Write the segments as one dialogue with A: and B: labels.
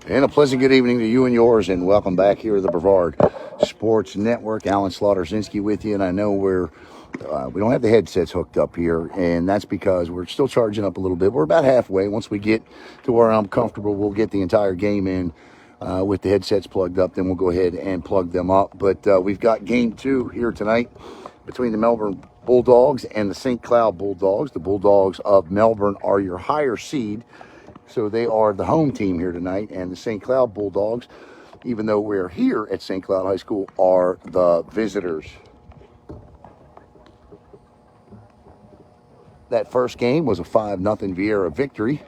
A: And a pleasant good evening to you and yours, and welcome back here to the Brevard Sports Network. Alan Slaughter-Zinski with you, and I know we don't have the headsets hooked up here, and that's because we're still charging up a little bit. We're about halfway. Once we get to where I'm comfortable, we'll get the entire game in with the headsets plugged up. Then we'll go ahead and plug them up. But we've got game 2 here tonight between the Melbourne Bulldogs and the St. Cloud Bulldogs. The Bulldogs of Melbourne are your higher seed, so they are the home team here tonight, and the St. Cloud Bulldogs, even though we're here at St. Cloud High School, are the visitors. That first game was a 5-0 Vieira victory,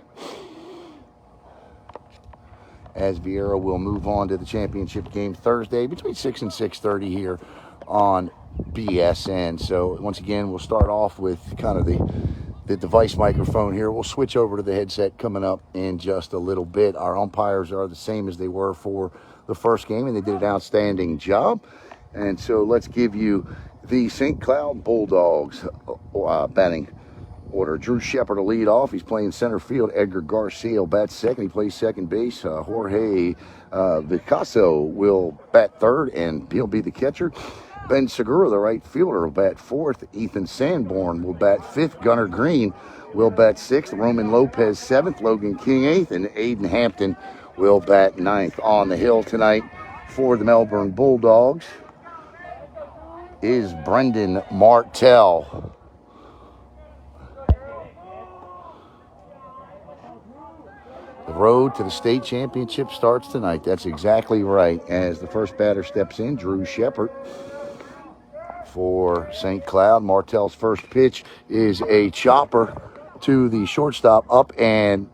A: as Vieira will move on to the championship game Thursday between 6 and 6:30 here on BSN. So once again, we'll start off with kind of the device microphone here. We'll switch over to the headset coming up in just a little bit. Our umpires are the same as they were for the first game, and they did an outstanding job. And so let's give you the St. Cloud Bulldogs batting order. Drew Shepard to lead off. He's playing center field. Edgar Garcia will bat second. He plays second base. Jorge Vicaso will bat third, and he'll be the catcher. Ben Segura, the right fielder, will bat fourth. Ethan Sanborn will bat fifth. Gunnar Green will bat sixth. Roman Lopez seventh. Logan King eighth. And Aiden Hampton will bat ninth. On the hill tonight for the Melbourne Bulldogs is Brendan Martell. The road to the state championship starts tonight. That's exactly right. As the first batter steps in, Drew Shepard for St. Cloud. Martell's first pitch is a chopper to the shortstop up, and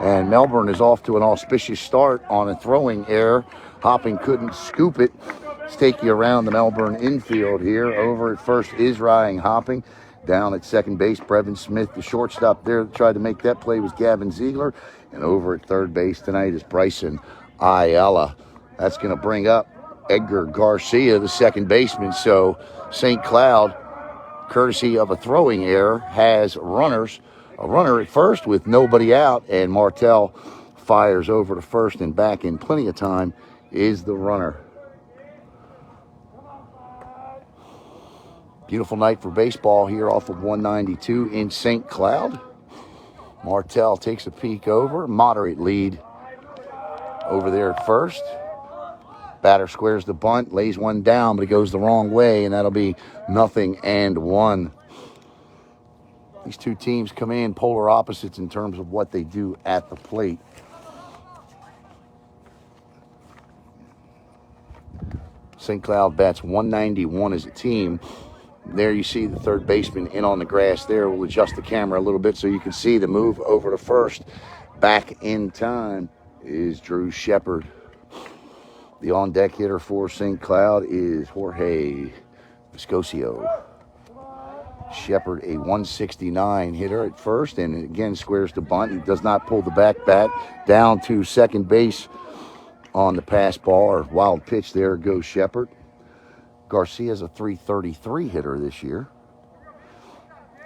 A: Melbourne is off to an auspicious start on a throwing error. Hopping couldn't scoop it. Let's take you around the Melbourne infield here. Over at first is Ryan Hopping. Down at second base, Brevin Smith, the shortstop there that tried to make that play was Gavin Ziegler. And over at third base tonight is Bryson Ayala. That's going to bring up Edgar Garcia, the second baseman. So St. Cloud, courtesy of a throwing error, has runners. A runner at first with nobody out, and Martell fires over to first, and back in plenty of time is the runner. Beautiful night for baseball here off of 192 in St. Cloud. Martell takes a peek over. Moderate lead over there at first. Batter squares the bunt, lays one down, but it goes the wrong way, and that'll be 0-1. These two teams come in polar opposites in terms of what they do at the plate. St. Cloud bats 191 as a team. There you see the third baseman in on the grass there. We'll adjust the camera a little bit so you can see the move over to first. Back in time is Drew Shepard. The on-deck hitter for St. Cloud is Jorge Viscosio. Shepard, a 169 hitter at first, and again squares the bunt. He does not pull the back bat down to second base on the pass ball or wild pitch. There goes Shepard. Garcia's a 333 hitter this year.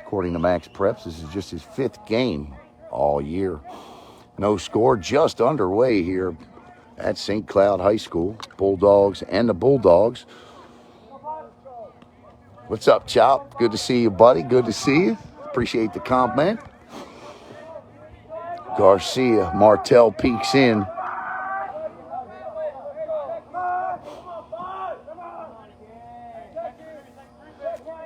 A: According to Max Preps, this is just his 5th game all year. No score, just underway here at St. Cloud High School. Bulldogs and the Bulldogs. What's up, Chop? Good to see you, buddy. Good to see you. Appreciate the compliment. Garcia, Martell peeks in.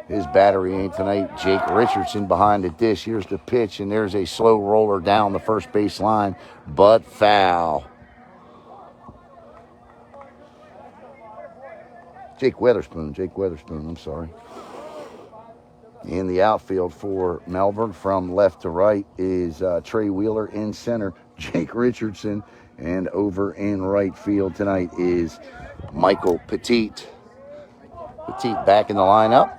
A: His battery ain't tonight. Jake Richardson behind the dish. Here's the pitch, and there's a slow roller down the first base line, but foul. Jake Weatherspoon, I'm sorry. In the outfield for Melbourne, from left to right, is Trey Wheeler in center, Jake Richardson, and over in right field tonight is Michael Petit. Petit back in the lineup.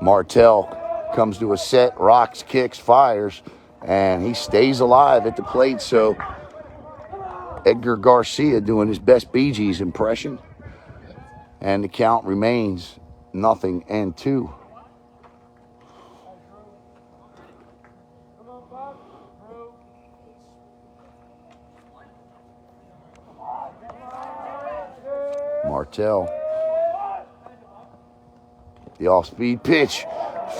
A: Martell comes to a set, rocks, kicks, fires, and he stays alive at the plate. So Edgar Garcia doing his best Bee Gees impression. And the count remains 0-2. Martell. The off-speed pitch.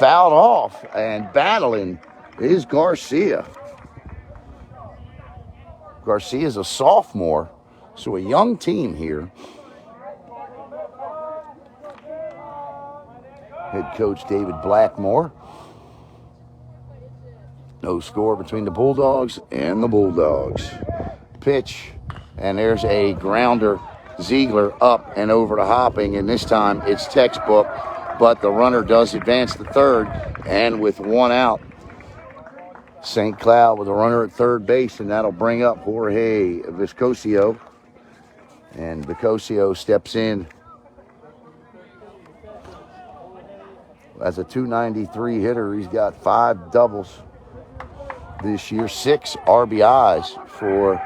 A: Fouled off and battling is Garcia. Garcia's a sophomore, so a young team here. Head coach David Blackmore. No score between the Bulldogs and the Bulldogs. Pitch, and there's a grounder. Ziegler up and over to Hopping, and this time it's textbook, but the runner does advance to third, and with one out, St. Cloud with a runner at third base, and that'll bring up Jorge Viscosio. And Viscosio steps in as a .293 hitter. He's got 5 doubles this year, 6 RBIs for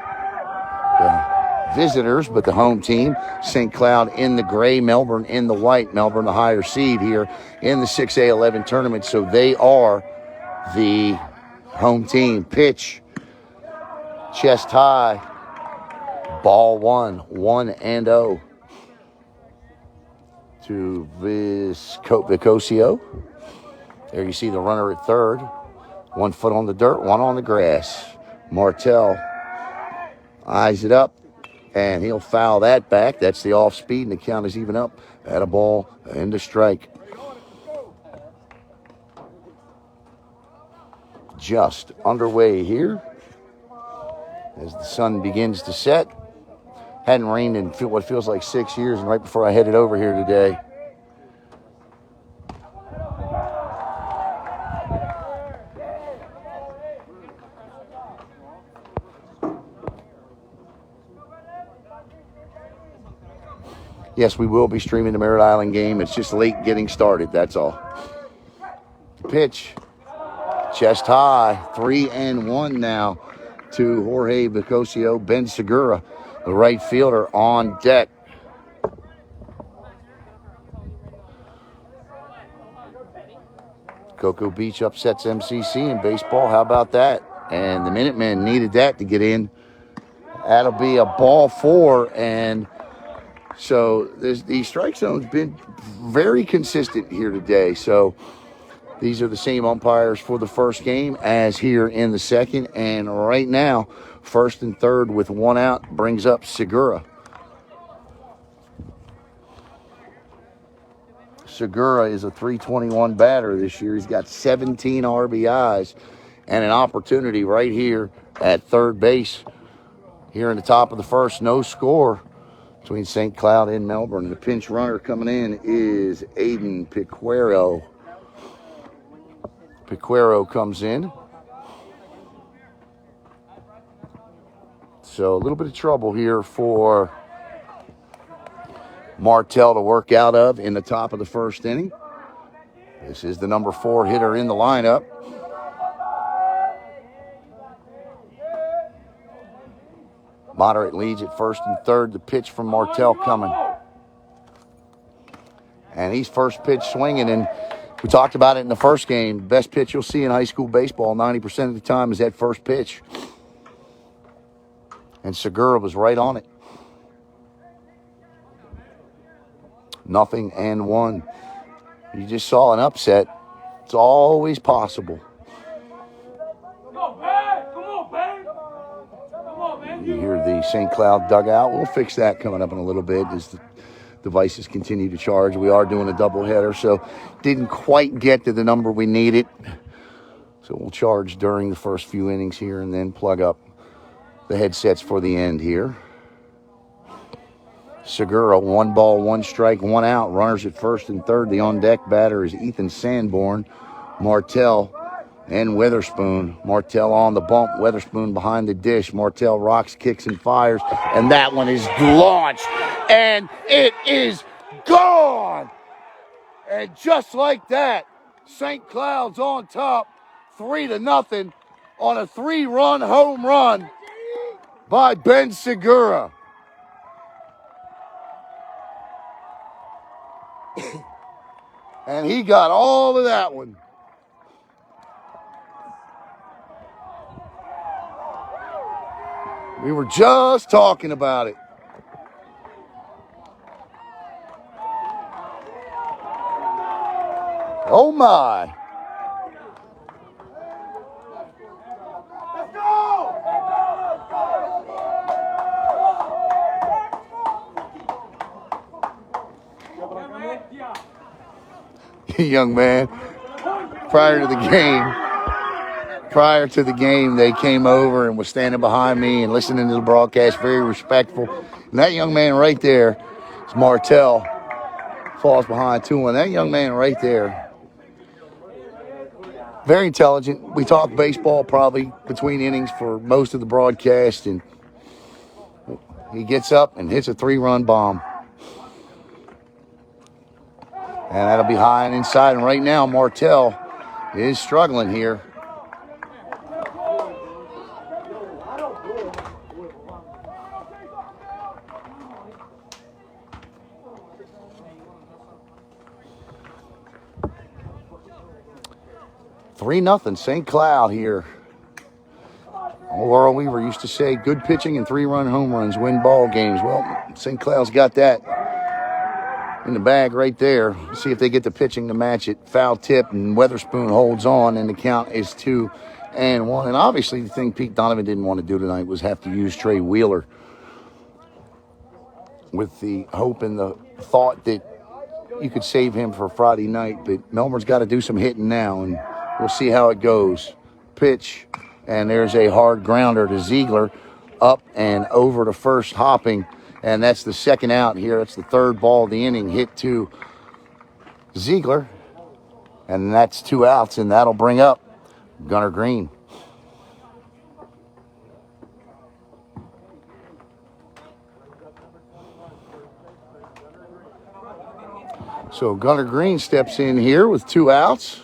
A: the visitors, but the home team, St. Cloud in the gray, Melbourne in the white. Melbourne the higher seed here in the 6A-11 tournament, so they are the home team. Pitch, chest high, ball 1, 1-0 to Viscosio. There you see the runner at third. 1 foot on the dirt, 1 on the grass. Martell eyes it up, and he'll foul that back. That's the off speed, and the count is even up at a ball and a strike. Just underway here as the sun begins to set. Hadn't rained in what feels like 6 years, and right before I headed over here today, yes, we will be streaming the Merritt Island game. It's just late getting started, that's all. Pitch, chest high, 3-1 now to Jorge Viscosio. Ben Segura, the right fielder, on deck. Cocoa Beach upsets MCC in baseball. How about that? And the Minutemen needed that to get in. That'll be a ball 4, and so the strike zone's been very consistent here today. So these are the same umpires for the first game as here in the second. And right now, first and third with 1 out brings up Segura. Segura is a .321 batter this year. He's got 17 RBIs and an opportunity right here at third base. Here in the top of the first, no score between St. Cloud and Melbourne. The pinch runner coming in is Aiden Piquero. Piquero comes in. So a little bit of trouble here for Martell to work out of in the top of the first inning. This is the number 4 hitter in the lineup. Moderate leads at first and third. The pitch from Martell coming. And he's first pitch swinging, and we talked about it in the first game. The best pitch you'll see in high school baseball 90% of the time is that first pitch. And Segura was right on it. 0-1. You just saw an upset. It's always possible. You hear the St. Cloud dugout. We'll fix that coming up in a little bit as the devices continue to charge. We are doing a doubleheader, so didn't quite get to the number we needed. So we'll charge during the first few innings here and then plug up the headsets for the end here. Segura, 1 ball, 1 strike, 1 out. Runners at first and third. The on-deck batter is Ethan Sanborn, Martell, and Witherspoon. Martell on the bump, Witherspoon behind the dish. Martell rocks, kicks, and fires, and that one is launched, and it is gone! And just like that, St. Cloud's on top, 3-0 on a 3-run home run by Ben Segura. And he got all of that one. We were just talking about it. Oh, my. Young man, prior to the game, they came over and was standing behind me and listening to the broadcast, very respectful. And that young man right there is Martell, falls behind 2-1. That young man right there, very intelligent. We talk baseball probably between innings for most of the broadcast, and he gets up and hits a 3-run bomb. And that'll be high and inside. And right now, Martell is struggling here. Three 0 St. Cloud here. Laurel Weaver used to say good pitching and 3-run home runs win ball games. Well, St. Cloud's got that in the bag right there. See if they get the pitching to match it. Foul tip, and Weatherspoon holds on, and the count is 2-1. And obviously, the thing Pete Donovan didn't want to do tonight was have to use Trey Wheeler with the hope and the thought that you could save him for Friday night. But Melbourne's got to do some hitting now, and we'll see how it goes. Pitch, and there's a hard grounder to Ziegler, up and over to first, hopping. And that's the second out here. It's the third ball of the inning, hit to Ziegler. And that's 2 outs, and that'll bring up Gunnar Green. So Gunnar Green steps in here with 2 outs.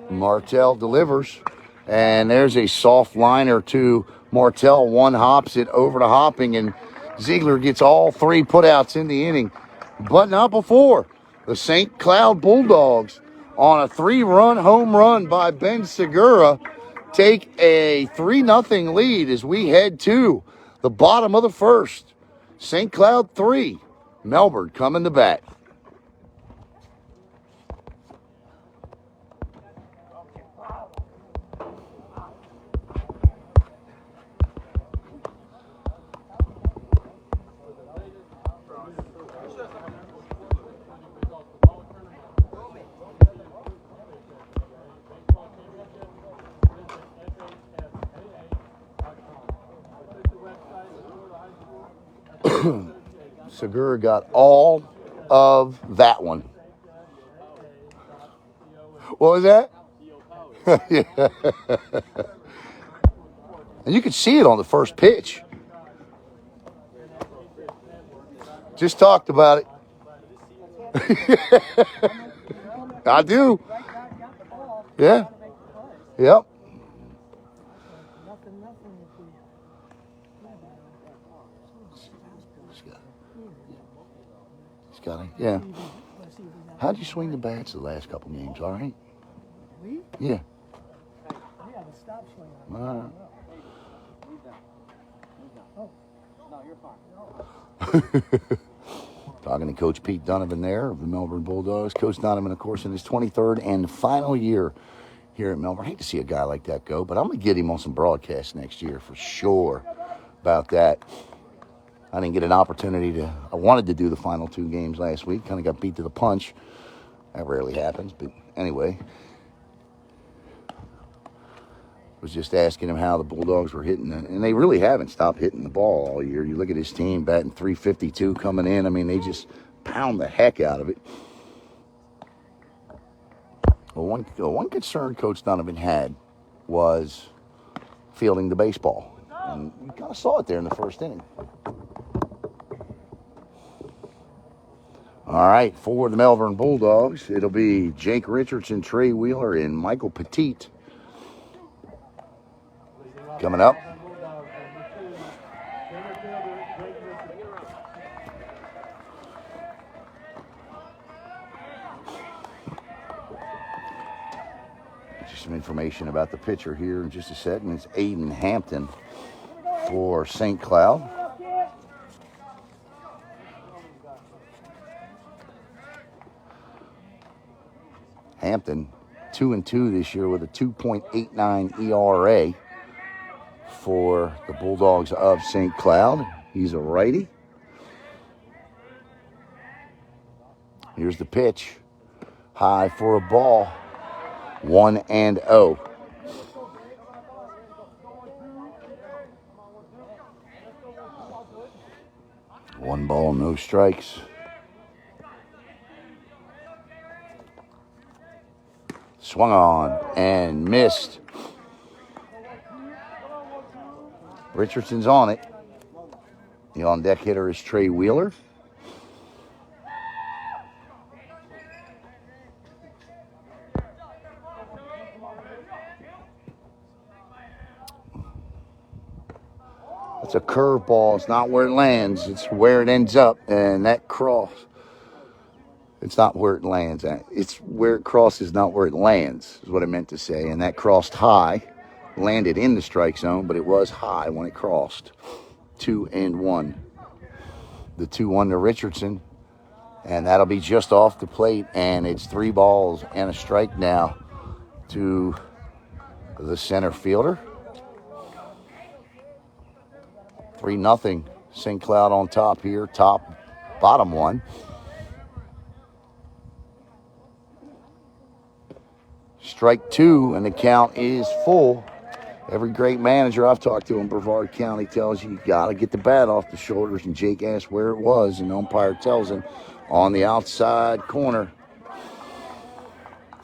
A: Martell delivers, and there's a soft liner to Martell. One hops it over to hopping, and Ziegler gets all 3 putouts in the inning. But not before the St. Cloud Bulldogs, on a 3-run home run by Ben Segura, take a 3-0 lead as we head to the bottom of the first. St. Cloud 3, Melbourne coming to bat. Segura got all of that one. What was that? Yeah. And you could see it on the first pitch. Just talked about it. I do. Yeah. Yep. He's got it. Yeah. How'd you swing the bats the last couple games? All right? Yeah. All right. Talking to Coach Pete Donovan there of the Melbourne Bulldogs. Coach Donovan, of course, in his 23rd and final year here at Melbourne. I hate to see a guy like that go, but I'm going to get him on some broadcasts next year for sure about that. I didn't get an opportunity I wanted to do the final 2 games last week. Kind of got beat to the punch. That rarely happens, but anyway. Was just asking him how the Bulldogs were hitting, and they really haven't stopped hitting the ball all year. You look at his team batting .352 coming in. I mean, they just pound the heck out of it. Well, one concern Coach Donovan had was fielding the baseball, and you kind of saw it there in the first inning. All right, for the Melbourne Bulldogs, it'll be Jake Richardson, Trey Wheeler, and Michael Petit coming up. Just some information about the pitcher here in just a second. It's Aiden Hampton for St. Cloud. Hampton, 2-2 this year with a 2.89 ERA for the Bulldogs of St. Cloud. He's a righty. Here's the pitch. High for a ball. 1-0. One ball, no strikes. Swung on and missed. Richardson's on it. The on-deck hitter is Trey Wheeler. It's a curveball. It's not where it lands. It's where it ends up. And that cross, it's not where it lands at. It's where it crosses, not where it lands, is what I meant to say. And that crossed high, landed in the strike zone, but it was high when it crossed. 2-1. The 2-1 to Richardson. And that'll be just off the plate. And it's 3 balls and a strike now to the center fielder. 3-0. St. Cloud on top here. Bottom one. Strike 2, and the count is full. Every great manager I've talked to in Brevard County tells you got to get the bat off the shoulders, and Jake asked where it was, and the umpire tells him on the outside corner.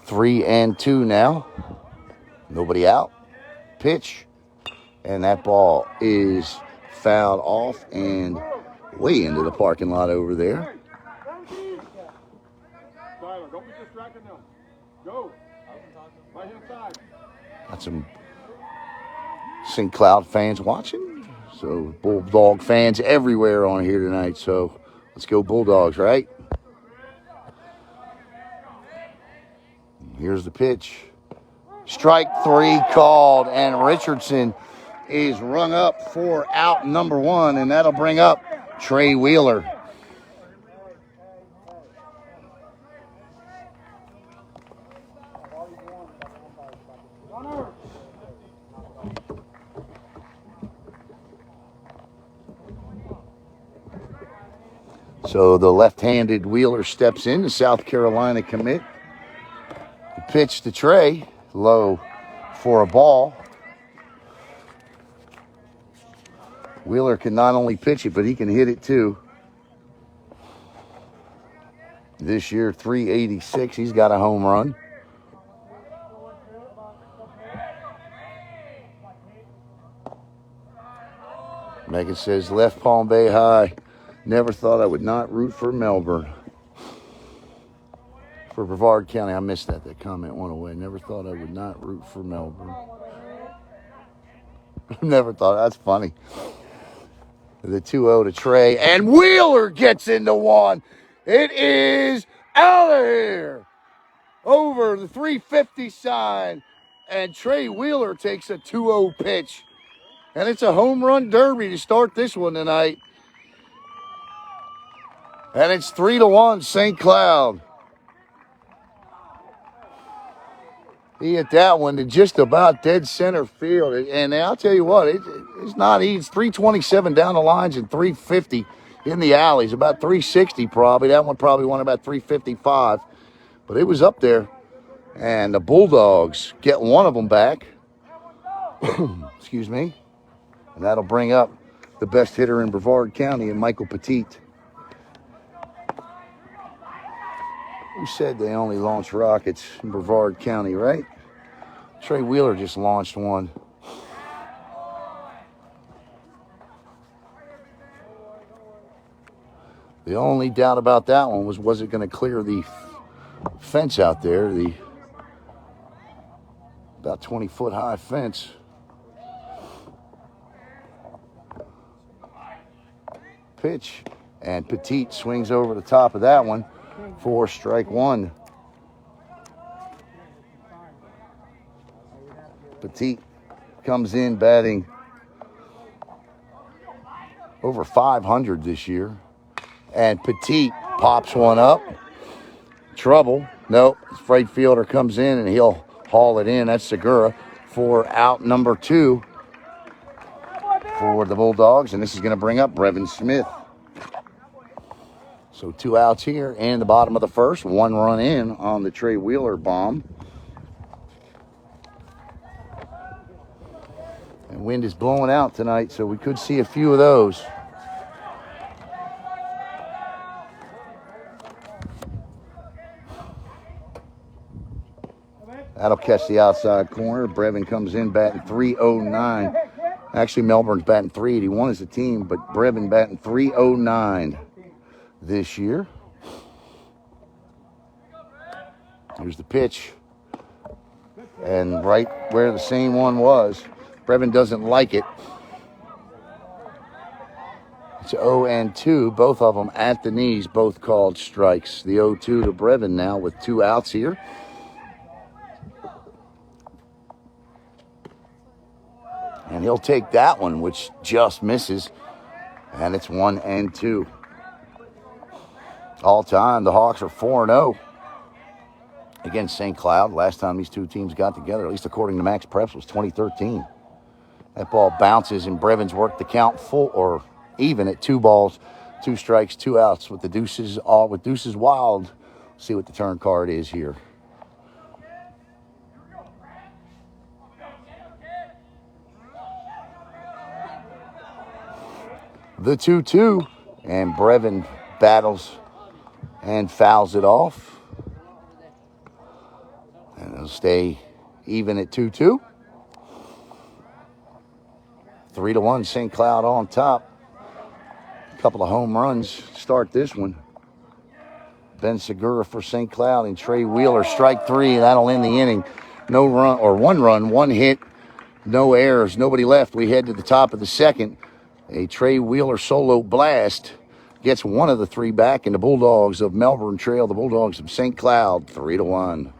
A: 3-2 now. Nobody out. Pitch, and that ball is fouled off and way into the parking lot over there.
B: Tyler, don't be distracting them. Go. Right hand side.
A: Got some St. Cloud fans watching. So Bulldog fans everywhere on here tonight. So let's go Bulldogs, right? Here's the pitch. Strike 3 called, and Richardson is rung up for out number 1, and that'll bring up Trey Wheeler. So the left-handed Wheeler steps in, the South Carolina commit. The pitch to Trey, low for a ball. Wheeler can not only pitch it, but he can hit it too. This year, 386. He's got a home run. Megan says, left Palm Bay High. Never thought I would not root for Melbourne. For Brevard County, I missed that. That comment went away. Never thought I would not root for Melbourne. Never thought. That's funny. The 2-0 to Trey. And Wheeler gets into one. It is out of here. Over the 350 sign. And Trey Wheeler takes a 2-0 pitch. And it's a home run derby to start this one tonight. And it's 3-1 St. Cloud. He hit that one to just about dead center field. And I'll tell you what, it's not easy. It's 327 down the lines and 350 in the alleys. About 360 probably. That one probably won about 355. But it was up there. And the Bulldogs get one of them back. Excuse me. And that'll bring up the best hitter in Brevard County, and Michael Petit. Who said they only launch rockets in Brevard County, right? Trey Wheeler just launched one. The only doubt about that one was it going to clear the fence out there, the about 20-foot high fence. Pitch, and Petit swings over the top of that one for strike 1. Petit comes in batting over 500 this year. And Petit pops one up. Trouble. Nope. Freight fielder comes in and he'll haul it in. That's Segura for out number 2 for the Bulldogs. And this is going to bring up Brevin Smith. So 2 outs here in the bottom of the first. 1 run in on the Trey Wheeler bomb. And wind is blowing out tonight, so we could see a few of those. That'll catch the outside corner. Brevin comes in batting .309. Actually, Melbourne's batting .381 as a team, but Brevin batting .309 this year. Here's the pitch. And right where the same one was, Brevin doesn't like it. It's 0-2, both of them at the knees, both called strikes. The 0-2 to Brevin now with 2 outs here. And he'll take that one, which just misses. And it's 1-2. All time, the Hawks are 4-0 against St. Cloud. Last time these two teams got together, at least according to Max Preps, was 2013. That ball bounces and Brevin's worked the count full or even at 2 balls, 2 strikes, 2 outs with the deuces all with deuces wild. See what the turn card is here. The 2-2 and Brevin battles and fouls it off. And it'll stay even at 2-2. 3-1 St. Cloud on top. A couple of home runs start this one. Ben Segura for St. Cloud and Trey Wheeler, strike 3. That'll end the inning. No run, or 1 run, 1 hit, no errors, nobody left. We head to the top of the second. A Trey Wheeler solo blast gets one of the 3 back, and the Bulldogs of Melbourne trail the Bulldogs of St. Cloud 3-1.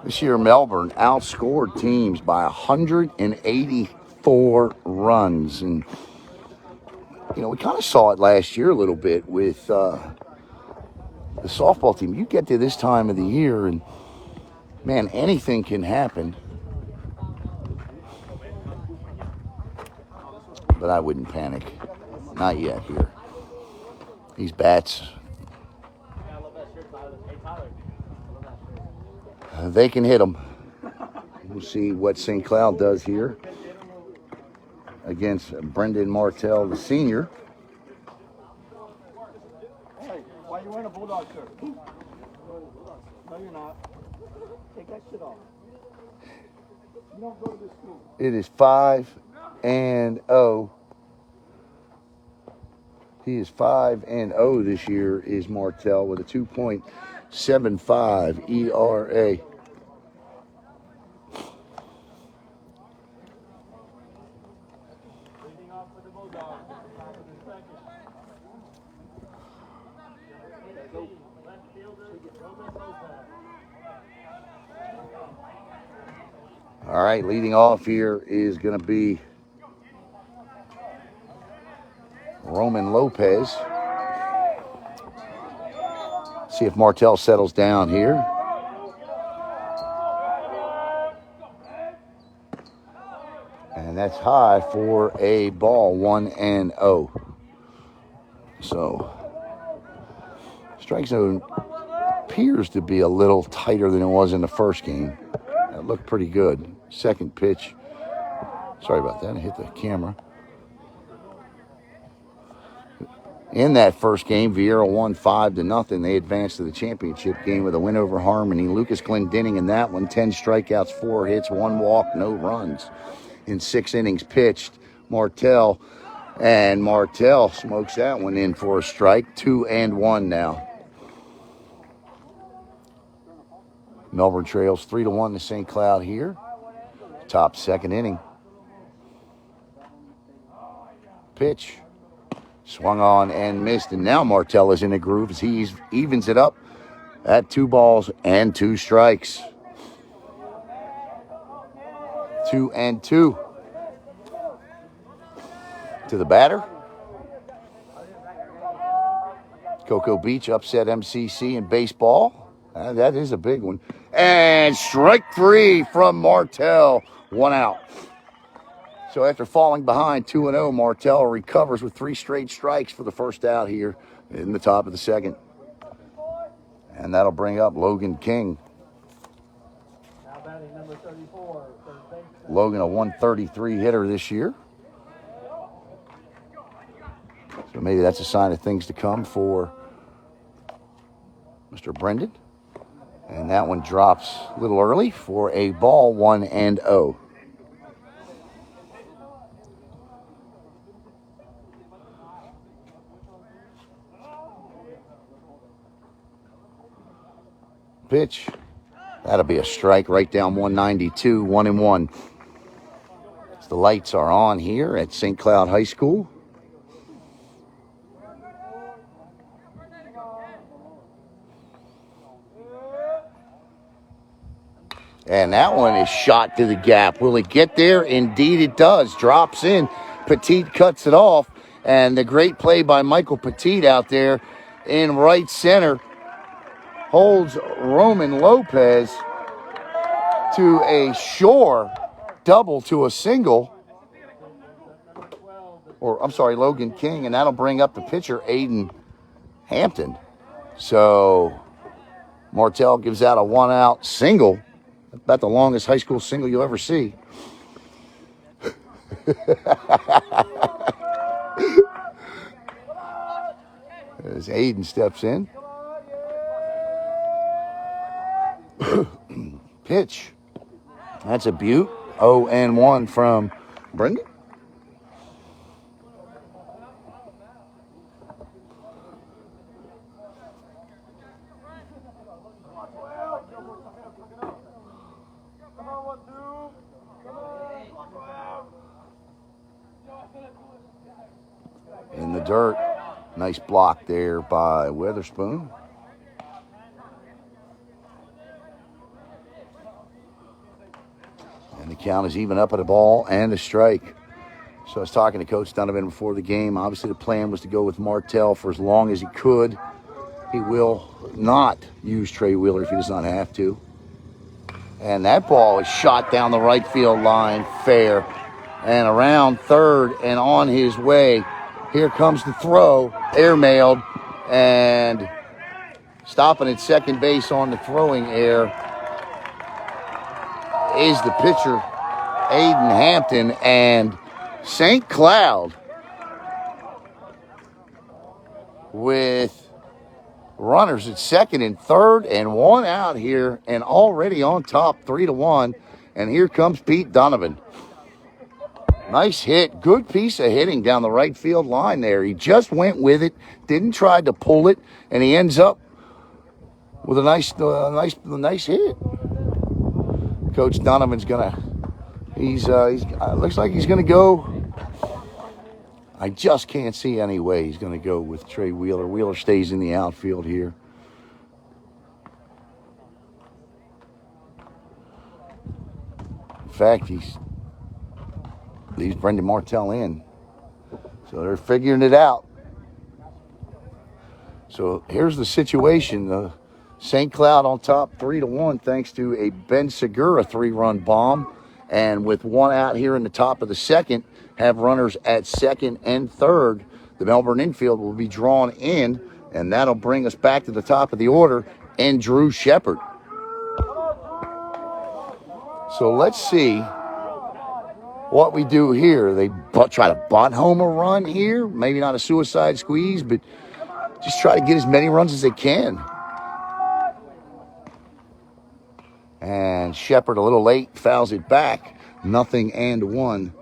A: This year, Melbourne outscored teams by 184 runs. And, you know, we kind of saw it last year a little bit with the softball team. You get to this time of the year and, man, anything can happen. But I wouldn't panic. Not yet here. These bats, they can hit them. We'll see what St. Cloud does here against Brendan Martell, the senior.
B: Hey, why are you wearing a Bulldog shirt? No, you're not. Take that shit off. You don't go to this school.
A: It is 5-0. He is 5-0 this year, is Martell, with a 2.75 ERA. All right, leading off here is going to be Roman Lopez. See if Martell settles down here. And that's high for a ball, 1-0. So, strike zone appears to be a little tighter than it was in the first game. That looked pretty good. Second pitch. Sorry about that, I hit the camera. In that first game, Vieira won 5-0. They advanced to the championship game with a win over Harmony. Lucas Glendenning in that one, 10 strikeouts, 4 hits, 1 walk, no runs. in 6 innings pitched. Martell, and Martell smokes that one in for a strike. 2-1 now. Melbourne trails 3-1 to St. Cloud here. Top 2nd inning. Pitch. Swung on and missed, and now Martell is in a groove as he evens it up at 2 balls and 2 strikes. 2-2. To the batter. Cocoa Beach upset MCC in baseball. That is a big one. And strike 3 from Martell. 1 out. So after falling behind 2-0, Martell recovers with 3 straight strikes for the first out here in the top of the 2nd. And that'll bring up Logan King.
B: Now batting number 34, third baseman.
A: Logan, a 133 hitter this year. So maybe that's a sign of things to come for Mr. Brendan. And that one drops a little early for a ball, 1-0. Pitch. That'll be a strike right down 192, 1-1. As the lights are on here at St. Cloud High School. And that one is shot to the gap. Will it get there? Indeed it does. Drops in. Petit cuts it off. And the great play by Michael Petit out there in right center holds Roman Lopez to a sure double to a single. Or, I'm sorry, Logan King. And that'll bring up the pitcher, Aiden Hampton. So Martell gives out a 1-out single. About the longest high school single you'll ever see. As Aiden steps in. Pitch. That's a beaut. 0-1 from Brendan. In the dirt. Nice block there by Weatherspoon. And the count is even up at a ball and a strike. So I was talking to Coach Donovan before the game. Obviously the plan was to go with Martell for as long as he could. He will not use Trey Wheeler if he does not have to. And that ball is shot down the right field line, fair. And around third and on his way. Here comes the throw, airmailed, and stopping at second base on the throwing air is the pitcher, Aiden Hampton, and St. Cloud with runners at second and third and 1 out here and already on top 3-1. And here comes Pete Donovan. Nice hit. Good piece of hitting down the right field line there. He just went with it, didn't try to pull it, and he ends up with a nice hit. Coach Donovan's looks like he's gonna go. I just can't see any way he's gonna go with Trey Wheeler. Wheeler stays in the outfield here. In fact, he's leaves Brendan Martell in. So they're figuring it out. So here's the situation. St. Cloud on top 3-1 thanks to a Ben Segura 3-run bomb. And with 1 out here in the top of the 2nd, have runners at second and third. The Melbourne infield will be drawn in, and that'll bring us back to the top of the order and Drew Shepard. So let's see what we do here. They try to bunt home a run here. Maybe not a suicide squeeze, but just try to get as many runs as they can. And Shepard a little late, fouls it back. 0-1.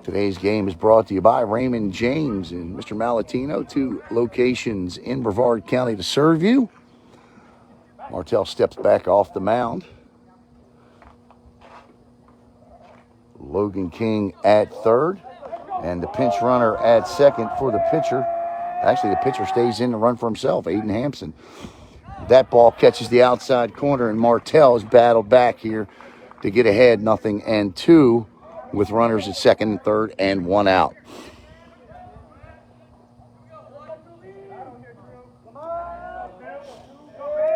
A: Today's game is brought to you by Raymond James and Mr. Malatino, 2 locations in Brevard County to serve you. Martell steps back off the mound. Logan King at third, and the pinch runner at second for the pitcher. Actually, the pitcher stays in to run for himself, Aiden Hampson. That ball catches the outside corner, and Martell has battled back here to get ahead 0-2 with runners at second and third and 1 out.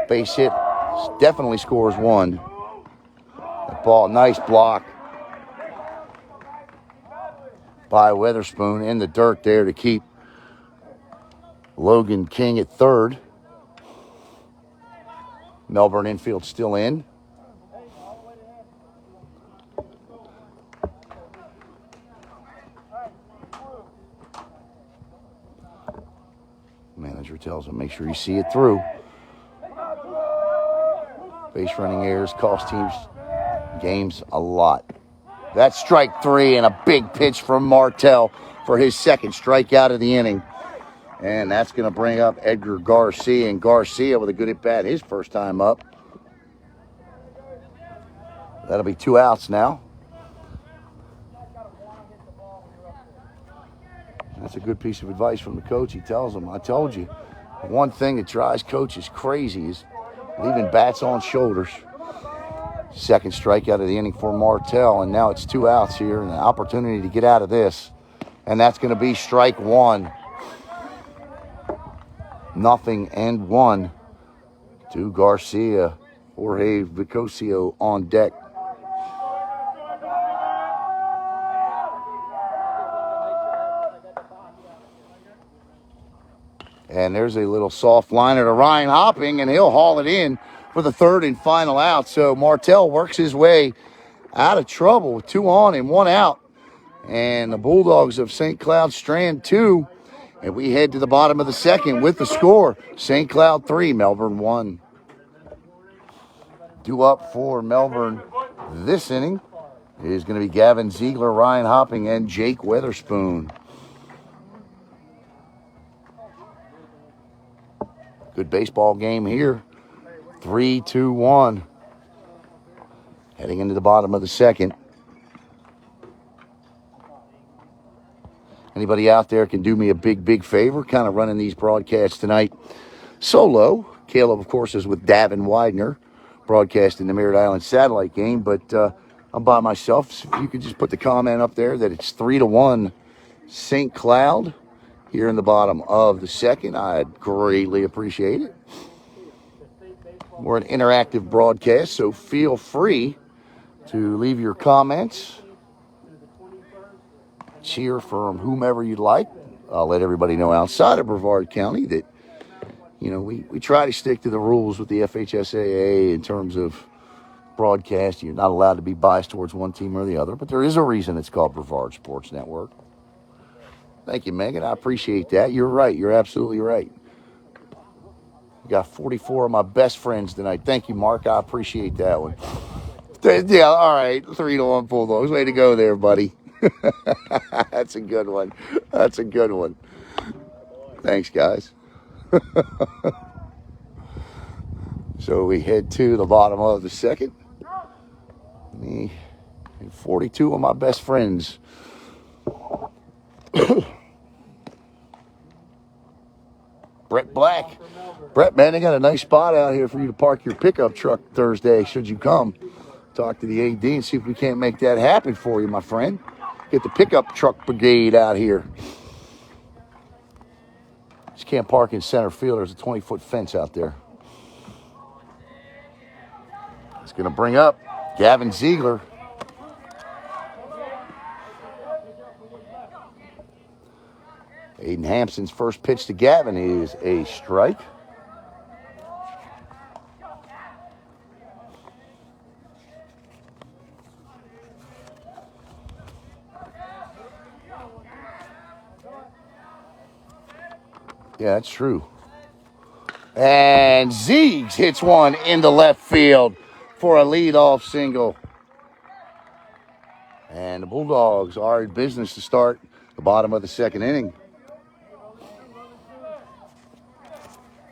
A: Base hit definitely scores 1. That ball, nice block by Weatherspoon in the dirt there to keep Logan King at third. Melbourne infield still in. Manager tells him, make sure you see it through. Base running errors cost teams games a lot. That's strike 3 and a big pitch from Martell for his second strikeout of the inning. And that's going to bring up Edgar Garcia. And Garcia with a good at-bat his first time up. That'll be 2 outs now. That's a good piece of advice from the coach. He tells him, I told you, one thing that drives coaches crazy is leaving bats on shoulders. Second strikeout of the inning for Martell, and now it's 2 outs here and an opportunity to get out of this. And that's going to be strike 1. 0-1 to Garcia. Jorge Vicosio on deck. And there's a little soft liner to Ryan Hopping, and he'll haul it in for the third and final out. So Martell works his way out of trouble with 2 on and 1 out. And the Bulldogs of St. Cloud strand 2. And we head to the bottom of the second with the score. St. Cloud 3, Melbourne 1. Due up for Melbourne this inning is going to be Gavin Ziegler, Ryan Hopping, and Jake Weatherspoon. Good baseball game here. 3-2-1. Heading into the bottom of the second. Anybody out there can do me a big favor, kind of running these broadcasts tonight solo. Caleb, of course, is with Davin Widener, broadcasting the Merritt Island satellite game, but I'm by myself. So if you could just put the comment up there that it's 3-1 St. Cloud here in the bottom of the second, I'd greatly appreciate it. We're an interactive broadcast, so feel free to leave your comments. Cheer from whomever you'd like. I'll let everybody know outside of Brevard County that, you know, we try to stick to the rules with the FHSAA in terms of broadcast. You're not allowed to be biased towards one team or the other, but there is a reason it's called Brevard Sports Network. Thank you, Megan. I appreciate that. You're right. You're absolutely right. Got 44 of my best friends tonight. Thank you, Mark. I appreciate that one. Yeah, all right. 3-1 Bulldogs. Way to go there, buddy. That's a good one. That's a good one. Thanks, guys. So we head to the bottom of the second. Me and 42 of my best friends. Brett Black. Brett, man, they got a nice spot out here for you to park your pickup truck Thursday, should you come. Talk to the AD and see if we can't make that happen for you, my friend. Get the pickup truck brigade out here. Just can't park in center field. There's a 20-foot fence out there. It's going to bring up Gavin Ziegler. Aiden Hampson's first pitch to Gavin is a strike. Yeah, that's true. And Zeegs hits one into left field for a leadoff single. And the Bulldogs are in business to start the bottom of the second inning.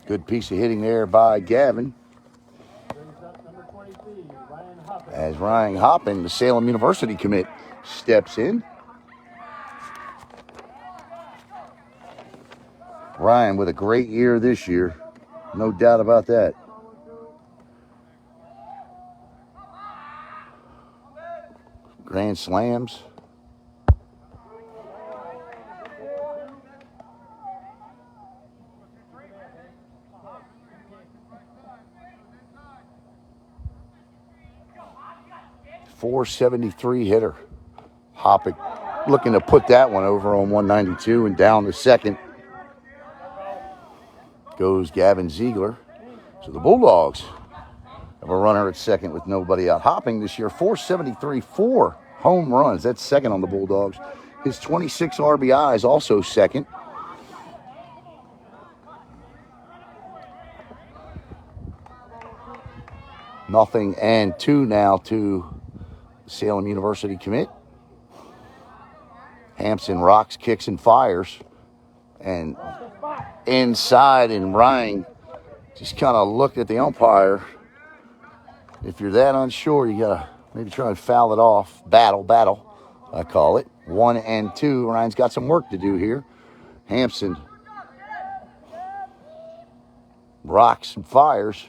A: Good piece of hitting there by Gavin. As Ryan Hoppin, the Salem University commit, steps in. Ryan with a great year this year. No doubt about that. Grand slams. .473 hitter. Hopping looking to put that one over on 192 and down to second. Goes Gavin Ziegler. So the Bulldogs have a runner at second with nobody out. Hopping this year, .473, 4 home runs. That's second on the Bulldogs. His 26 RBIs also second. Nothing and 2 now to Salem University commit. Hampson rocks, kicks, and fires. And inside, and Ryan just kind of looked at the umpire. If you're that unsure, you got to maybe try and foul it off. Battle, I call it. 1 and 2. Ryan's got some work to do here. Hampson rocks and fires.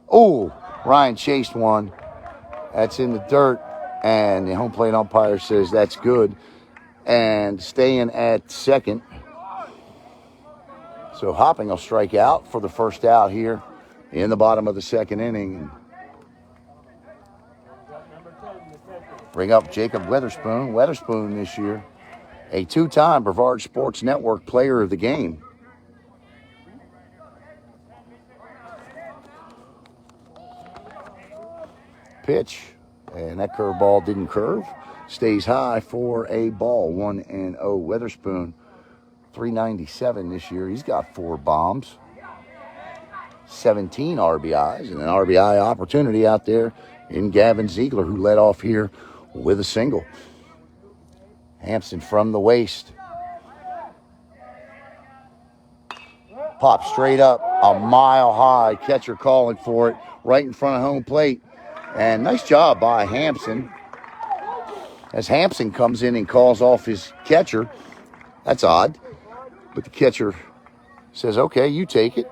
A: Oh, Ryan chased one. That's in the dirt. And the home plate umpire says that's good. And staying at second. So Hopping will strike out for the first out here in the bottom of the second inning. Bring up Jacob Weatherspoon. Weatherspoon this year, a 2-time Brevard Sports Network Player of the Game. Pitch, and that curveball didn't curve. Stays high for a ball. 1-0. Weatherspoon, .397 this year. He's got 4 bombs, 17 RBIs, and an RBI opportunity out there in Gavin Ziegler, who led off here with a single. Hampson from the waist. Pop straight up, a mile high. Catcher calling for it right in front of home plate. And nice job by Hampson. As Hampson comes in and calls off his catcher. That's odd. But the catcher says, okay, you take it.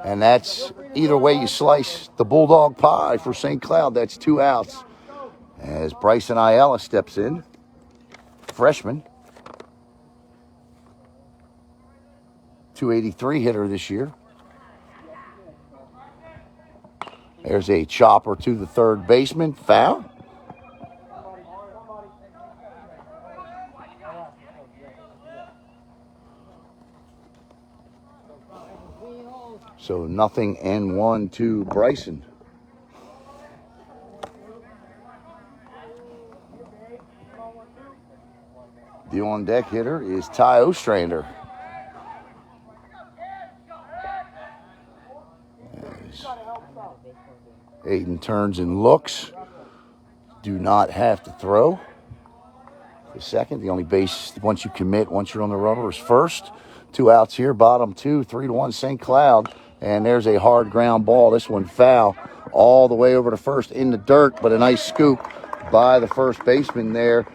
A: And that's either way you slice the Bulldog pie for St. Cloud. That's 2 outs. As Bryson Ayala steps in. Freshman. .283 hitter this year. There's a chopper to the third baseman. Foul. So 0-1 to Bryson. The on-deck hitter is Ty Ostrander. Aiden turns and looks. Do not have to throw. The second, the only base once you commit, once you're on the rubber, is first. 2 outs here, bottom 2, 3-1 St. Cloud. And there's a hard ground ball. This one foul all the way over to first in the dirt, but a nice scoop by the first baseman there,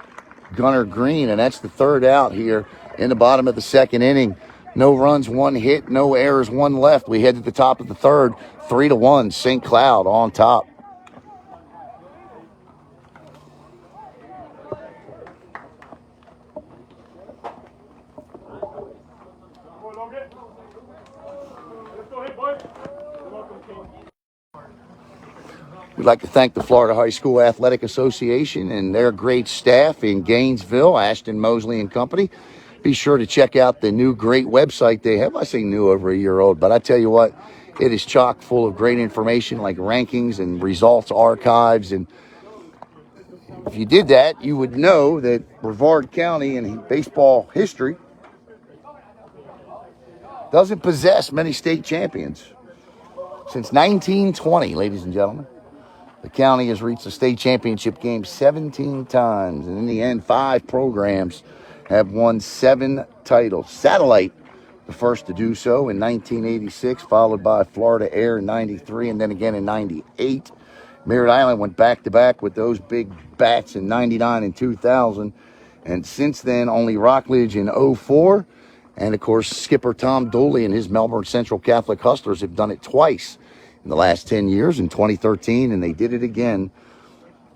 A: Gunnar Green. And that's the 3rd out here in the bottom of the second inning. No runs, 1 hit, no errors, 1 left. We head to the top of the 3rd, 3-1 St. Cloud on top. We'd like to thank the Florida High School Athletic Association and their great staff in Gainesville, Ashton, Mosley and Company. Be sure to check out the new great website they have. I say new, over a year old, but I tell you what, it is chock full of great information like rankings and results archives. And if you did that, you would know that Brevard County in baseball history doesn't possess many state champions. Since 1920, ladies and gentlemen, the county has reached the state championship game 17 times. And in the end, 5 programs have won 7 titles. Satellite, the first to do so in 1986, followed by Florida Air in 93, and then again in 98. Merritt Island went back-to-back with those big bats in 99 and 2000. And since then, only Rockledge in 04. And, of course, skipper Tom Dooley and his Melbourne Central Catholic Hustlers have done it twice in the last 10 years, in 2013, and they did it again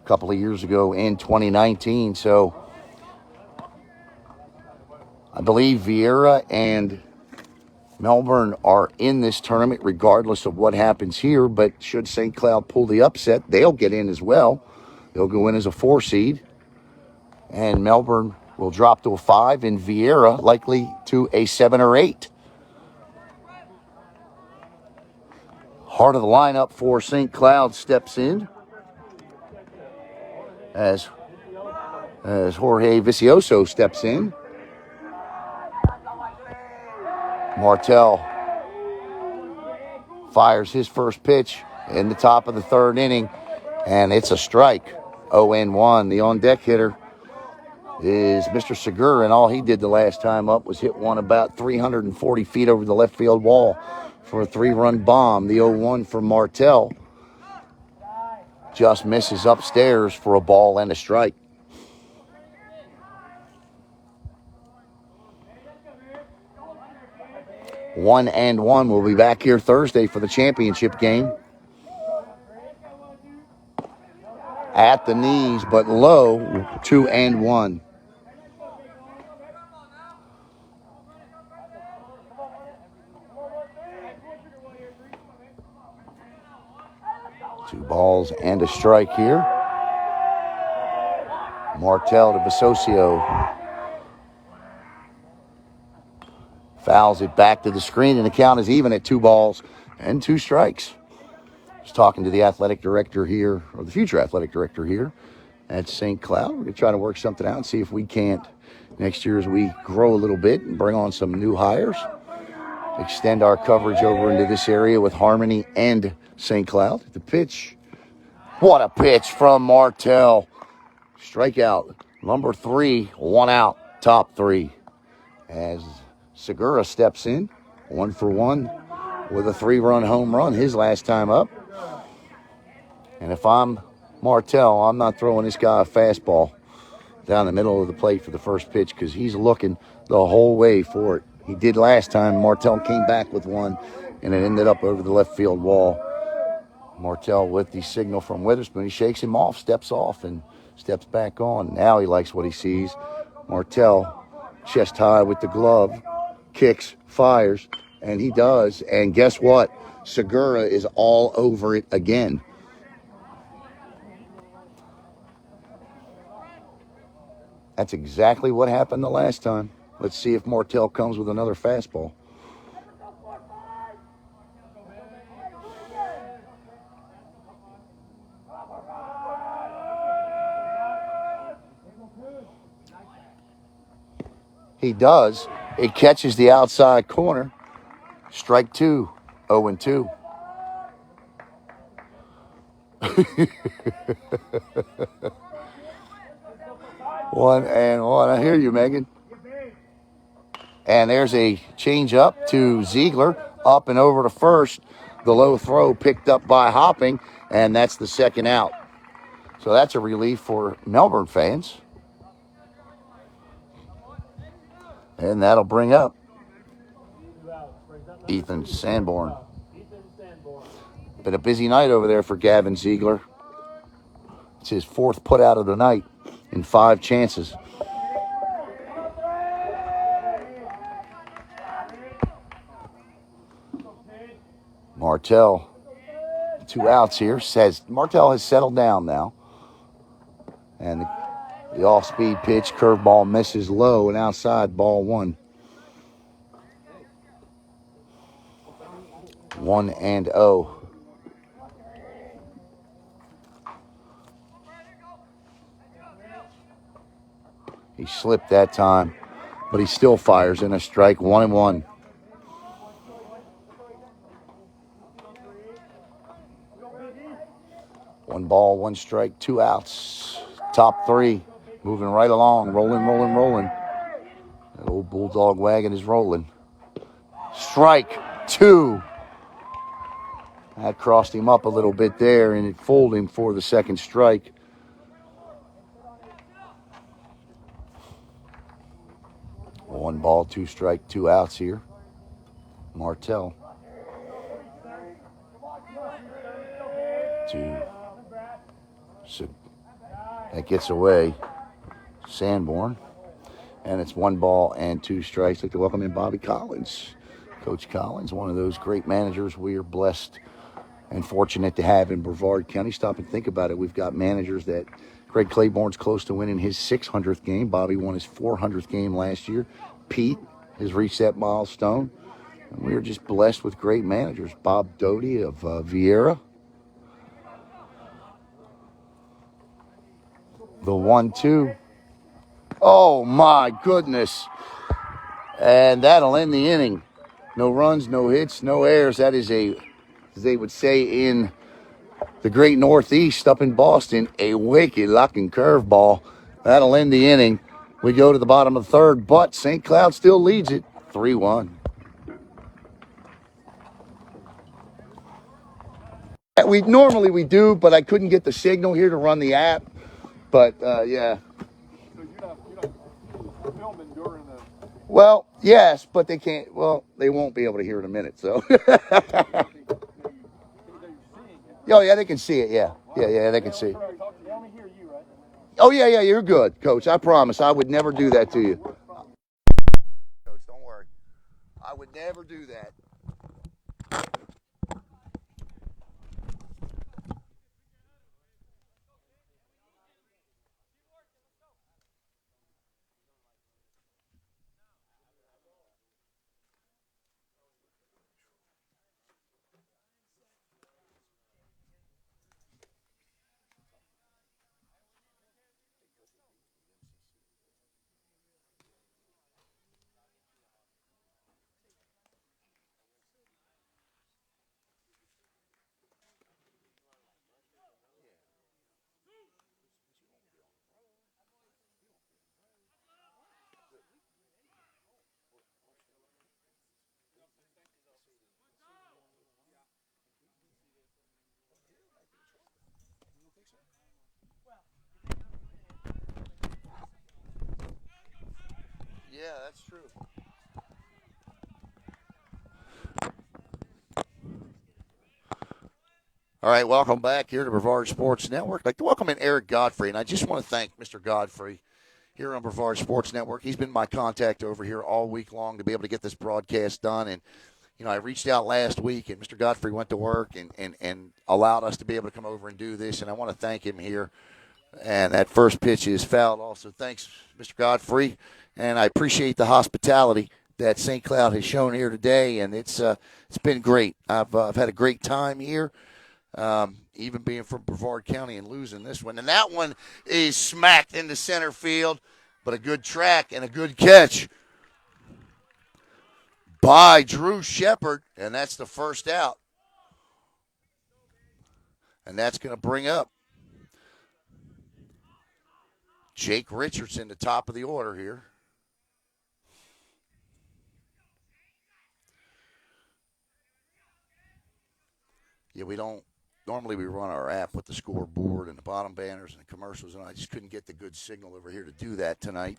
A: a couple of years ago in 2019. So I believe Vieira and Melbourne are in this tournament regardless of what happens here, but should St. Cloud pull the upset, they'll get in as well. They'll go in as a 4 seed, and Melbourne will drop to a 5, and Vieira likely to a 7 or 8. Heart of the lineup for St. Cloud steps in as Jorge Vicioso steps in. Martell fires his first pitch in the top of the 3rd inning, and it's a strike. 0-1. The on-deck hitter is Mr. Segura, and all he did the last time up was hit one about 340 feet over the left field wall for a 3-run bomb. The 0-1 for Martell just misses upstairs for a ball and a strike. One and one. We'll be back here Thursday for the championship game. At the knees, but low. 2-1. Two balls and a strike here. Martell to Visocio. Fouls it back to the screen, and the count is even at 2 balls and 2 strikes. Just talking to the athletic director here, or the future athletic director here at St. Cloud. We're going to try to work something out and see if we can't, next year as we grow a little bit and bring on some new hires, extend our coverage over into this area with Harmony and St. Cloud. The pitch. What a pitch from Martell. Strikeout. Number 3, 1 out. Top 3. As Segura steps in, 1 for 1 with a 3-run home run his last time up. And if I'm Martell, I'm not throwing this guy a fastball down the middle of the plate for the first pitch because he's looking the whole way for it. He did last time. Martell came back with one, and it ended up over the left field wall. Martell with the signal from Witherspoon. He shakes him off, steps off, and steps back on. Now he likes what he sees. Martell, chest high with the glove, kicks, fires, and he does. And guess what? Segura is all over it again. That's exactly what happened the last time. Let's see if Martell comes with another fastball. He does. It catches the outside corner. Strike 2, 0-2. One and one. I hear you, Megan. And there's a change up to Ziegler, up and over to first. The low throw picked up by Hopping, and that's the second out. So that's a relief for Melbourne fans. And that'll bring up Ethan Sanborn. Been a busy night over there for Gavin Ziegler. It's his 4th putout of the night in 5 chances. Martell, 2 outs here. Says Martell has settled down now. And the off-speed pitch, curveball misses low and outside, ball 1. 1-0. He slipped that time, but he still fires in a strike. 1-1. ball, 1 strike, 2 outs. Top 3, moving right along, rolling. That old Bulldog wagon is rolling. Strike 2. That crossed him up a little bit there, and it fooled him for the second strike. One ball, 2 strike, 2 outs here. Martell. 2. So that gets away. Sanborn. And it's 1 ball and 2 strikes. I'd like to welcome in Bobby Collins. Coach Collins, one of those great managers we are blessed and fortunate to have in Brevard County. Stop and think about it. We've got managers that Greg Claiborne's close to winning his 600th game. Bobby won his 400th game last year. Pete has reached that milestone. And we are just blessed with great managers. Bob Doty of Vieira. The 1-2. Oh, my goodness. And that'll end the inning. No runs, no hits, no errors. That is as they would say in the great Northeast up in Boston, a wicked-looking curveball. That'll end the inning. We go to the bottom of the 3rd, but St. Cloud still leads it 3-1. Normally we do, but I couldn't get the signal here to run the app. But, yeah.
B: So you're not filming during the...
A: Well, yes, but they can't. Well, they won't be able to hear in a minute, so. Oh, yeah, they can see it, yeah. Yeah, they can see it.
B: They only hear you, right?
A: Oh, yeah, you're good, Coach. I promise. I would never do that to you. Coach, don't worry. I would never do that. Yeah, that's true. All right, welcome back here to Brevard Sports Network. I'd like to welcome in Eric Godfrey, and I just want to thank Mr. Godfrey here on Brevard Sports Network. He's been my contact over here all week long to be able to get this broadcast done. And, I reached out last week, and Mr. Godfrey went to work and allowed us to be able to come over and do this, and I want to thank him here. And that first pitch is fouled also. Thanks, Mr. Godfrey, and I appreciate the hospitality that St. Cloud has shown here today, and it's been great. I've had a great time here. Even being from Brevard County and losing this one. And that one is smacked into center field, but a good track and a good catch by Drew Shepard, and that's the first out. And that's going to bring up Jake Richardson, the top of the order here. Yeah, normally we run our app with the scoreboard and the bottom banners and the commercials, and I just couldn't get the good signal over here to do that tonight.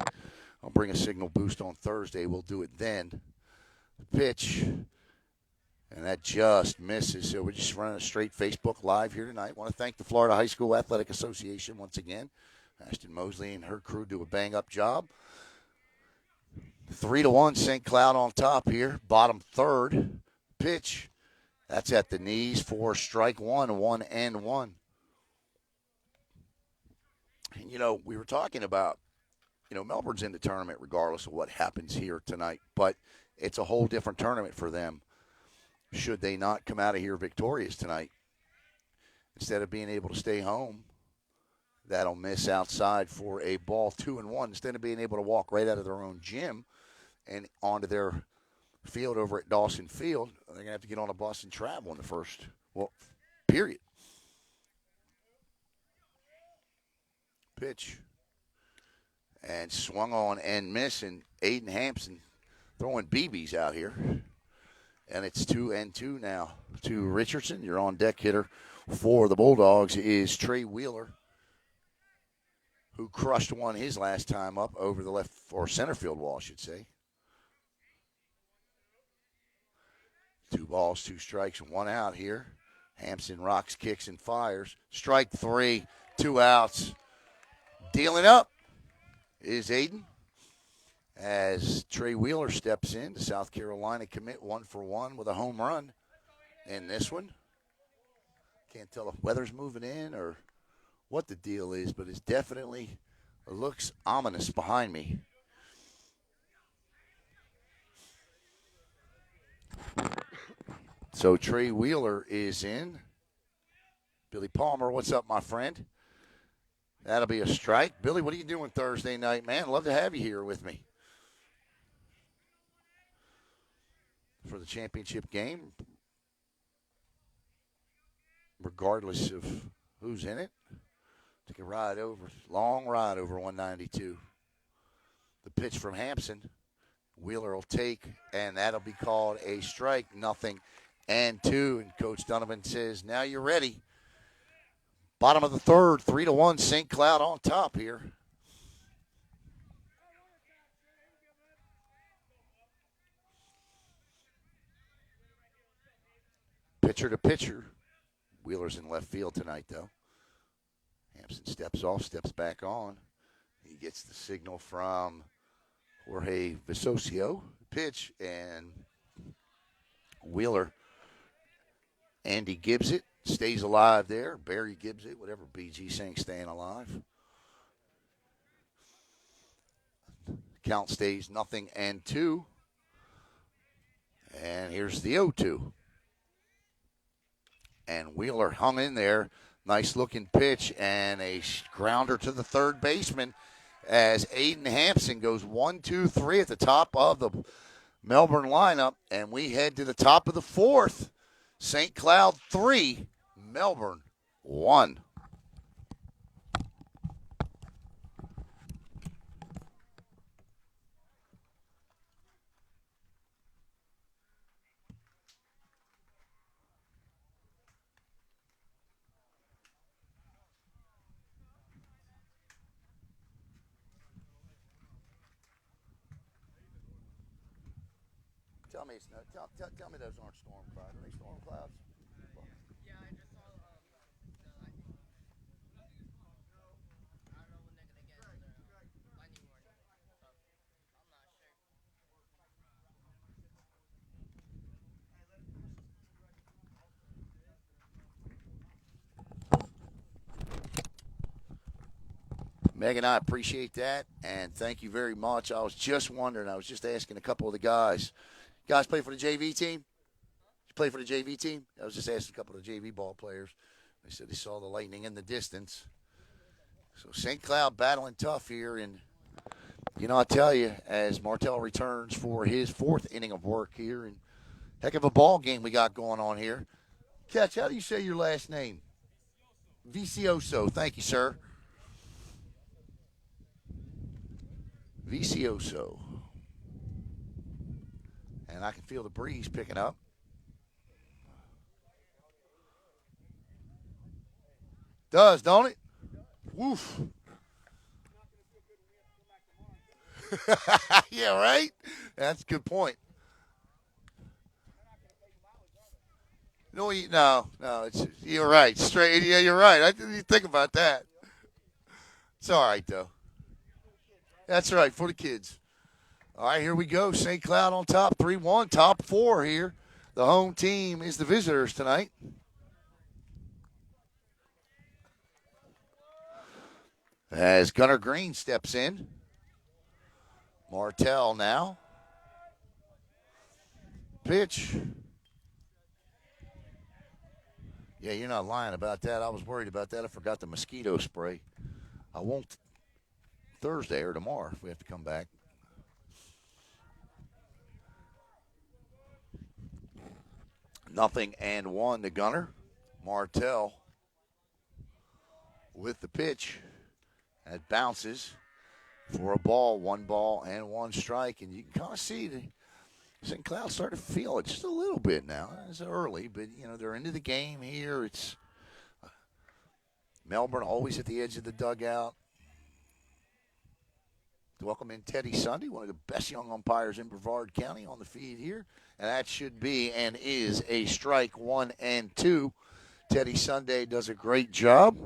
A: I'll bring a signal boost on Thursday. We'll do it then. The pitch, and that just misses. So we're just running a straight Facebook Live here tonight. I want to thank the Florida High School Athletic Association once again. Ashton Mosley and her crew do a bang-up job. 3-1, St. Cloud on top here. Bottom 3rd. Pitch. That's at the knees for strike 1, 1-1. And, we were talking about, Melbourne's in the tournament regardless of what happens here tonight. But it's a whole different tournament for them should they not come out of here victorious tonight. Instead of being able to stay home, that'll miss outside for a ball 2-1. Instead of being able to walk right out of their own gym and onto their field over at Dawson Field, they're going to have to get on a bus and travel in the first, period. Pitch. And swung on and miss, and Aiden Hampson throwing BBs out here. And it's 2-2 now to Richardson. Your on deck hitter for the Bulldogs is Trey Wheeler, who crushed one his last time up over the left or center field wall, I should say. 2 balls, 2 strikes, 1 out here. Hampson rocks, kicks, and fires. Strike 3, 2 outs. Dealing up is Aiden as Trey Wheeler steps in. The South Carolina commit 1 for 1 with a home run in this one. Can't tell if weather's moving in or what the deal is, but it definitely looks ominous behind me. So Trey Wheeler is in. Billy Palmer, what's up, my friend? That'll be a strike. Billy, what are you doing Thursday night, man? Love to have you here with me for the championship game, regardless of who's in it. Take a ride over, long ride over 192. The pitch from Hampson. Wheeler will take, and that'll be called a strike. 0-2. And Coach Donovan says, now you're ready. Bottom of the third, 3-1, St. Cloud on top here. Pitcher to pitcher. Wheeler's in left field tonight, though. Hampson steps off, steps back on. He gets the signal from Jorge Visocio. Pitch, and Wheeler, Andy gives it. Stays alive there. Barry gives it, whatever BG saying, staying alive. Count stays 0-2. And here's the 0-2. And Wheeler hung in there. Nice looking pitch and a grounder to the third baseman as Aiden Hampson goes 1-2-3 at the top of the Melbourne lineup. And we head to the top of the fourth. St. Cloud 3, Melbourne 1. Tell me, tell me those aren't storm clouds. Are they storm clouds?
C: Yeah, I just saw I think I don't know when they're gonna get the lightning warning, so I'm not sure.
A: Megan, I appreciate that, and thank you very much. I was just wondering, I was just asking a couple of the guys. You guys play for the JV team? You play for the JV team? I was just asking a couple of the JV ball players. They said they saw the lightning in the distance. So St. Cloud battling tough here, and I tell you, as Martell returns for his fourth inning of work here, and heck of a ball game we got going on here. Catch, how do you say your last name? Vicioso. Thank you, sir. Vicioso. And I can feel the breeze picking up. Does, don't it? Woof. Yeah, right? That's a good point. No, you're right. Straight. Yeah, you're right. I didn't even think about that. It's all right, though. That's right, for the kids. All right, here we go. St. Cloud on top, 3-1, top 4 here. The home team is the visitors tonight. As Gunnar Green steps in. Martell now. Pitch. Yeah, you're not lying about that. I was worried about that. I forgot the mosquito spray. I won't Thursday or tomorrow if we have to come back. Nothing and 1 to Gunner. Martell with the pitch. That bounces for a ball, 1 ball and 1 strike. And you can kind of see the St. Cloud starting to feel it just a little bit now. It's early, but, they're into the game here. It's Melbourne always at the edge of the dugout. To welcome in Teddy Sunday, one of the best young umpires in Brevard County, on the feed here. And that should be and is a strike, 1 and 2. Teddy Sunday does a great job.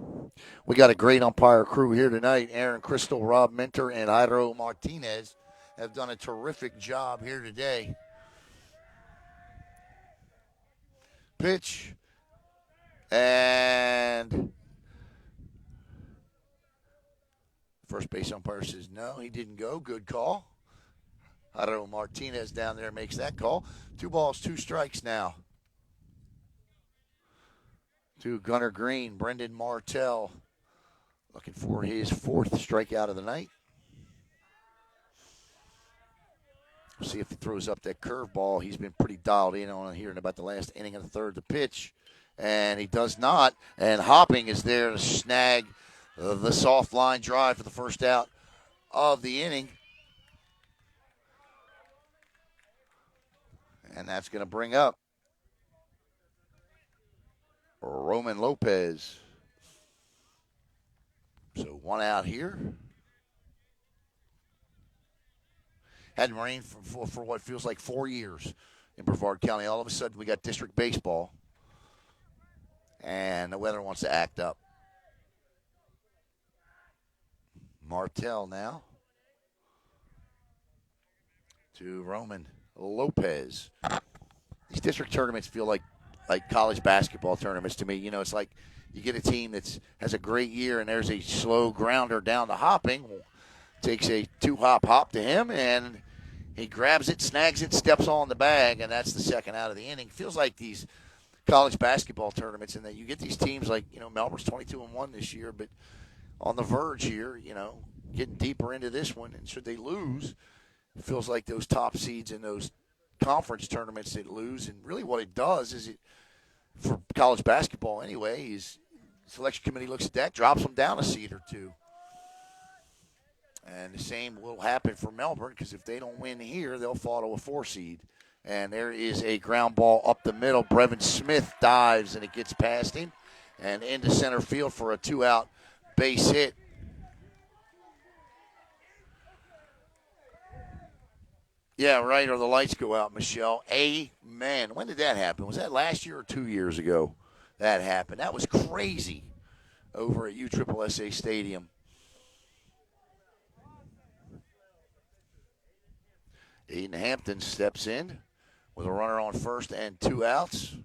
A: We got a great umpire crew here tonight. Aaron Crystal, Rob Minter, and Jairo Martinez have done a terrific job here today. Pitch. And first base umpire says no, he didn't go. Good call. Jairo Martinez down there makes that call. 2 balls, 2 strikes now. To Gunnar Green, Brendan Martell looking for his 4th strikeout of the night. We'll see if he throws up that curveball. He's been pretty dialed in on here in about the last inning of the 3rd. The pitch, and he does not. And Hopping is there to snag the soft line drive for the first out of the inning. And that's going to bring up Roman Lopez. So 1 out here. Hadn't rained for what feels like 4 years in Brevard County. All of a sudden, we got district baseball, and the weather wants to act up. Martell now to Roman Lopez. These district tournaments feel like college basketball tournaments to me. It's like you get a team that has a great year, and there's a slow grounder down to Hopping. Takes a 2-hop to him, and he grabs it, snags it, steps on the bag, and that's the 2nd out of the inning. Feels like these college basketball tournaments, and that you get these teams like, Melbourne's 22-1 this year, but on the verge here, getting deeper into this one. And should they lose, it feels like those top seeds in those conference tournaments that lose. And really what it does is for college basketball anyway, is selection committee looks at that, drops them down a seed or 2. And the same will happen for Melbourne, because if they don't win here, they'll fall to a 4 seed. And there is a ground ball up the middle. Brevin Smith dives, and it gets past him and into center field for a 2-out base hit. Yeah, right, or the lights go out, Michelle. Amen. When did that happen? Was that last year or 2 years ago that happened? That was crazy over at USSSA Stadium. Aiden Hampton steps in with a runner on first and 2 outs.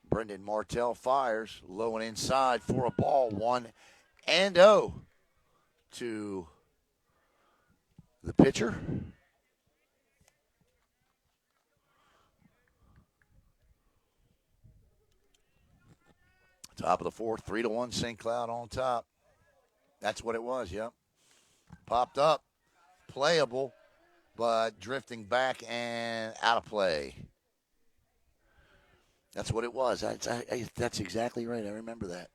A: Brendan Martell fires low and inside for a ball, 1-0 to the pitcher. Top of the 4th, 3-1, St. Cloud on top. That's what it was, yep. Popped up, playable, but drifting back and out of play. That's what it was. That's exactly right. I remember that.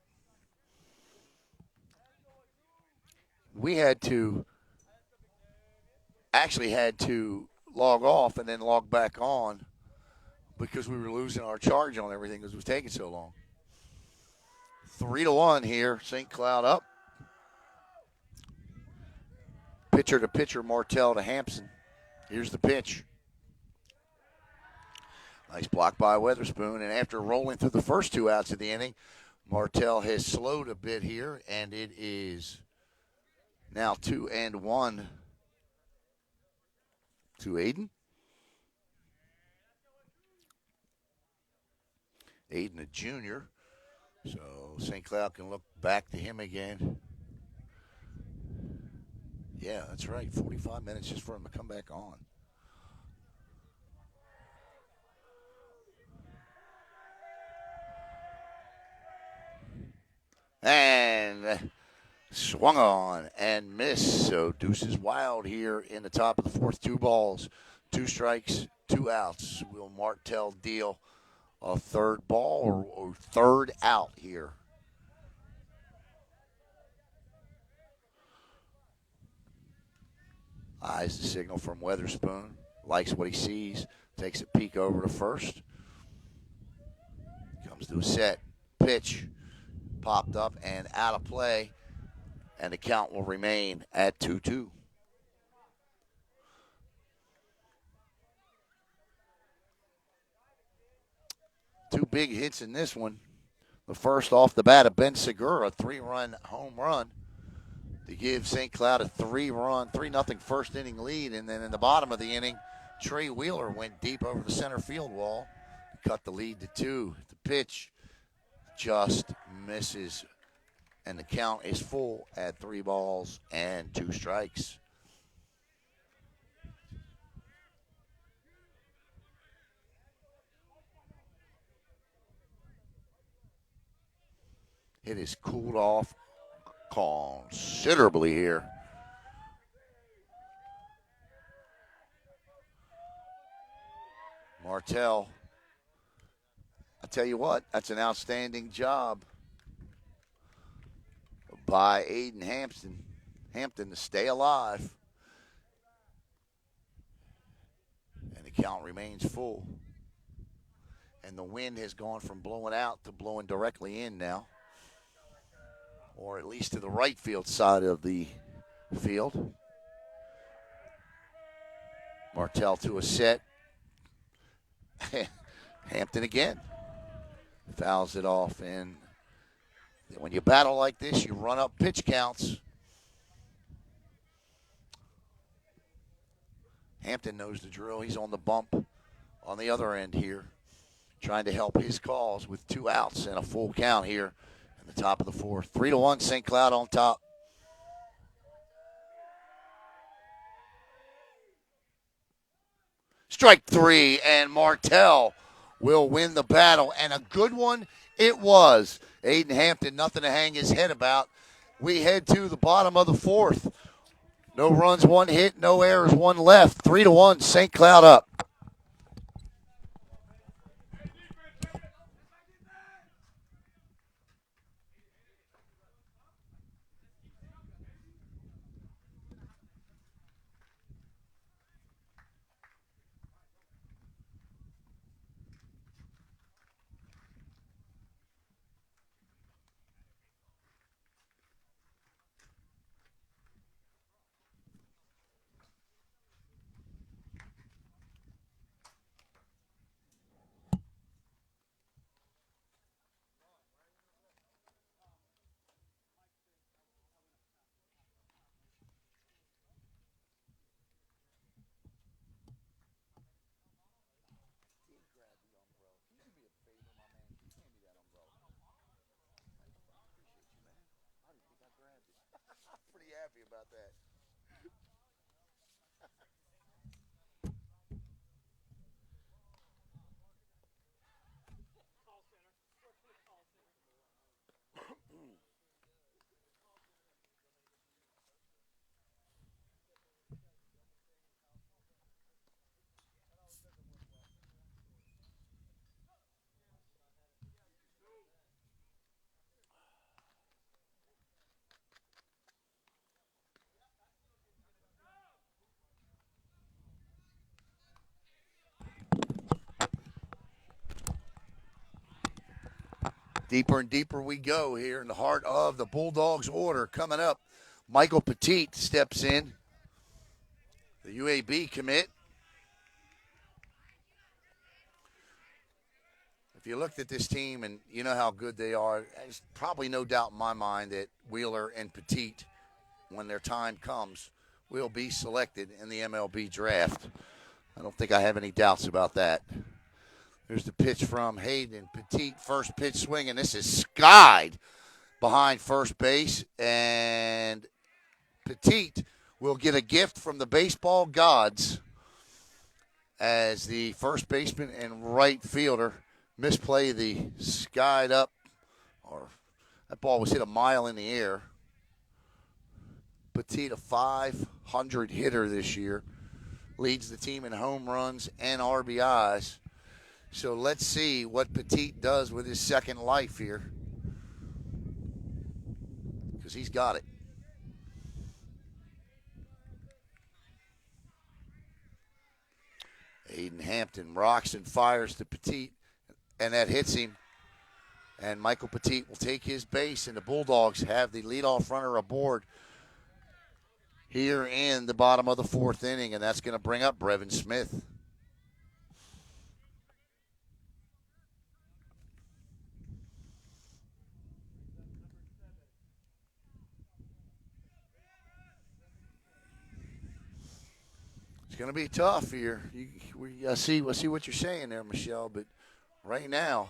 A: We had to log off and then log back on because we were losing our charge on everything because it was taking so long. 3-1 here. St. Cloud up. Pitcher to pitcher, Martell to Hampson. Here's the pitch. Nice block by Weatherspoon, and after rolling through the first 2 outs of the inning, Martell has slowed a bit here, and it is now 2-1 to Aiden. Aiden, a junior, so St. Cloud can look back to him again. Yeah, that's right, 45 minutes just for him to come back on. And Swung on and missed. So deuces wild here in the top of the fourth. 2 balls, 2 strikes, 2 outs. Will Martell deal a third ball or third out here? Eyes the signal from Weatherspoon. Likes what he sees. Takes a peek over to first. Comes to a set. Pitch. Popped up and out of play. And the count will remain at 2-2. Two big hits in this one. The first off the bat of Ben Segura, a 3-run home run to give St. Cloud a 3-0 first inning lead. And then in the bottom of the inning, Trey Wheeler went deep over the center field wall to cut the lead to 2. The pitch just misses, and the count is full at 3 balls and 2 strikes. It has cooled off considerably here. Martell, I tell you what, that's an outstanding job by Aiden Hampton to stay alive. And the count remains full. And the wind has gone from blowing out to blowing directly in now, or at least to the right field side of the field. Martell to a set. Hampton again fouls it off, and when you battle like this, you run up pitch counts. Hampton knows the drill. He's on the bump on the other end here, trying to help his cause with 2 outs and a full count here in the top of the fourth. 3-1, St. Cloud on top. Strike 3, and Martell will win the battle, and a good one it was. Aiden Hampton, nothing to hang his head about. We head to the bottom of the fourth. No runs, 1 hit, no errors, 1 left. 3-1, St. Cloud up. Pretty happy about that. Deeper and deeper we go here in the heart of the Bulldogs order. Coming up, Michael Petit steps in, the UAB commit. If you looked at this team and you know how good they are, there's probably no doubt in my mind that Wheeler and Petit, when their time comes, will be selected in the MLB draft. I don't think I have any doubts about that. There's the pitch from Hayden. Petit, first pitch swing, and this is skied behind first base. And Petit will get a gift from the baseball gods as the first baseman and right fielder misplay the skied up, or that ball was hit a mile in the air. Petit, a 500 hitter this year, leads the team in home runs and RBIs. So let's see what Petit does with his second life here, because he's got it. Aiden Hampton rocks and fires to Petit, and that hits him. And Michael Petit will take his base, and the Bulldogs have the leadoff runner aboard here in the bottom of the fourth inning, and that's going to bring up Brevin Smith. It's going to be tough here. I see what you're saying there, Michelle, but right now,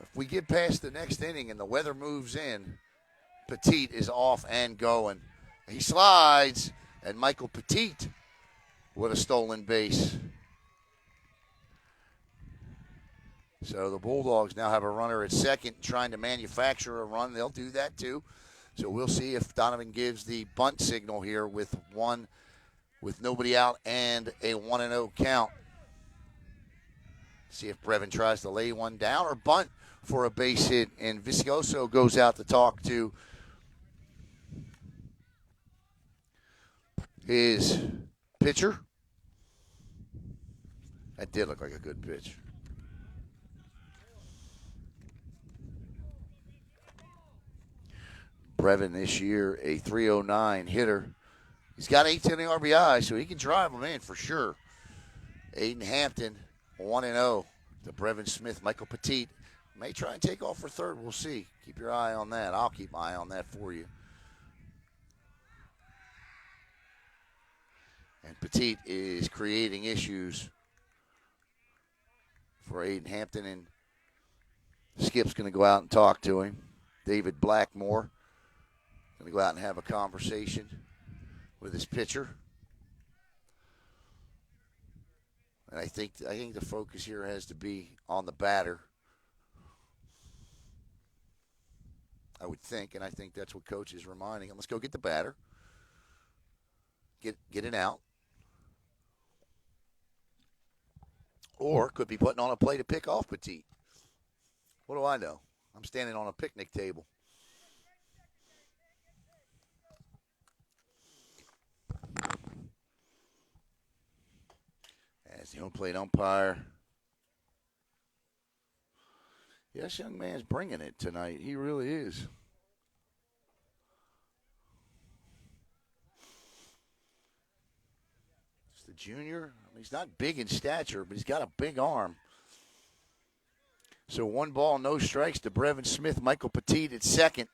A: if we get past the next inning and the weather moves in, Petit is off and going. He slides, and Michael Petit with a stolen base. So the Bulldogs now have a runner at second trying to manufacture a run. They'll do that too. So we'll see if Donovan gives the bunt signal here with nobody out and a 1-0 count. See if Brevin tries to lay one down or bunt for a base hit. And Viscoso goes out to talk to his pitcher. That did look like a good pitch. Brevin this year, a 309 hitter. He's got 18 RBI, so he can drive them in for sure. Aiden Hampton, 1-0 to Brevin Smith. Michael Petit may try and take off for third. We'll see. Keep your eye on that. I'll keep my eye on that for you. And Petit is creating issues for Aiden Hampton, and Skip's going to go out and talk to him. David Blackmore going to go out and have a conversation with his pitcher. And I think the focus here has to be on the batter. I would think, and I think that's what Coach is reminding him. Let's go get the batter. Get it out. Or could be putting on a play to pick off Petit. What do I know? I'm standing on a picnic table. As the home plate umpire. Yeah, this young man's bringing it tonight. He really is. It's the junior. He's not big in stature, but he's got a big arm. So 1 ball, no strikes to Brevin Smith. Michael Petit at second.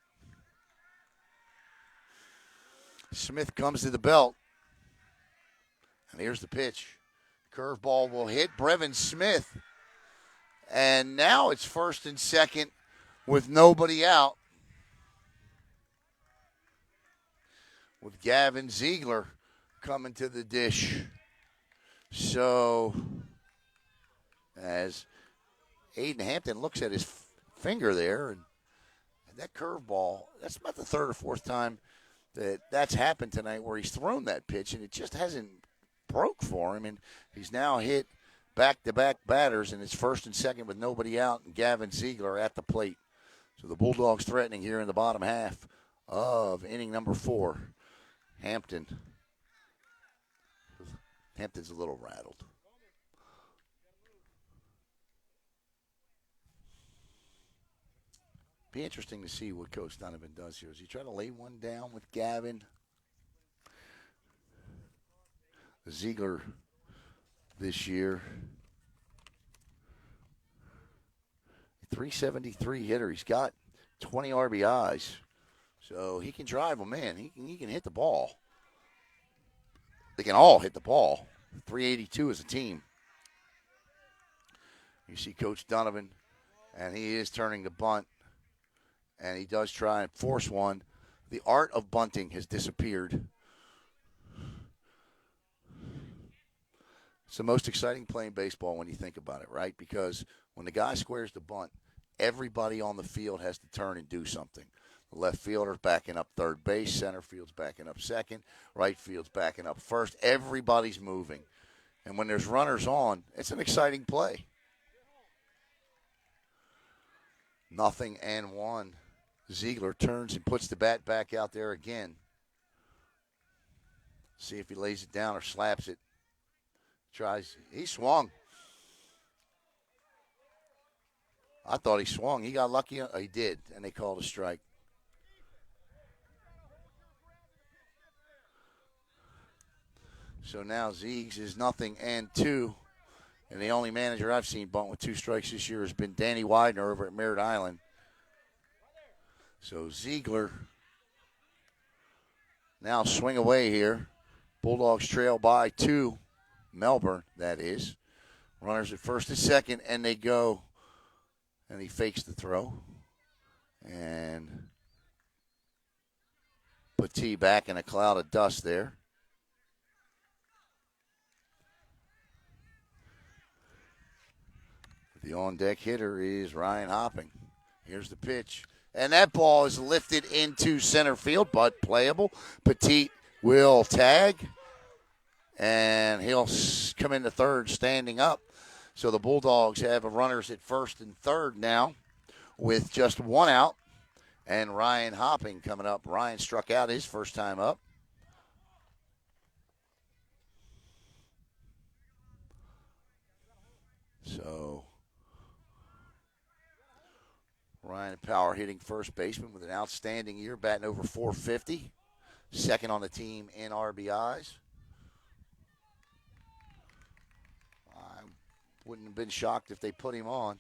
A: Smith comes to the belt. And here's the pitch. Curveball will hit Brevin Smith. And now it's first and second with nobody out. With Gavin Ziegler coming to the dish. So as Aiden Hampton looks at his finger there, and that curveball, that's about the third or fourth time that's happened tonight where he's thrown that pitch, and it just hasn't broke for him, and he's now hit back-to-back batters, and it's first and second with nobody out, and Gavin Ziegler at the plate. So the Bulldogs threatening here in the bottom half of inning number 4. Hampton's a little rattled. Be interesting to see what Coach Donovan does here. Is he trying to lay one down with Gavin? Ziegler this year, 373 hitter. He's got 20 RBIs, so he can drive them in. He can hit the ball. They can all hit the ball. 382 as a team. You see Coach Donovan, and he is turning the bunt, and he does try and force one. The art of bunting has disappeared. It's the most exciting play in baseball when you think about it, right? Because when the guy squares the bunt, everybody on the field has to turn and do something. Left fielder's backing up third base. Center field's backing up second. Right field's backing up first. Everybody's moving. And when there's runners on, it's an exciting play. 0-1. Ziegler turns and puts the bat back out there again. See if he lays it down or slaps it. Tries. He swung. I thought he swung. He got lucky. He did, and they called a strike. So now Ziegs is 0-2. And the only manager I've seen bunt with 2 strikes this year has been Danny Widener over at Merritt Island. So Ziegler now swing away here. Bulldogs trail by 2. Melbourne, that is. Runners at first and second, and they go. And he fakes the throw. And Petit back in a cloud of dust there. The on-deck hitter is Ryan Hopping. Here's the pitch. And that ball is lifted into center field, but playable. Petit will tag. And he'll come into third standing up. So the Bulldogs have runners at first and third now with just 1 out. And Ryan Hopping coming up. Ryan struck out his first time up. So Ryan Power hitting first baseman with an outstanding year, batting over .450. Second on the team in RBIs. I wouldn't have been shocked if they put him on.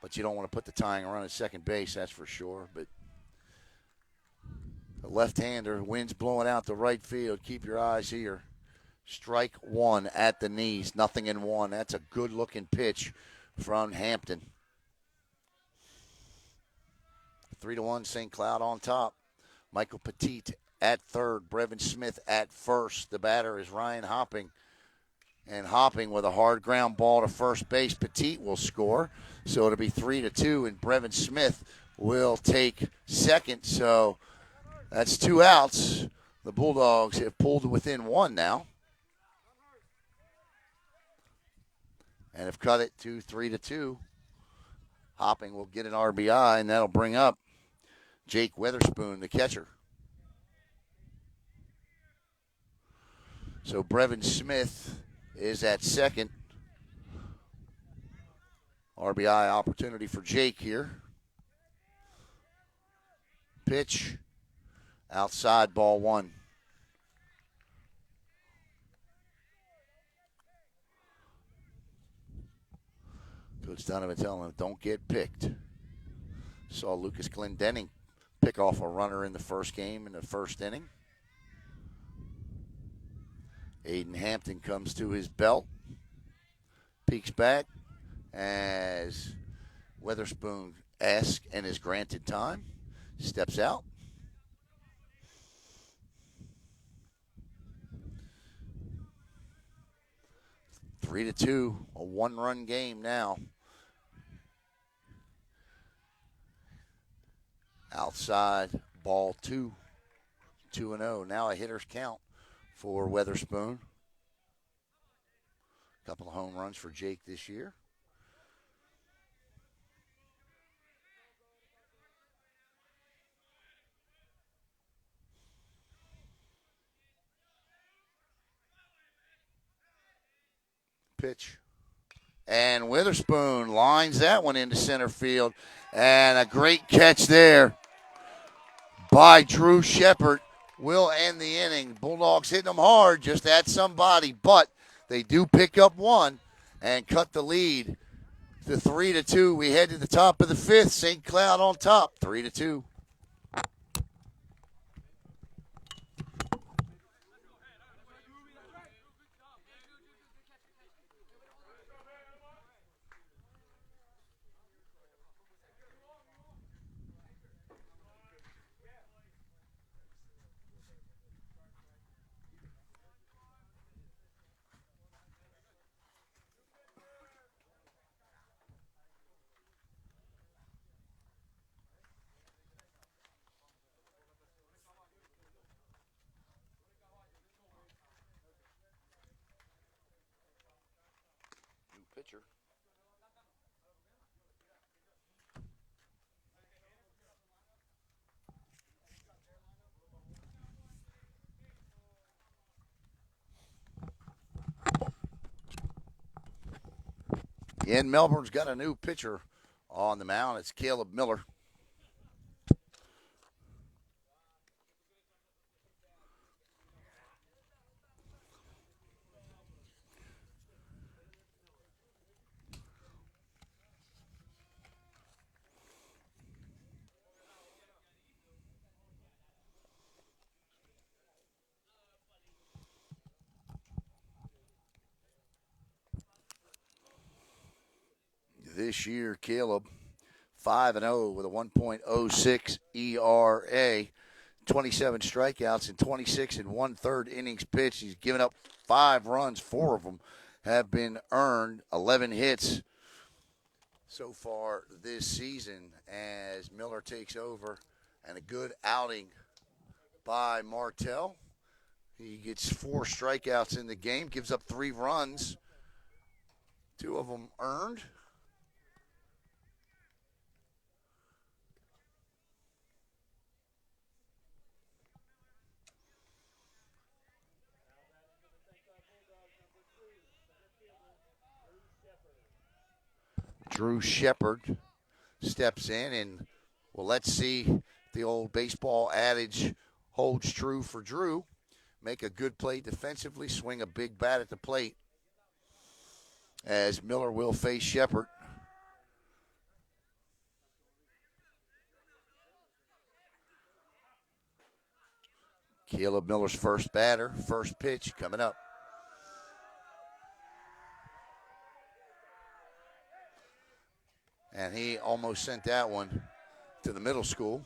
A: But you don't want to put the tying run at second base, that's for sure. But the left-hander, wind's blowing out to right field. Keep your eyes here. Strike 1 at the knees, 0-1. That's a good-looking pitch from Hampton. 3-1, St. Cloud on top. Michael Petit at third. Brevin Smith at first. The batter is Ryan Hopping. And Hopping with a hard ground ball to first base. Petit will score. So it'll be 3-2, and Brevin Smith will take second. So that's 2 outs. The Bulldogs have pulled within 1 now. And have cut it to 3-2. Hopping will get an RBI, and that'll bring up Jake Weatherspoon, the catcher. So Brevin Smith is at second. RBI opportunity for Jake here. Pitch. Outside, ball 1. Coach Donovan telling him, don't get picked. Saw Lucas Glendenning pick off a runner in the first game in the first inning. Aiden Hampton comes to his belt. Peeks back as Weatherspoon asks and is granted time. Steps out. 3-2, a 1-run game now. Outside, ball 2. 2-0. Now a hitter's count for Weatherspoon. A couple of home runs for Jake this year. Pitch. And Weatherspoon lines that one into center field. And a great catch there by Drew Shepard will end the inning. Bulldogs hitting them hard just at somebody, but they do pick up 1 and cut the lead to 3-2. We head to the top of the 5th. St. Cloud on top, 3-2. pitcher. And Melbourne's got a new pitcher on the mound. It's Caleb Miller. This year, Caleb 5-0 with a 1.06 ERA, 27 strikeouts in 26 and 1/3 innings pitched. He's given up 5 runs, 4 of them have been earned, 11 hits so far this season as Miller takes over, and a good outing by Martell. He gets 4 strikeouts in the game, gives up 3 runs, 2 of them earned. Drew Shepard steps in, and well, let's see if the old baseball adage holds true for Drew. Make a good play defensively, swing a big bat at the plate, as Miller will face Shepard. Caleb Miller's first batter, first pitch coming up. And he almost sent that one to the middle school.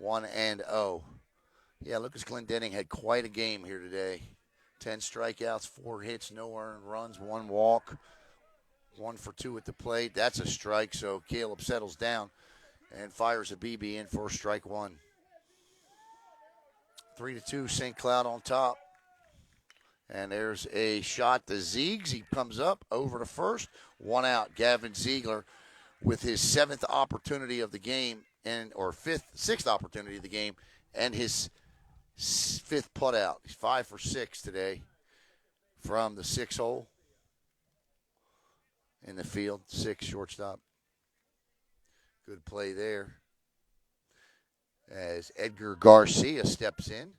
A: 1-0. Yeah, Lucas Glendenning had quite a game here today. 10 strikeouts, 4 hits, no earned runs, 1 walk, 1 for 2 at the plate. That's a strike, so Caleb settles down and fires a BB in for strike 1. 3-2, St. Cloud on top. And there's a shot to Ziegs. He comes up over to first. 1 out. Gavin Ziegler with his 7th opportunity of the game, or 6th opportunity of the game, and his 5th put out. He's 5 for 6 today from the 6 hole in the field. 6 shortstop. Good play there as Edgar Garcia steps in,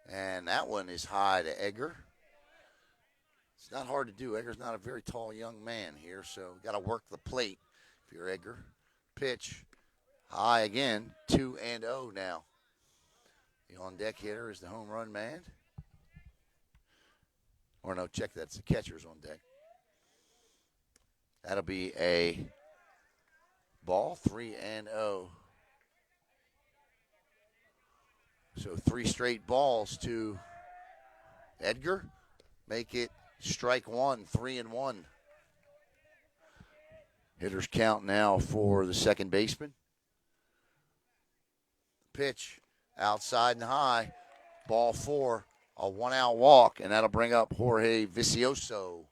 A: and that one is high to Edgar. It's not hard to do. Edgar's not a very tall young man here, so got to work the plate if you're Edgar. Pitch high again, 2-0 now. The on-deck hitter is the home run man. Or no, check that's the catcher's on deck. That'll be a ball, 3-0. So 3 straight balls to Edgar. Make it strike 1, 3-1. Hitters count now for the second baseman. Pitch outside and high. Ball 4, a 1-out walk, and that'll bring up Jorge Vicioso.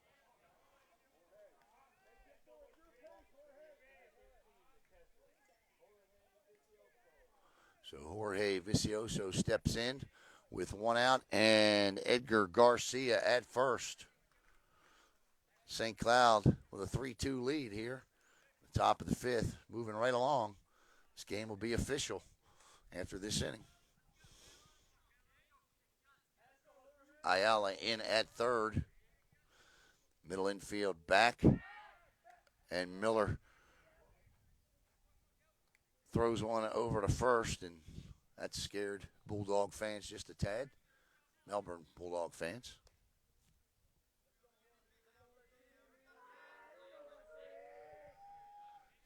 A: So Jorge Vicioso steps in with 1 out, and Edgar Garcia at first. St. Cloud with a 3-2 lead here. The top of the 5th, moving right along. This game will be official after this inning. Ayala in at third. Middle infield back. And Miller throws one over to first, and that scared Bulldog fans just a tad. Melbourne Bulldog fans.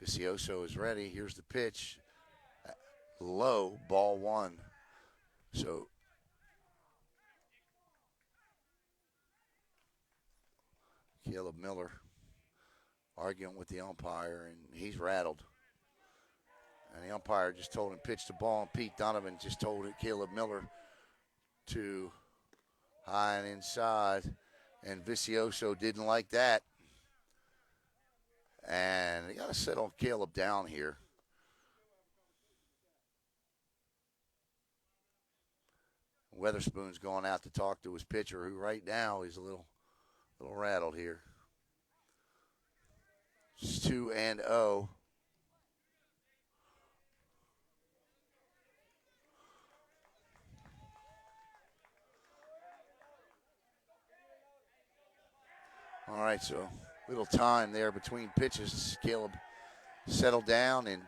A: Vicioso is ready. Here's the pitch. Low, ball 1. So Caleb Miller arguing with the umpire, and he's rattled. And the umpire just told him pitch the ball, and Pete Donovan just told Caleb Miller to high and inside, and Vicioso didn't like that. And they got to settle Caleb down here. Weatherspoon's going out to talk to his pitcher, who right now is a little rattled here. It's 2-0. All right, so little time there between pitches. Caleb settled down, and,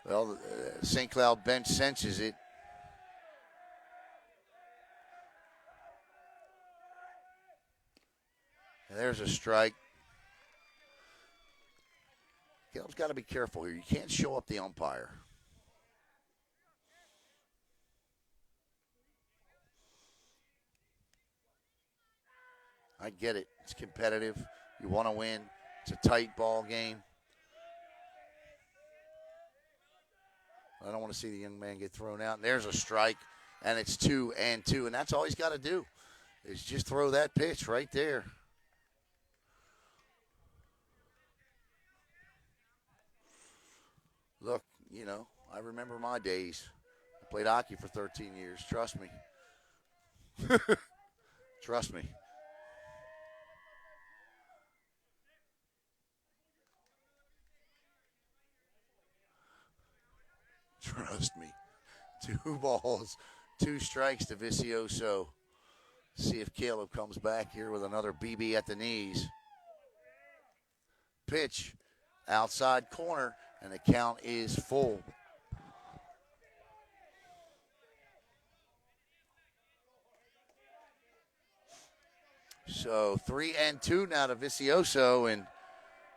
A: well, the St. Cloud bench senses it. And there's a strike. Caleb's got to be careful here. You can't show up the umpire. I get it. It's competitive. You want to win. It's a tight ball game. I don't want to see the young man get thrown out. And there's a strike, and it's 2-2. And that's all he's got to do is just throw that pitch right there. Look, you know, I remember my days. I played hockey for 13 years. Trust me. Trust me. Trust me. 2 balls, 2 strikes to Vicioso. See if Caleb comes back here with another BB at the knees. Pitch, outside corner, and the count is full. So 3-2 now to Vicioso, and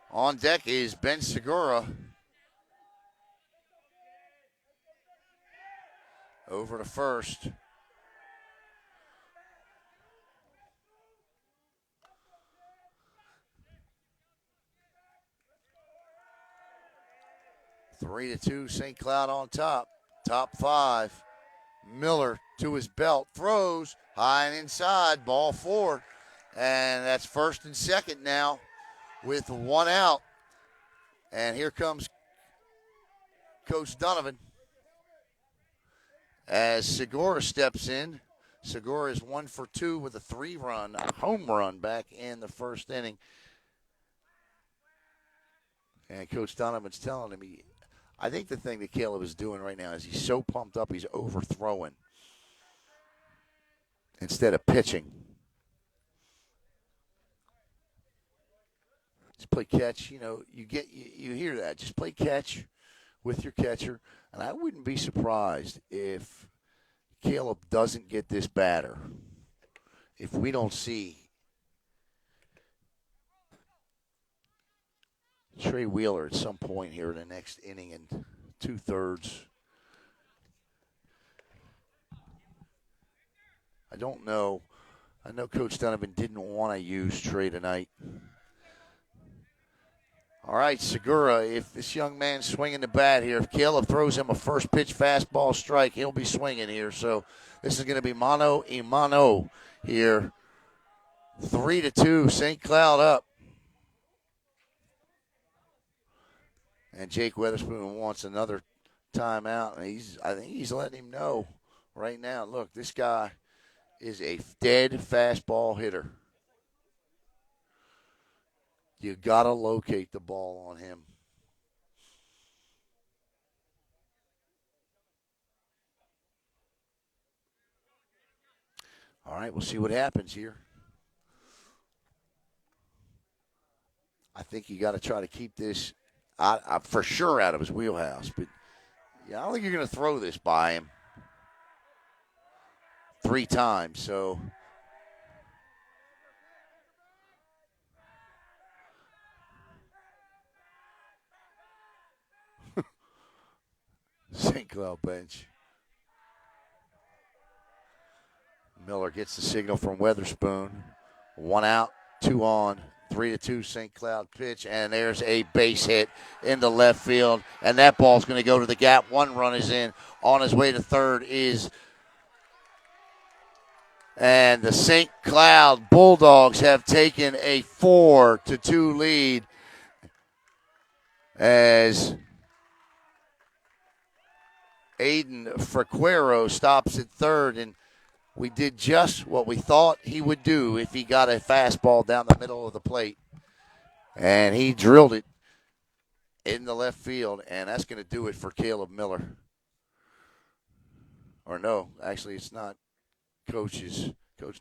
A: on deck is Ben Segura. Over to first. Three to 2, St. Cloud on top. Top 5. Miller to his belt, throws high and inside, ball 4. And that's first and second now with 1 out. And here comes Coach Donovan as Segura steps in. Segura is 1 for 2 with a 3-run, a home run back in the first inning. And Coach Donovan's telling him, I think the thing that Caleb is doing right now is he's so pumped up he's overthrowing instead of pitching. Just play catch. You know, you hear that. Just play catch with your catcher. And I wouldn't be surprised if Caleb doesn't get this batter. If we don't see Trey Wheeler at some point here in the next inning and 2/3. I don't know. I know Coach Donovan didn't want to use Trey tonight. All right, Segura, if this young man's swinging the bat here, if Caleb throws him a first pitch fastball strike, he'll be swinging here. So this is going to be mano a mano here. 3-2, St. Cloud up. And Jake Weatherspoon wants another timeout. And I think he's letting him know right now, look, this guy is a dead fastball hitter. You got to locate the ball on him. All right, we'll see what happens here. I think you got to try to keep this for sure out of his wheelhouse. But yeah, I don't think you're going to throw this by him 3 times. So St. Cloud bench. Miller gets the signal from Weatherspoon. 1 out, 2 on. 3-2 St. Cloud pitch, and there's a base hit into left field, and that ball's going to go to the gap. 1 run is in. On his way to third and the St. Cloud Bulldogs have taken a 4-2 lead. as Aiden Frequero stops at third, and we did just what we thought he would do if he got a fastball down the middle of the plate. And he drilled it in the left field, and that's going to do it for Caleb Miller. Or no, actually it's not. Coach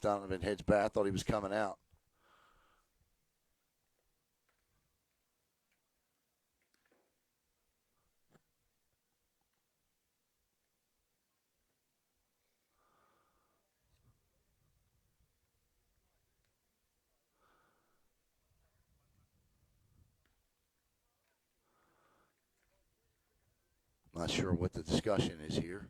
A: Donovan heads back. I thought he was coming out. Not sure what the discussion is here.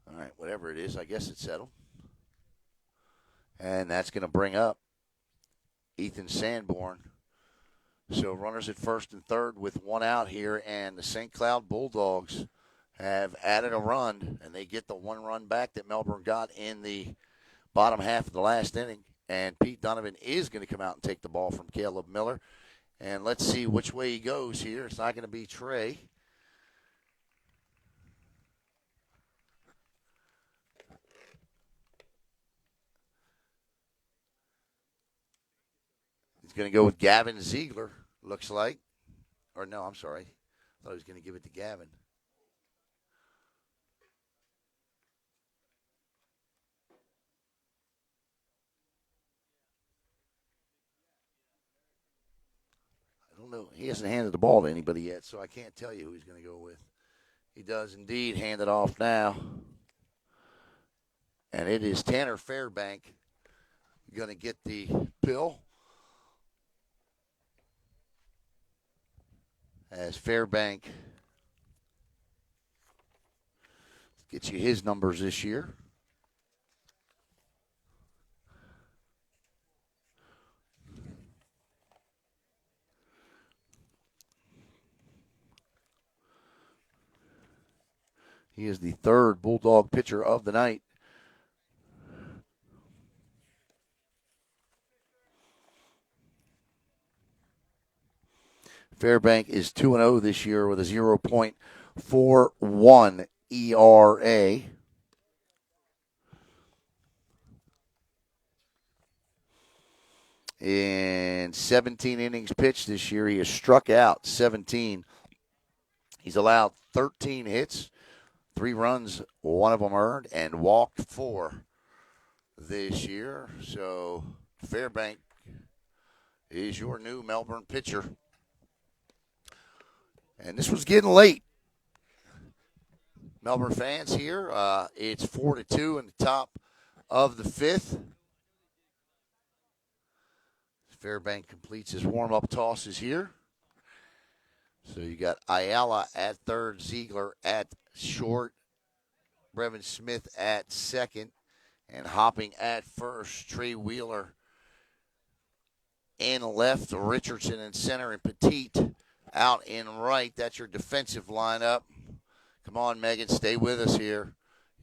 A: All right, whatever it is, I guess it's settled. And that's going to bring up Ethan Sanborn. So runners at first and third with one out here, and the St. Cloud Bulldogs have added a run, and they get the one run back that Melbourne got in the bottom half of the last inning. And Pete Donovan is going to come out and take the ball from Caleb Miller. And let's see which way he goes here. It's not going to be Trey. He's going to go with Gavin Ziegler, looks like. Or no, I'm sorry. I thought he was going to give it to Gavin. I don't know. He hasn't handed the ball to anybody yet, so I can't tell you who he's going to go with. He does indeed hand it off now. And it is Tanner Fairbank going to get the pill. As Fairbank gets you his numbers this year. He is the third Bulldog pitcher of the night. Fairbank is 2-0 this year with a 0.41 ERA. In 17 innings pitched this year, he has struck out 17. He's allowed 13 hits, 3 runs, 1 of them earned, and walked 4 this year. So Fairbank is your new Melbourne pitcher. And this was getting late. Melbourne fans here, it's 4-2 in the top of the 5th. Fairbank completes his warm-up tosses here. So you got Ayala at third, Ziegler at short, Brevin Smith at second, and hopping at first, Trey Wheeler in left, Richardson in center, and Petit out in right. That's your defensive lineup. Come on, Megan, stay with us here.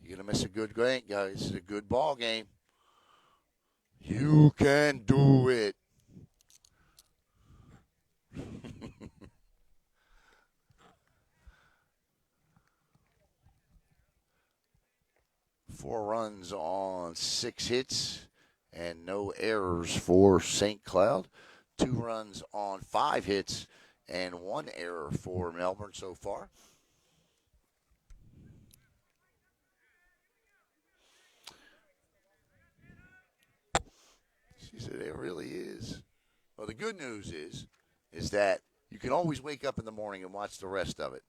A: You're going to miss a good game, guys. It's a good ball game. You can do it. Four runs on 6 hits and no errors for St. Cloud. 2 runs on 5 hits and 1 error for Melbourne so far. She said it really is. Well, the good news is that you can always wake up in the morning and watch the rest of it,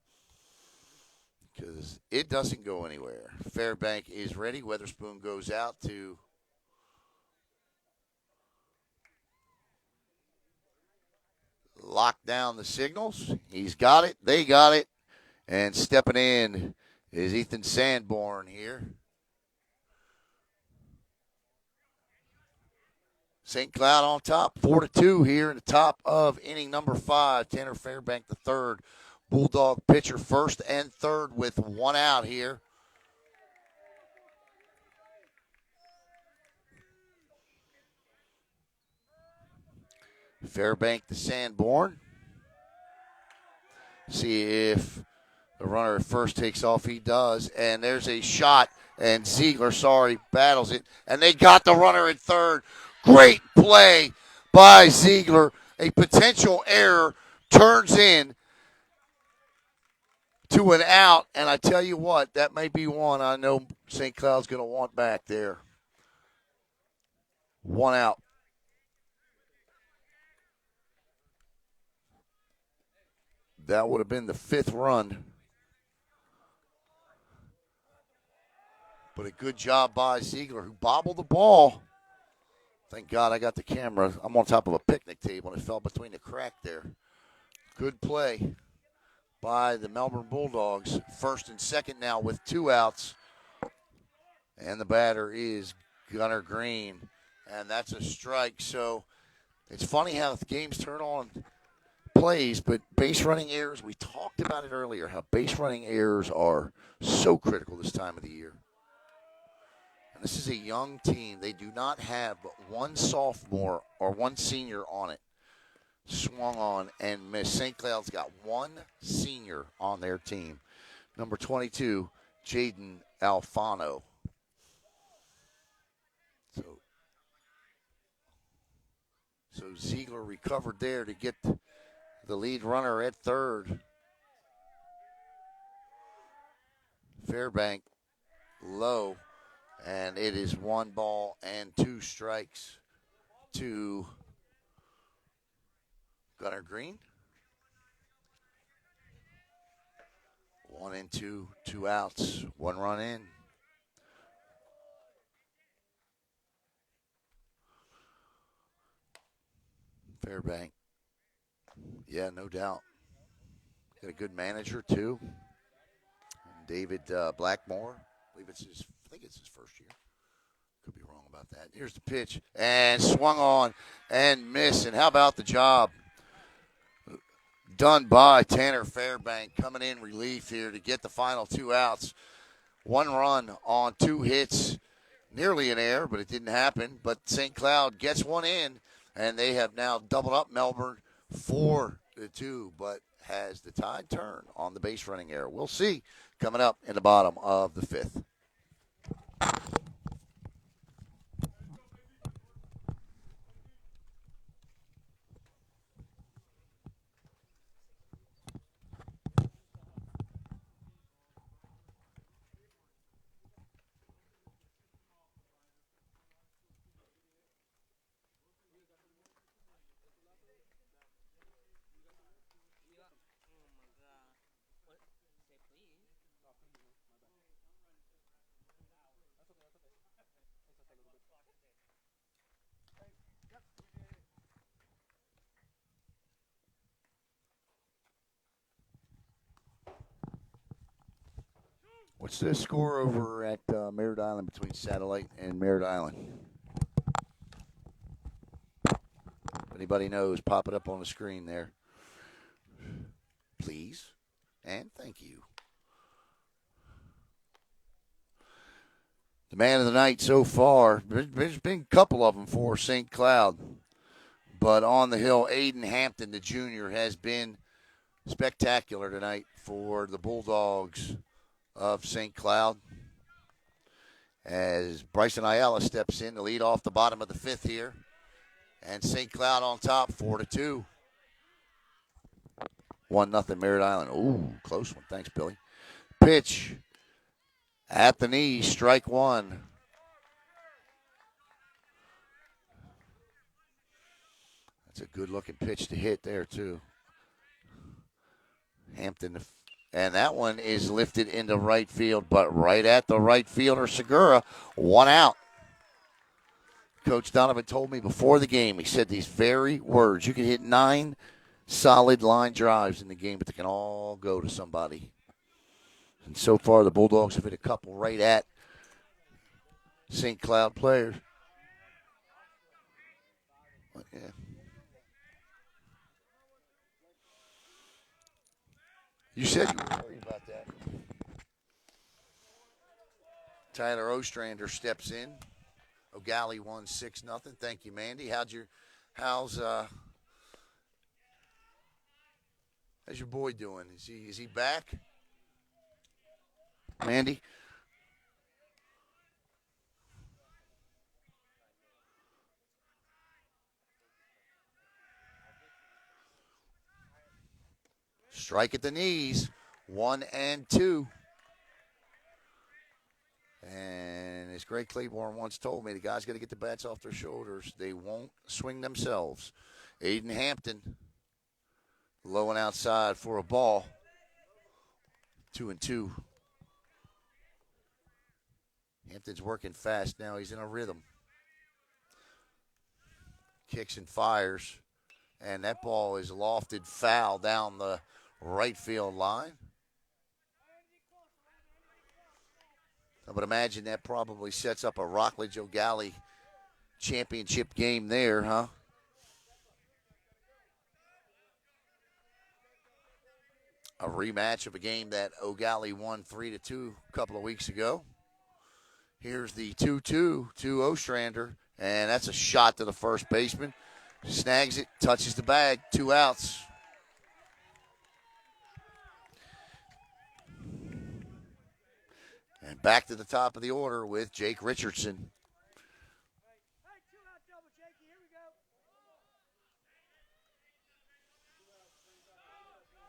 A: because it doesn't go anywhere. Fairbank is ready. Weatherspoon goes out to lock down the signals. He's got it. They got it. And stepping in is Ethan Sanborn here. St. Cloud on top, 4-2 here in the top of inning number 5. Tanner Fairbank, the third Bulldog pitcher, first and third with 1 out here. Fairbank to Sanborn. See if the runner at first takes off. He does. And there's a shot. And Ziegler, battles it. And they got the runner at third. Great play by Ziegler. A potential error turns in to an out. And I tell you what, that may be one I know St. Cloud's going to want back there. One out. That would have been the fifth run. But a good job by Ziegler, who bobbled the ball. Thank God I got the camera. I'm on top of a picnic table, and it fell between the crack there. Good play by the Melbourne Bulldogs. First and second now with 2 outs. And the batter is Gunnar Green. And that's a strike. So it's funny how the games turn on plays, but base running errors, we talked about it earlier, how base running errors are so critical this time of the year. And this is a young team. They do not have but one sophomore or one senior on it. Swung on and missed. St. Cloud's got one senior on their team. Number 22, Jaden Alfano. So Ziegler recovered there to get the lead runner at third. Fairbank low, and it is 1 ball and 2 strikes to Gunnar Green. 1 and 2, 2 outs, 1 run in. Fairbank, yeah, no doubt. Got a good manager too, David Blackmore. I think it's his first year. Could be wrong about that. Here's the pitch, and swung on and missed. And how about the job done by Tanner Fairbank, coming in relief here to get the final 2 outs. 1 run on 2 hits, nearly an error, but it didn't happen. But St. Cloud gets 1 in, and they have now doubled up Melbourne 4-2, but has the tide turned on the base running error. We'll see coming up in the bottom of the 5th. What's the score over at Merritt Island between Satellite and Merritt Island? If anybody knows, pop it up on the screen there. Please. And thank you. The man of the night so far, there's been a couple of them for St. Cloud. But on the hill, Aiden Hampton, the junior, has been spectacular tonight for the Bulldogs of St. Cloud. As Bryson Ayala steps in to lead off the bottom of the 5th here. And St. Cloud on top, 4-2. 1-0 Merritt Island. Ooh, close one. Thanks, Billy. Pitch at the knee, strike 1. That's a good-looking pitch to hit there, too. Hampton, and that one is lifted into right field, but right at the right fielder, Segura, 1 out. Coach Donovan told me before the game, he said these very words: you can hit 9 solid line drives in the game, but they can all go to somebody. And so far, the Bulldogs have hit a couple right at St. Cloud players. Yeah. You said you were worried about that. Tyler Ostrander steps in. O'Galley won 6-0. Thank you, Mandy. How's How's your boy doing? Is he back? Mandy? Strike at the knees. 1 and 2. And as Greg Claiborne once told me, the guys got to get the bats off their shoulders. They won't swing themselves. Aiden Hampton low and outside for a ball. 2 and 2. Hampton's working fast now. He's in a rhythm. Kicks and fires. And that ball is lofted foul down the right field line. I would imagine that probably sets up a Rockledge O'Galley championship game there, huh? A rematch of a game that O'Galley won 3-2 a couple of weeks ago. Here's the 2-2 to Ostrander, and that's a shot to the first baseman. Snags it, touches the bag, 2 outs. And back to the top of the order with Jake Richardson.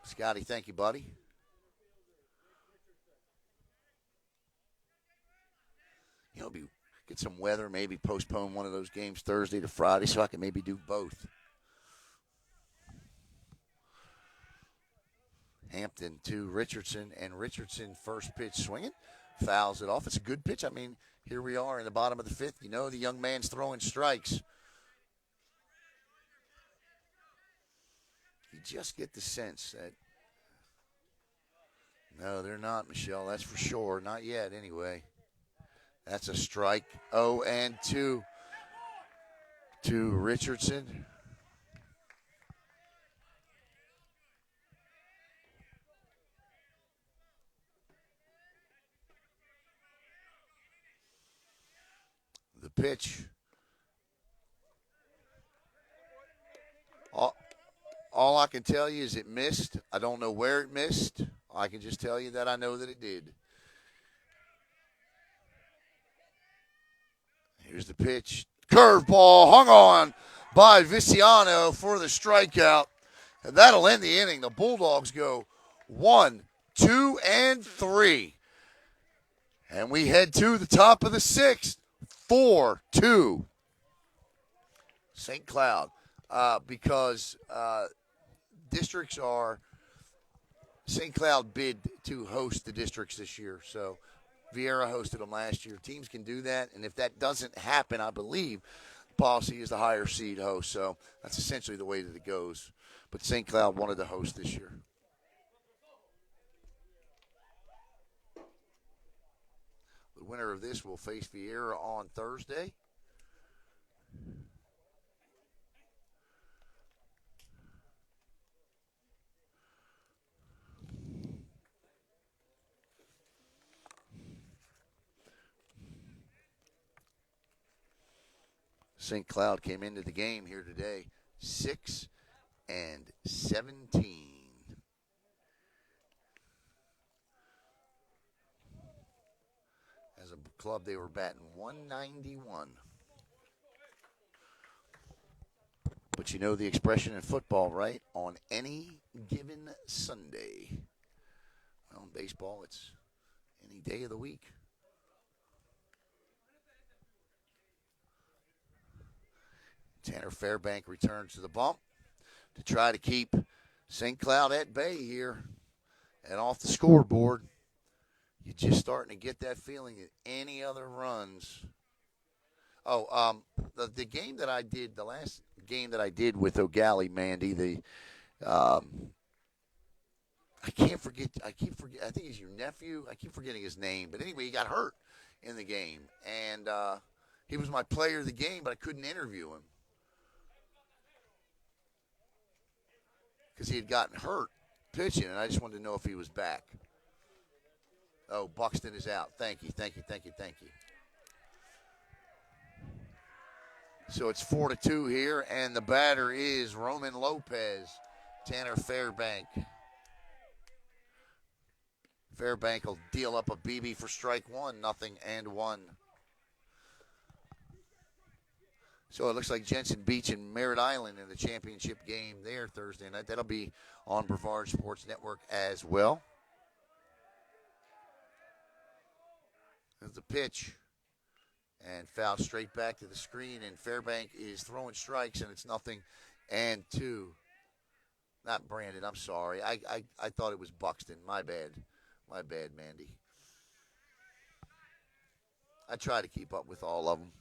A: Scotty, thank you, buddy. You know, get some weather, maybe postpone one of those games Thursday to Friday so I can maybe do both. Hampton to Richardson, and Richardson first pitch swinging, fouls it off. It's a good pitch. I mean, here we are in the bottom of the 5th. You know the young man's throwing strikes. You just get the sense that, no, they're not, Michelle. That's for sure. Not yet, anyway. That's a strike. 0-2 to Richardson. The pitch. All I can tell you is it missed. I don't know where it missed. I can just tell you that I know that it did. Here's the pitch. Curveball hung on by Viciano for the strikeout. And that'll end the inning. The Bulldogs go 1, 2, and 3. And we head to the top of the 6th. 4-2. St. Cloud. Because districts are, St. Cloud bid to host the districts this year. So Vieira hosted them last year. Teams can do that. And if that doesn't happen, I believe policy is the higher seed host. So that's essentially the way that it goes. But St. Cloud wanted to host this year. The winner of this will face Vieira on Thursday. St. Cloud came into the game here today 6-17. As a club, they were batting 191. But you know the expression in football, right? On any given Sunday. Well, in baseball, it's any day of the week. Tanner Fairbank returns to the bump to try to keep St. Cloud at bay here and off the scoreboard. You're just starting to get that feeling that any other runs. The game that I did, the last game that I did with O'Galley, Mandy, I keep forgetting, I think he's your nephew. I keep forgetting his name. But anyway, he got hurt in the game. And he was my player of the game, but I couldn't interview him because he had gotten hurt pitching, and I just wanted to know if he was back. Oh, Buxton is out. Thank you. So it's 4-2 here, and the batter is Roman Lopez, Tanner Fairbank. Fairbank will deal up a BB for strike one, 0-1. So it looks like Jensen Beach and Merritt Island in the championship game there Thursday night. That'll be on Brevard Sports Network as well. There's the pitch. And foul straight back to the screen. And Fairbank is throwing strikes, and it's 0-2. Not Brandon, I'm sorry. I thought it was Buxton. My bad. My bad, Mandy. I try to keep up with all of them.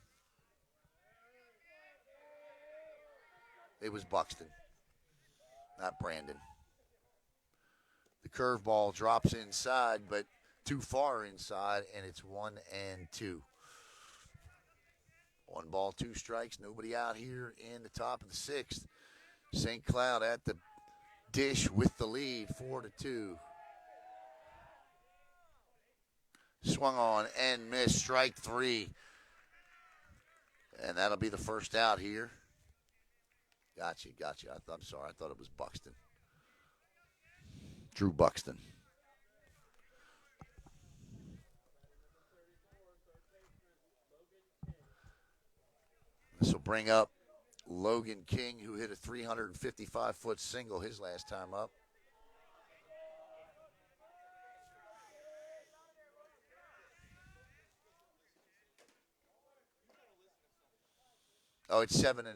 A: It was Buxton, not Brandon. The curveball drops inside, but too far inside, and it's 1-2. 1 ball, 2 strikes. Nobody out here in the top of the 6th. St. Cloud at the dish with the lead, 4-2. Swung on and missed, strike 3. And that'll be the first out here. Gotcha. I'm sorry. I thought it was Buxton. Drew Buxton. This will bring up Logan King, who hit a 355-foot single his last time up. Oh, it's 7-0.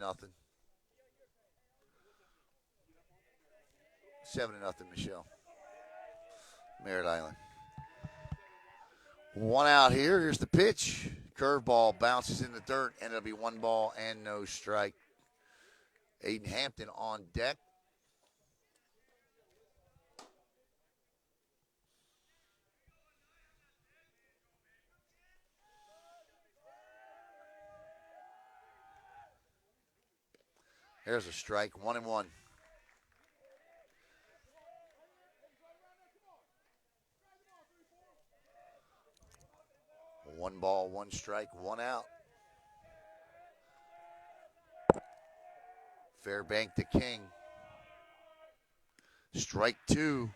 A: 7-0, Michelle. Merritt Island. 1 out here. Here's the pitch. Curveball bounces in the dirt, and it'll be 1 ball and no strike. Aiden Hampton on deck. There's a strike, 1-1. One ball, 1 strike, 1 out. Fairbank to King. Strike 2.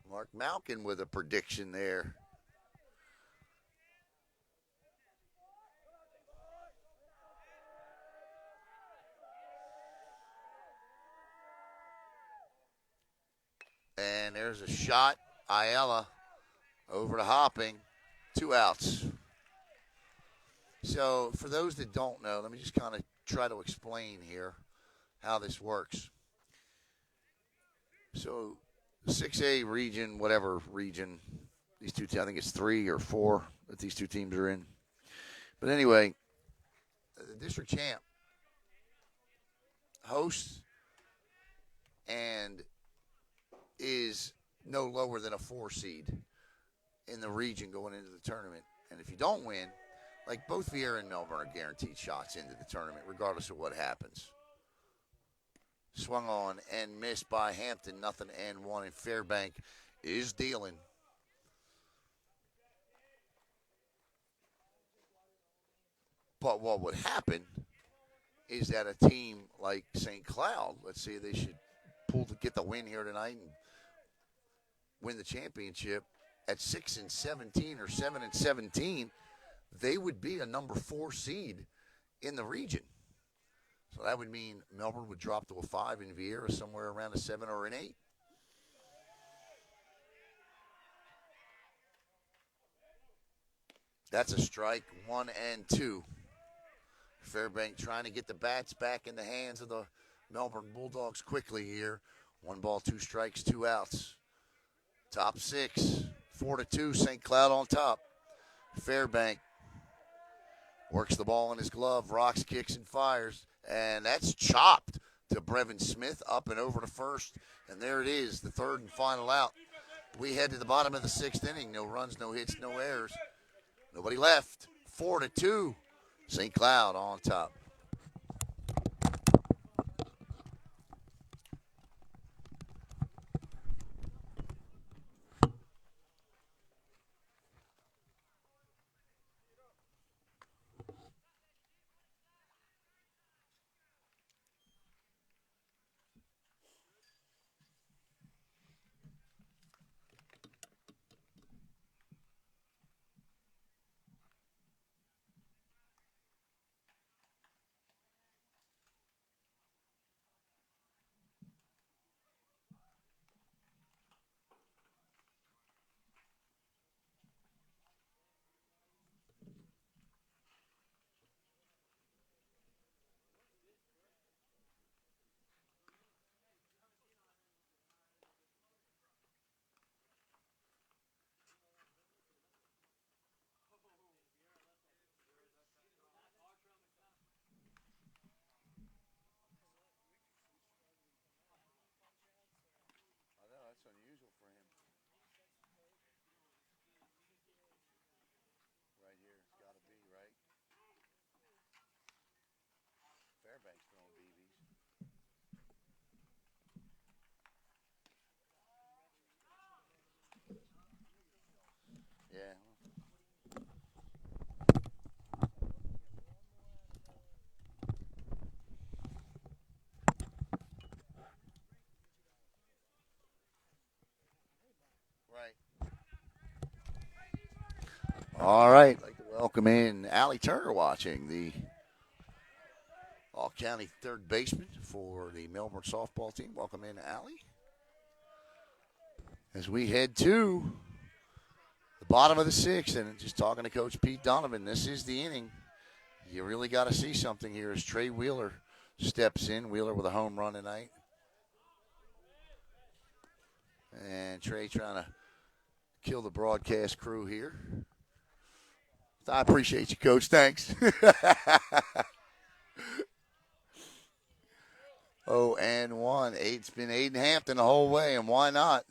A: Mark Malkin with a prediction there. And there's a shot. Ayala over to Hopping. 2 outs. So for those that don't know, let me just kind of try to explain here how this works. So 6A region, whatever region, these two teams, I think it's 3 or 4 that these two teams are in. But anyway, the district champ hosts and is no lower than a 4 seed in the region going into the tournament. And if you don't win, like both Vieira and Melbourne are guaranteed shots into the tournament, regardless of what happens. Swung on and missed by Hampton, 0-1, and Fairbank is dealing. But what would happen is that a team like St. Cloud, let's say they should get the win here tonight and win the championship at 6-17 or 7-17, they would be a number 4 seed in the region. So that would mean Melbourne would drop to a 5 and Vieira somewhere around a 7 or an 8. That's a strike, 1-2. Fairbank trying to get the bats back in the hands of the Melbourne Bulldogs quickly here. 1 ball, 2 strikes, 2 outs. Top 6, 4-2, St. Cloud on top. Fairbank works the ball in his glove, rocks, kicks, and fires. And that's chopped to Brevin Smith up and over to first. And there it is, the 3rd and final out. We head to the bottom of the 6th inning. No runs, no hits, no errors. Nobody left. 4-2, St. Cloud on top. All right. I'd like to welcome in Allie Turner watching, the All-County third baseman for the Melbourne softball team. Welcome in, Allie. As we head to the bottom of the sixth, and just talking to Coach Pete Donovan, this is the inning. You really got to see something here as Trey Wheeler steps in. Wheeler with a home run tonight. And Trey trying to kill the broadcast crew here. I appreciate you, Coach. Thanks. 0-1. It's been Aiden Hampton the whole way, and why not?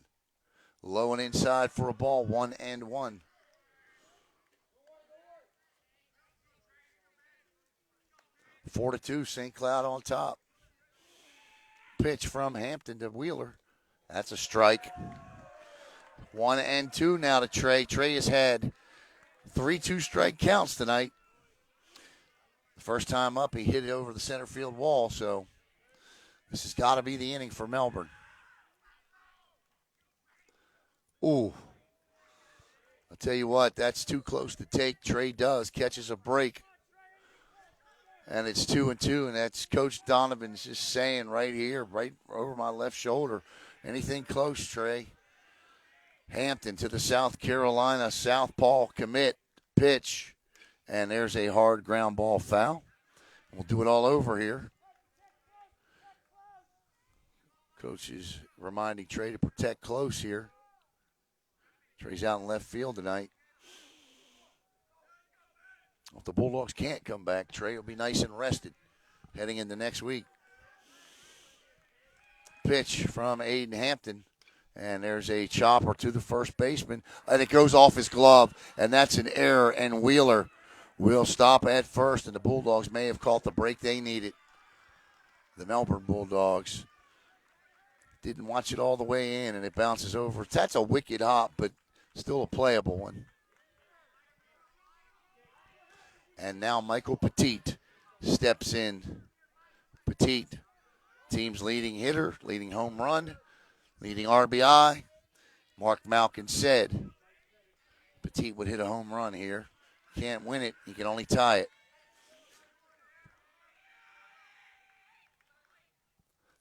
A: Low and inside for a ball, 1-1. Four to 2, St. Cloud on top. Pitch from Hampton to Wheeler. That's a strike. 1-2 now to Trey. Trey has had 3 2-strike counts tonight. The first time up, he hit it over the center field wall, so this has got to be the inning for Melbourne. Ooh. I'll tell you what, that's too close to take. Trey does, catches a break. And it's 2-2, and that's Coach Donovan's just saying right here, right over my left shoulder, anything close, Trey. Hampton to the South Carolina southpaw commit pitch, and there's a hard ground ball foul. We'll do it all over here. Coach is reminding Trey to protect close here. Trey's out in left field tonight. If the Bulldogs can't come back, Trey will be nice and rested heading into next week. Pitch from Aiden Hampton, and there's a chopper to the first baseman, and it goes off his glove, and that's an error, and Wheeler will stop at first, and the Bulldogs may have caught the break they needed. The Melbourne Bulldogs didn't watch it all the way in, and it bounces over. That's a wicked hop, but still a playable one. And now Michael Petit steps in. Petit, team's leading hitter, leading home run, leading RBI. Mark Malkin said Petit would hit a home run here. Can't win it, he can only tie it.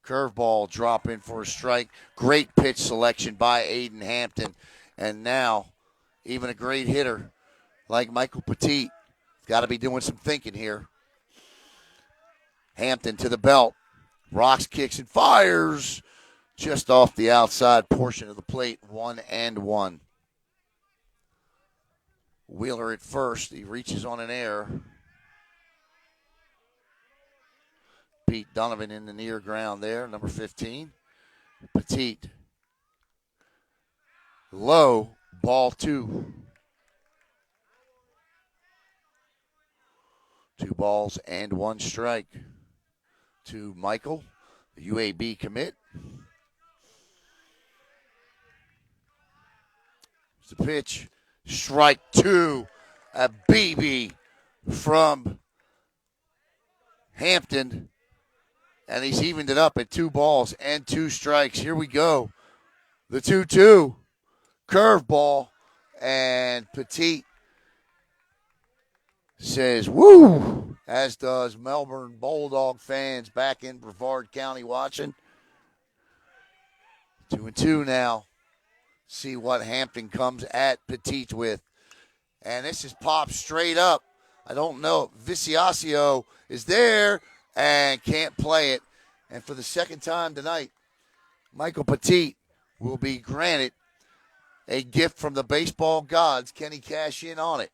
A: Curveball drop in for a strike. Great pitch selection by Aiden Hampton. And now, even a great hitter like Michael Petit got to be doing some thinking here. Hampton to the belt. Rocks, kicks, and fires just off the outside portion of the plate. 1-1. Wheeler at first. He reaches on an error. Pete Donovan in the near ground there, number 15. Petit. Low, ball 2. 2 balls and 1 strike to Michael, the UAB commit. It's the pitch. Strike 2. A BB from Hampton. And he's evened it up at 2 balls and 2 strikes. Here we go. The 2-2. Curveball. And Petit says, woo, as does Melbourne Bulldog fans back in Brevard County watching. 2-2 now. See what Hampton comes at Petit with. And this is popped straight up. I don't know. Viciacio is there and can't play it. And for the second time tonight, Michael Petit will be granted a gift from the baseball gods. Can he cash in on it?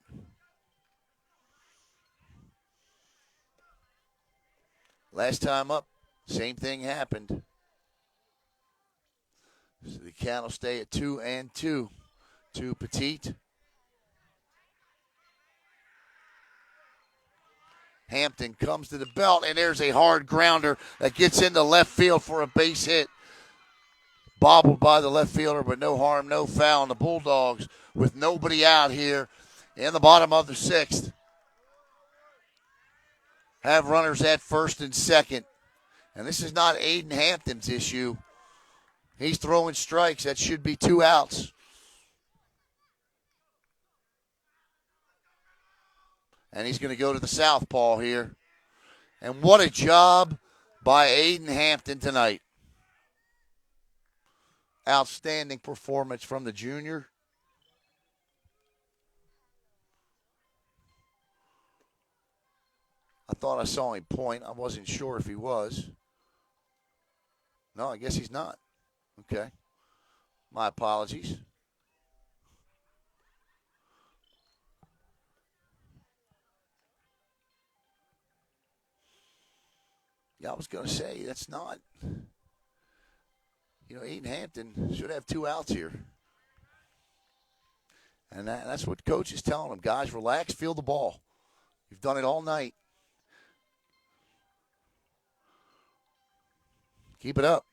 A: Last time up, same thing happened. So the count will stay at 2-2 to Petit. Hampton comes to the belt, and there's a hard grounder that gets into left field for a base hit. Bobbled by the left fielder, but no harm, no foul. And the Bulldogs, with nobody out here in the bottom of the 6th, have runners at first and second. And this is not Aiden Hampton's issue. He's throwing strikes. That should be 2 outs. And he's going to go to the southpaw here. And what a job by Aiden Hampton tonight. Outstanding performance from the junior. I thought I saw him point. I wasn't sure if he was. No, I guess he's not. Okay. My apologies. Yeah, I was going to say, that's not. Aiden Hampton should have 2 outs here. And that's what coach is telling them. Guys, relax, feel the ball. You've done it all night. Keep it up.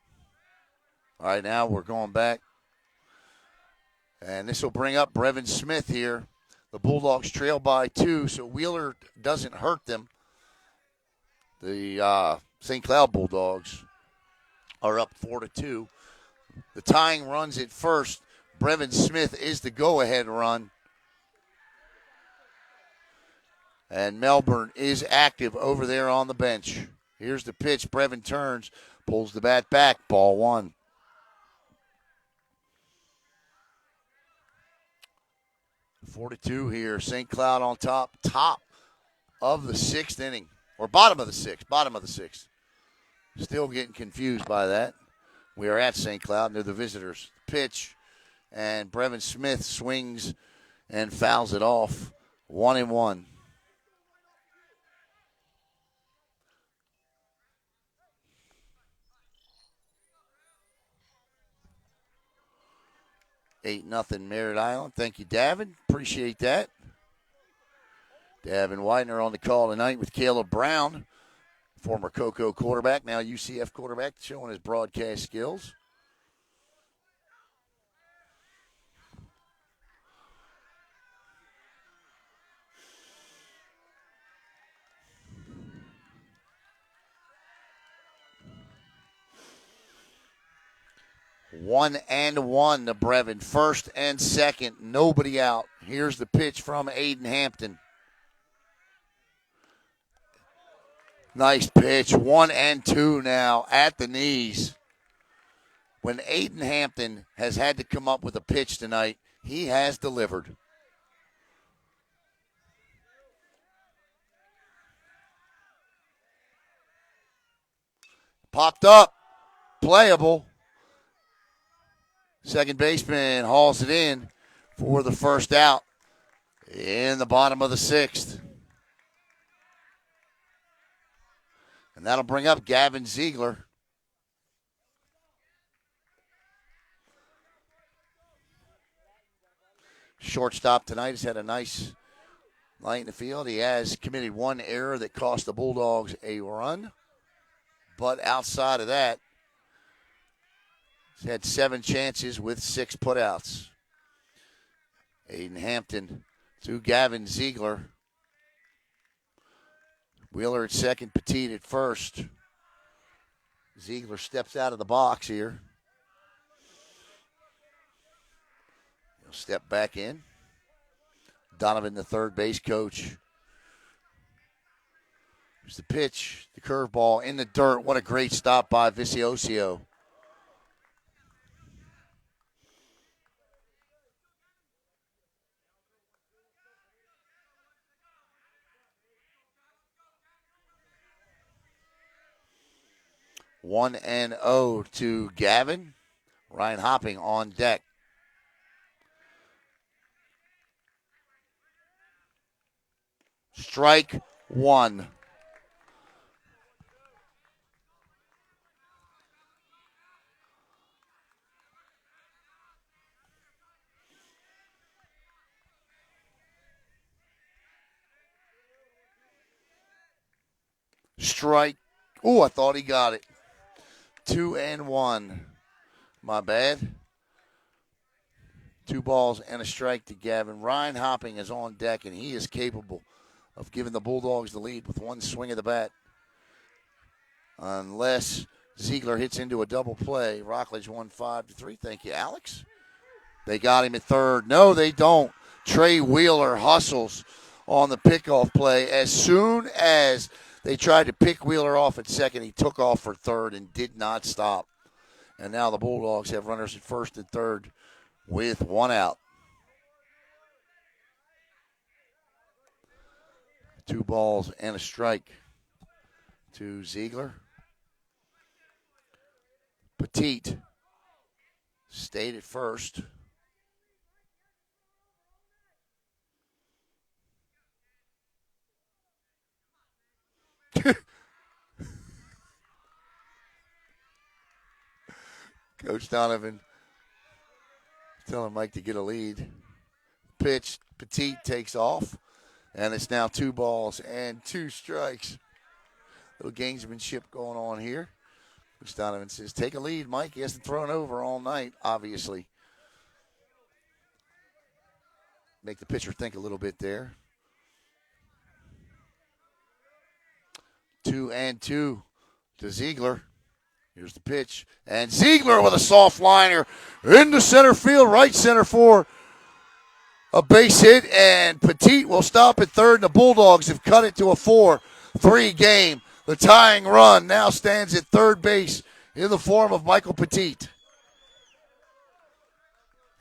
A: All right, now we're going back. And this will bring up Brevin Smith here. The Bulldogs trail by 2, so Wheeler doesn't hurt them. The St. Cloud Bulldogs are up 4-2. The tying runs at first. Brevin Smith is the go-ahead run. And Melbourne is active over there on the bench. Here's the pitch. Brevin turns, pulls the bat back. Ball 1. 4-2 here. St. Cloud on top. Top of the 6th inning. Or bottom of the 6th. Bottom of the 6th. Still getting confused by that. We are at St. Cloud, and they're the visitors. Pitch, and Brevin Smith swings and fouls it off. 1-1. Eight nothing Merritt Island. Thank you, Davin. Appreciate that. Davin Widener on the call tonight with Caleb Brown, former Cocoa quarterback, now UCF quarterback, showing his broadcast skills. One and one to Brevin. First and second, nobody out. Here's the pitch from Aiden Hampton. Nice pitch. 1-2 now at the knees. When Aiden Hampton has had to come up with a pitch tonight, he has delivered. Popped up. Playable. Second baseman hauls it in for the first out in the bottom of the 6th. And that'll bring up Gavin Ziegler. Shortstop tonight has had a nice night in the field. He has committed one error that cost the Bulldogs a run. But outside of that, he's had 7 chances with 6 putouts. Aiden Hampton to Gavin Ziegler. Wheeler at second, Petit at first. Ziegler steps out of the box here. He'll step back in. Donovan, the third base coach. Here's the pitch, the curveball in the dirt. What a great stop by Viciosio. One and 0 to Gavin. Ryan Hopping on deck. Strike 1. Strike. Oh, I thought he got it. 2-1. My bad. 2 balls and a strike to Gavin. Ryan Hopping is on deck, and he is capable of giving the Bulldogs the lead with one swing of the bat. Unless Ziegler hits into a double play. Rockledge won 5-3. Thank you, Alex. They got him at third. No, they don't. Trey Wheeler hustles on the pickoff play. As soon as they tried to pick Wheeler off at second, he took off for third and did not stop. And now the Bulldogs have runners at first and third with one out. 2 balls and a strike to Ziegler. Petit stayed at first. Coach Donovan telling Mike to get a lead. Pitch, Petit takes off, and it's now 2 balls and 2 strikes. Little gamesmanship going on here. Coach Donovan says, take a lead, Mike. He hasn't thrown over all night, obviously. Make the pitcher think a little bit there. 2-2 to Ziegler. Here's the pitch. And Ziegler with a soft liner into center field, right center for a base hit. And Petit will stop at third. And the Bulldogs have cut it to a 4-3 game. The tying run now stands at third base in the form of Michael Petit.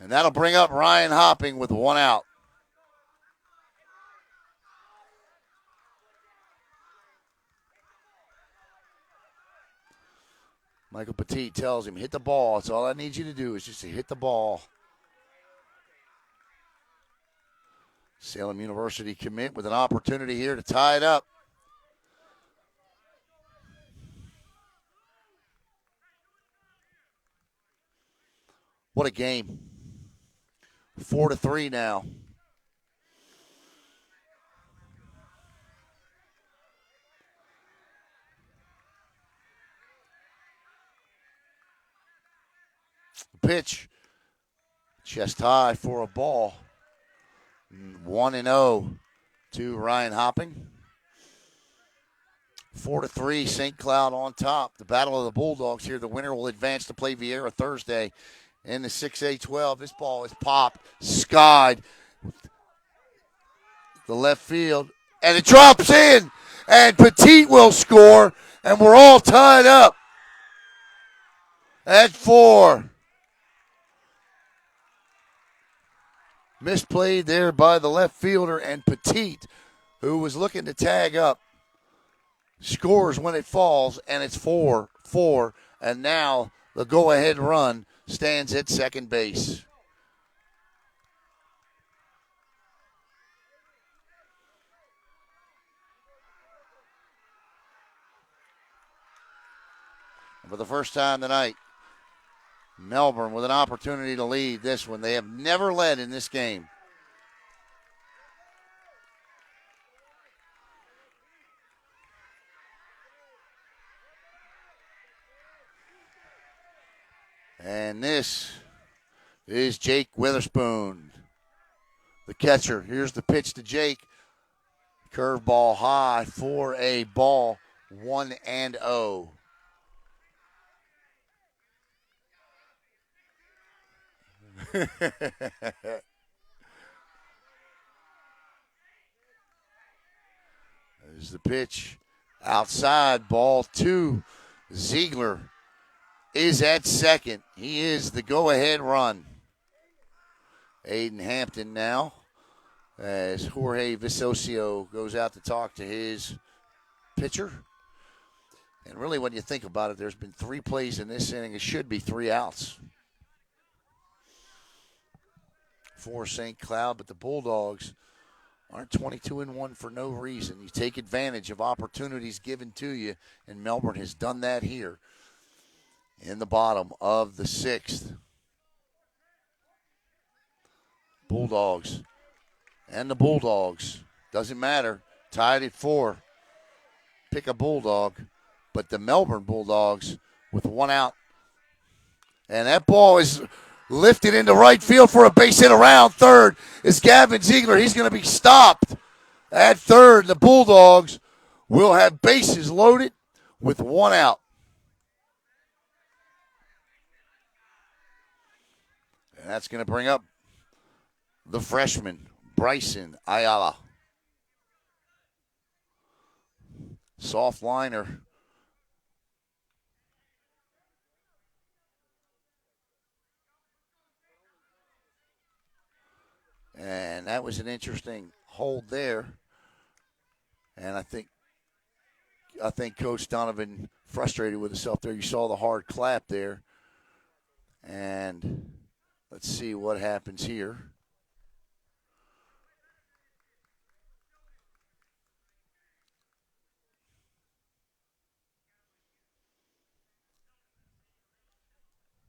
A: And that'll bring up Ryan Hopping with 1 out. Michael Petit tells him, hit the ball. That's all I need you to do is just to hit the ball. Salem University commit with an opportunity here to tie it up. What a game. 4-3 now. Pitch, chest high for a ball. 1-0 to Ryan Hopping. 4-3, St. Cloud on top. The battle of the Bulldogs here. The winner will advance to play Vieira Thursday in the 6A-12. This ball is popped, skied, the left field, and it drops in, and Petit will score, and we're all tied up at 4. Misplayed there by the left fielder, and Petit, who was looking to tag up, scores when it falls, and it's 4-4. And now the go-ahead run stands at second base. For the first time tonight, Melbourne with an opportunity to lead this one. They have never led in this game. And this is Jake Witherspoon, the catcher. Here's the pitch to Jake. Curveball high for a ball. 1-0. There's the pitch. Outside, ball 2. Ziegler is at second. He is the go-ahead run. Aiden Hampton now as Jorge Visocio goes out to talk to his pitcher. And really, when you think about it, there's been 3 plays in this inning. It should be 3 outs for St. Cloud, but the Bulldogs aren't 22-1 for no reason. You take advantage of opportunities given to you, and Melbourne has done that here in the bottom of the 6th. Bulldogs and the Bulldogs, doesn't matter, tied at 4. Pick a Bulldog, but the Melbourne Bulldogs with 1 out. And that ball is lifted into right field for a base hit around third. Is Gavin Ziegler. He's going to be stopped at third. The Bulldogs will have bases loaded with 1 out. And that's going to bring up the freshman, Bryson Ayala. Soft liner. And that was an interesting hold there. And I think Coach Donovan frustrated with himself there. You saw the hard clap there. And let's see what happens here.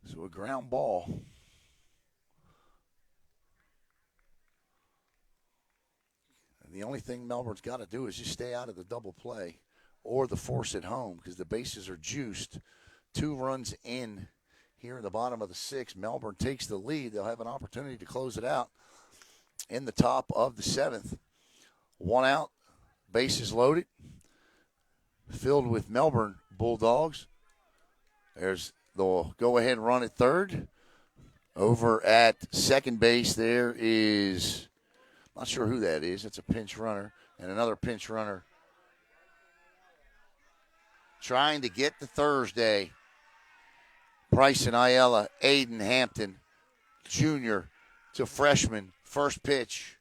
A: So a ground ball. And the only thing Melbourne's got to do is just stay out of the double play or the force at home because the bases are juiced. 2 runs in here in the bottom of the 6th. Melbourne takes the lead. They'll have an opportunity to close it out in the top of the 7th. 1 out, bases loaded, filled with Melbourne Bulldogs. There's the go-ahead run at third. Over at second base, there is, not sure who that is. It's a pinch runner and another pinch runner trying to get to Thursday. Bryson Ayala, Aiden Hampton, junior to freshman. First pitch,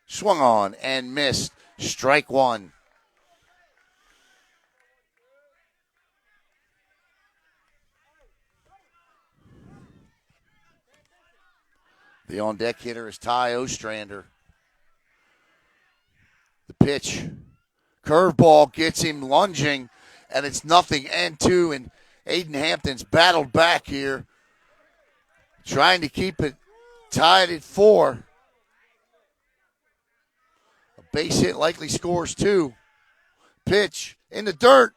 A: swung on and missed. Strike 1. The on-deck hitter is Ty Ostrander. The pitch, curveball gets him lunging, and it's 0-2, and Aiden Hampton's battled back here, trying to keep it tied at 4. A base hit likely scores 2. Pitch in the dirt,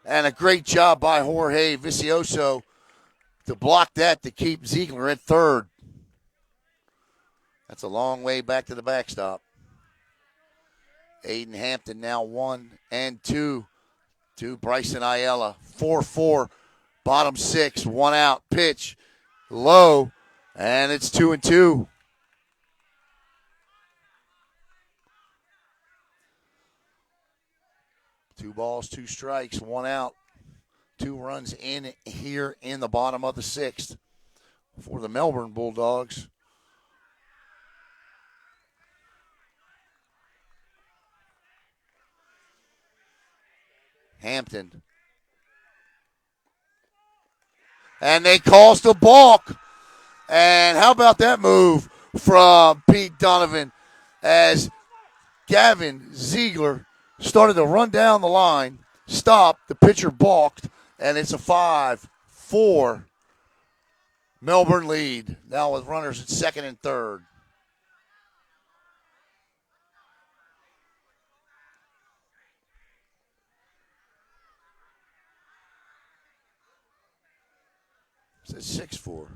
A: and a great job by Jorge Vicioso to block that to keep Ziegler at third. That's a long way back to the backstop. Aiden Hampton now 1-2 to Bryson Ayala. 4-4, bottom 6, 1 out. Pitch low, and it's 2-2. Two balls, 2 strikes, 1 out. 2 runs in here in the bottom of the 6th for the Melbourne Bulldogs. Hampton. And they calls the balk. And how about that move from Pete Donovan as Gavin Ziegler started to run down the line, stopped, the pitcher balked, and it's a 5-4 Melbourne lead. Now with runners at second and third. It says 6-4.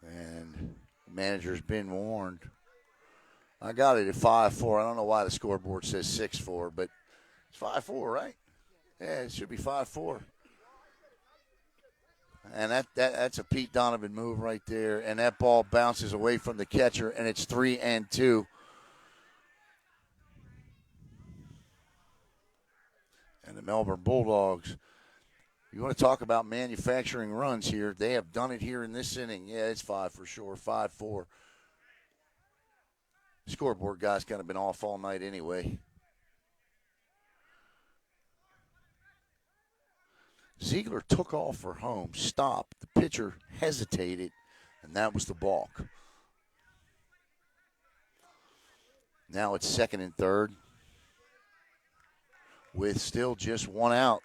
A: And the manager's been warned. I got it at 5-4. I don't know why the scoreboard says 6-4, but it's 5-4, right? Yeah, it should be 5-4. And that's a Pete Donovan move right there. And that ball bounces away from the catcher, and it's 3-2. And the Melbourne Bulldogs, you want to talk about manufacturing runs here. They have done it here in this inning. Yeah, it's 5 for sure, 5-4. Scoreboard guy's kind of been off all night anyway. Ziegler took off for home, stopped. The pitcher hesitated, and that was the balk. Now it's second and third with still just 1 out.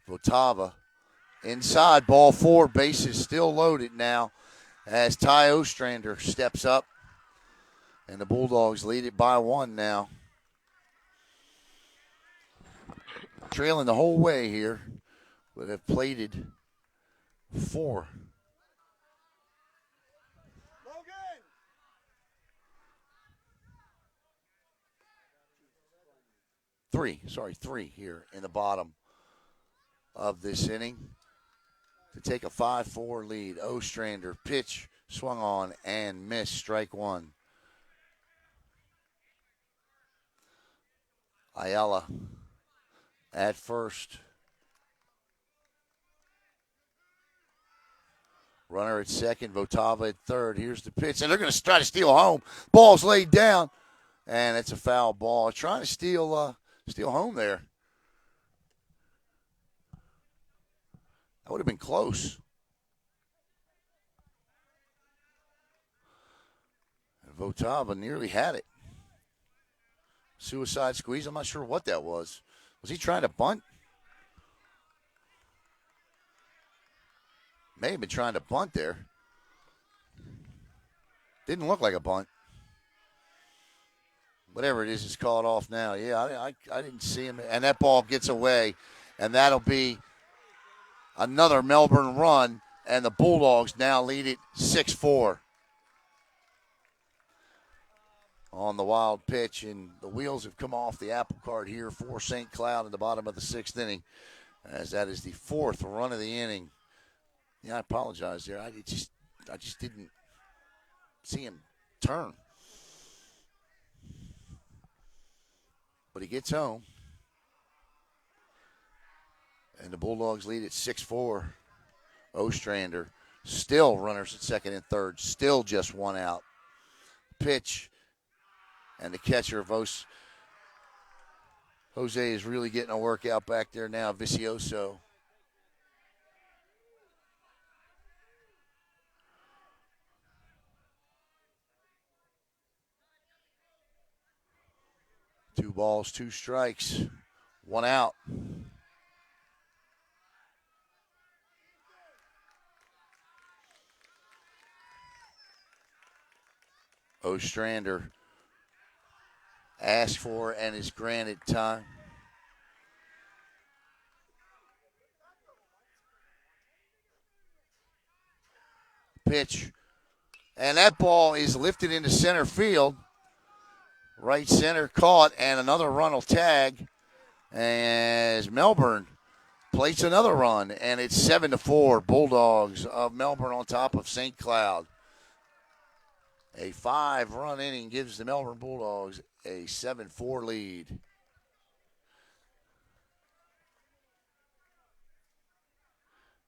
A: Votava inside, ball 4, bases still loaded now as Ty Ostrander steps up, and the Bulldogs lead it by 1 now. Trailing the whole way here, but have plated 4. Three here in the bottom of this inning to take a 5-4 lead. Ostrander, pitch, swung on and missed, strike one. Ayala at first. Runner at second, Votava at third. Here's the pitch, and they're going to try to steal home. Ball's laid down, and it's a foul ball. Trying to steal home there. That would have been close. And Votava nearly had it. Suicide squeeze. I'm not sure what that was. Was he trying to bunt? May have been trying to bunt there. Didn't look like a bunt. Whatever it is, it's called off now. Yeah, I didn't see him. And that ball gets away. And that'll be another Melbourne run. And the Bulldogs now lead it 6-4. On the wild pitch. And the wheels have come off the apple cart here for St. Cloud in the bottom of the sixth inning. As that is the fourth run of the inning. Yeah, I apologize there. I just didn't see him turn. But he gets home. And the Bulldogs lead at 6-4. Ostrander still runners at second and third. Still just one out. Pitch. And the catcher, Jose, is really getting a workout back there now. Vicioso. Two balls, two strikes, one out. Ostrander asked for and is granted time. Pitch. And that ball is lifted into center field. Right center caught, and another run will tag as Melbourne plates another run, and it's 7-4. Bulldogs of Melbourne on top of St. Cloud. A 5-run inning gives the Melbourne Bulldogs a 7-4 lead.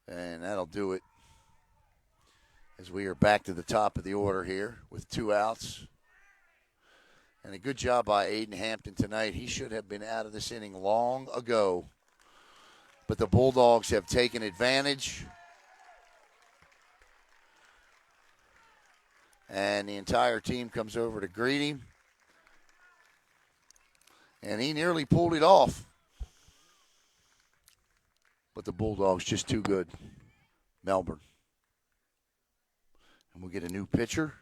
A: And that'll do it as we are back to the top of the order here with two outs. And a good job by Aiden Hampton tonight. He should have been out of this inning long ago. But the Bulldogs have taken advantage. And the entire team comes over to greet him. And he nearly pulled it off. But the Bulldogs just too good. Melbourne. And we'll get a new pitcher.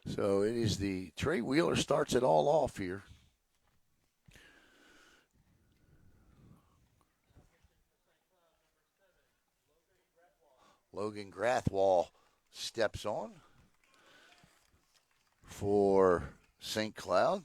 A: So it is the Trey Wheeler starts it all off here. Logan Grathwall steps on for St. Cloud.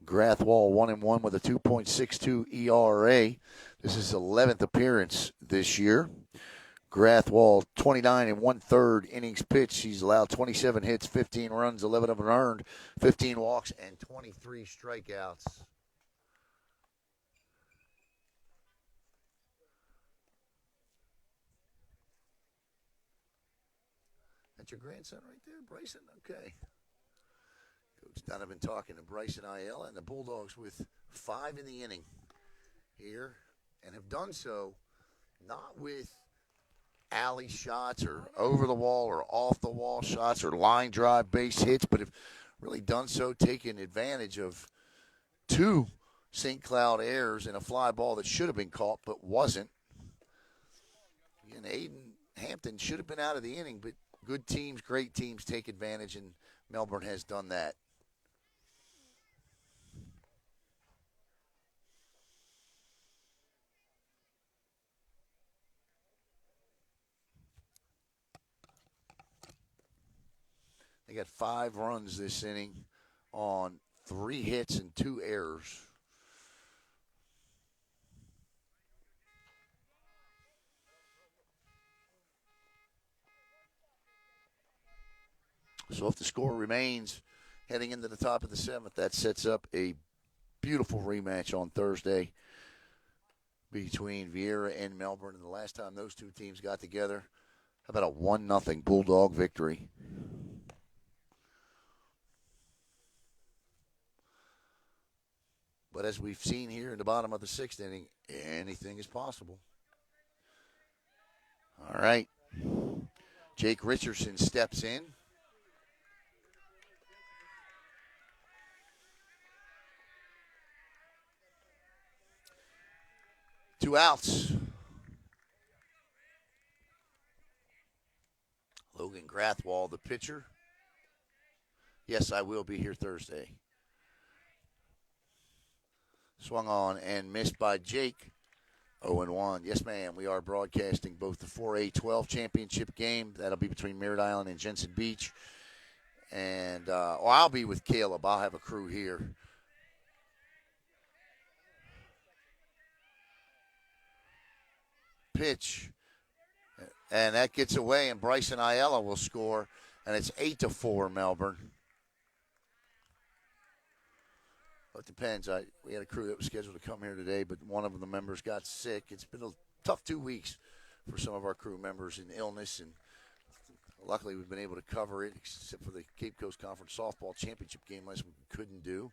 A: Grathwall 1-1 with a 2.62 ERA. This is his 11th appearance this year. Grathwall 29 1/3 innings pitched. He's allowed 27 hits, 15 runs, 11 of them earned, 15 walks, and 23 strikeouts. That's your grandson right there, Bryson? Okay. Coach Donovan talking to Bryson Ayala, and the Bulldogs with 5 in the inning here, and have done so not with alley shots or over the wall or off the wall shots or line drive base hits, but have really done so taking advantage of 2 St. Cloud errors and a fly ball that should have been caught but wasn't. And Aiden Hampton should have been out of the inning, but Good teams, great teams take advantage, and Melbourne has done that. They got 5 runs this inning on 3 hits and 2 errors. So if the score remains heading into the top of the 7th, that sets up a beautiful rematch on Thursday between Vieira and Melbourne. And the last time those two teams got together, how about a 1-0 Bulldog victory? But as we've seen here in the bottom of the 6th inning, anything is possible. All right. Jake Richardson steps in. Two outs. Logan Grathwall, the pitcher. Yes, I will be here Thursday. Swung on and missed by Jake. 0-1. Yes, ma'am. We are broadcasting both the 4A-12 championship game. That'll be between Merritt Island and Jensen Beach. And I'll be with Caleb. I'll have a crew here. Pitch. And that gets away, and Bryson Ayala will score. And it's 8-4 Melbourne. It depends. We had a crew that was scheduled to come here today, but one of the members got sick. It's been a tough 2 weeks for some of our crew members in illness, and luckily we've been able to cover it, except for the Cape Coast Conference Softball Championship game last week we couldn't do.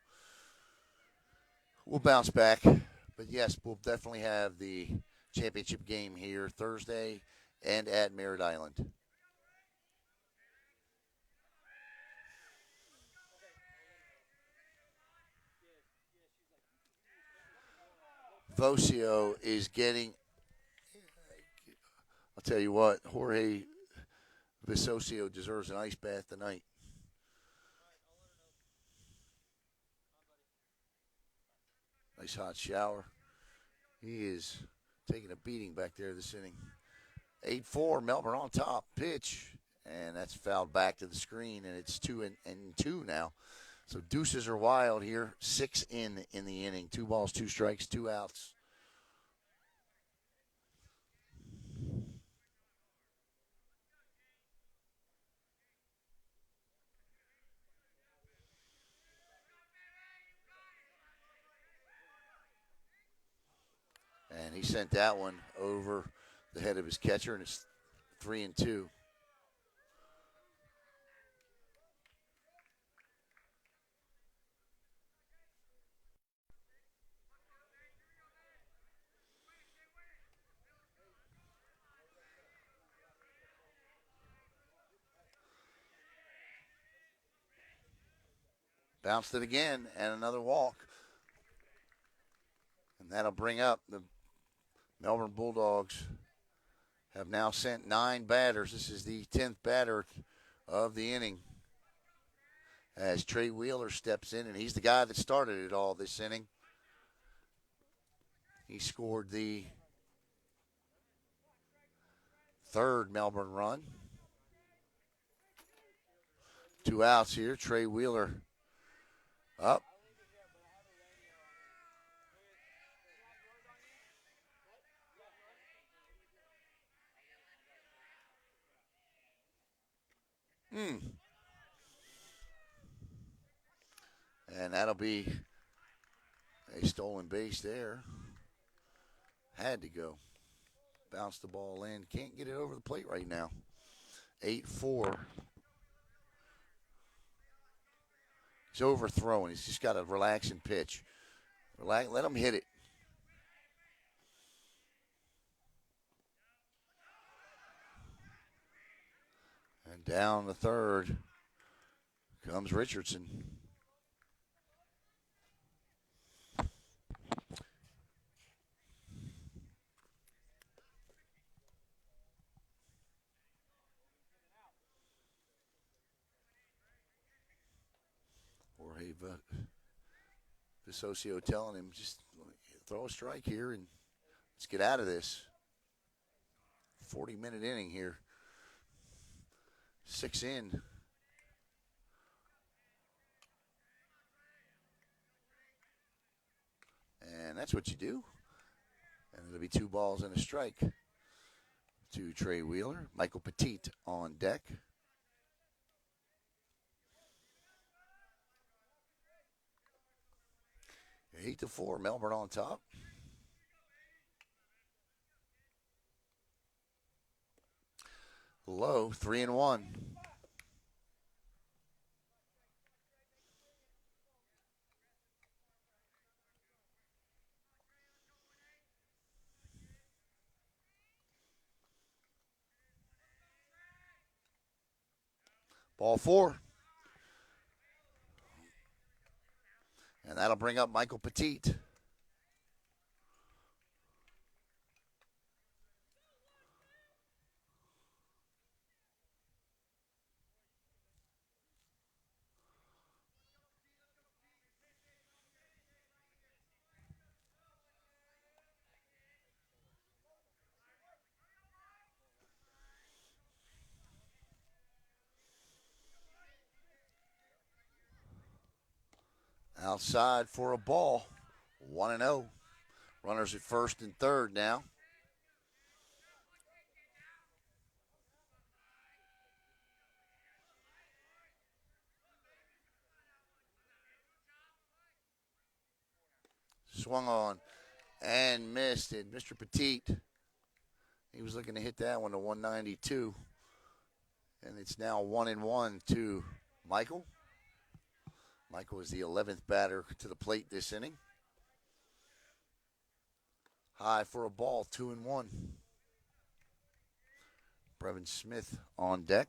A: We'll bounce back, but yes, we'll definitely have the championship game here Thursday and at Merritt Island. Vocio is getting, I'll tell you what, Jorge Visocio deserves an ice bath tonight. Nice hot shower. He is taking a beating back there this inning. 8-4, Melbourne on top. Pitch, and that's fouled back to the screen, and it's 2-2 now. So deuces are wild here. 6 in the inning. 2 balls, 2 strikes, 2 outs. And he sent that one over the head of his catcher, and it's 3-2. Bounced it again, and another walk. And that'll bring up the Melbourne Bulldogs have now sent 9 batters. This is the 10th batter of the inning as Trey Wheeler steps in, and he's the guy that started it all this inning. He scored the 3rd Melbourne run. 2 outs here. Trey Wheeler up. And that'll be a stolen base there. Had to go. Bounce the ball in. Can't get it over the plate right now. 8-4. He's overthrowing. He's just got to relax and pitch. Let him hit it. And down the 3rd comes Richardson. Visocio telling him, just throw a strike here and let's get out of this. 40-minute inning here. 6 in. And that's what you do. And it'll be 2 balls and a strike to Trey Wheeler. Michael Petit on deck. Eight to 4, Melbourne on top. Low, 3-1. Ball 4. And that'll bring up Michael Petit. Outside for a ball. 1-0. Runners at first and third now. Swung on and missed it. Mr. Petit, he was looking to hit that one to 192. And it's now 1-1 to Michael. Michael is the 11th batter to the plate this inning. High for a ball, 2-1. Brevin Smith on deck.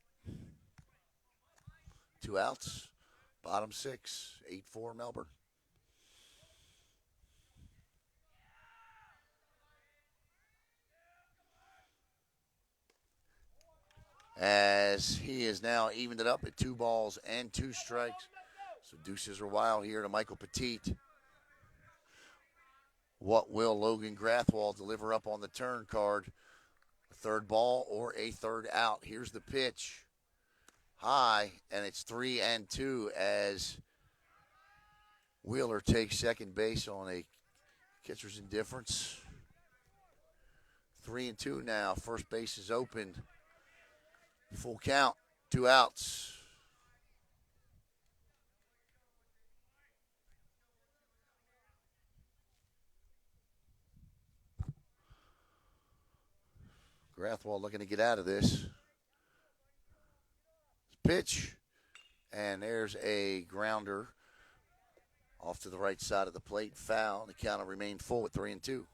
A: 2 outs. Bottom 6, 8-4 Melbourne. As he is now evened it up at 2 balls and 2 strikes. So deuces are wild here to Michael Petit. What will Logan Grathwall deliver up on the turn card? A third ball or a third out. Here's the pitch. High, and it's 3-2 as Wheeler takes second base on a catcher's indifference. 3-2 now. First base is open. Full count. 2 outs. Grathwall looking to get out of this. Pitch. And there's a grounder off to the right side of the plate. Foul. The count will remain full at 3-2.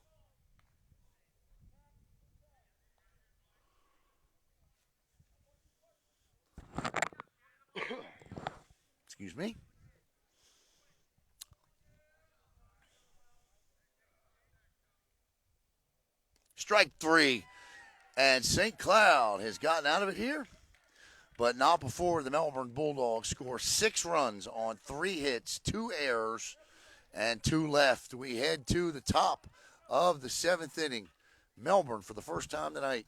A: Excuse me. Strike 3. And St. Cloud has gotten out of it here, but not before the Melbourne Bulldogs score 6 runs on 3 hits, 2 errors, and 2 left. We head to the top of the 7th inning. Melbourne, for the first time tonight,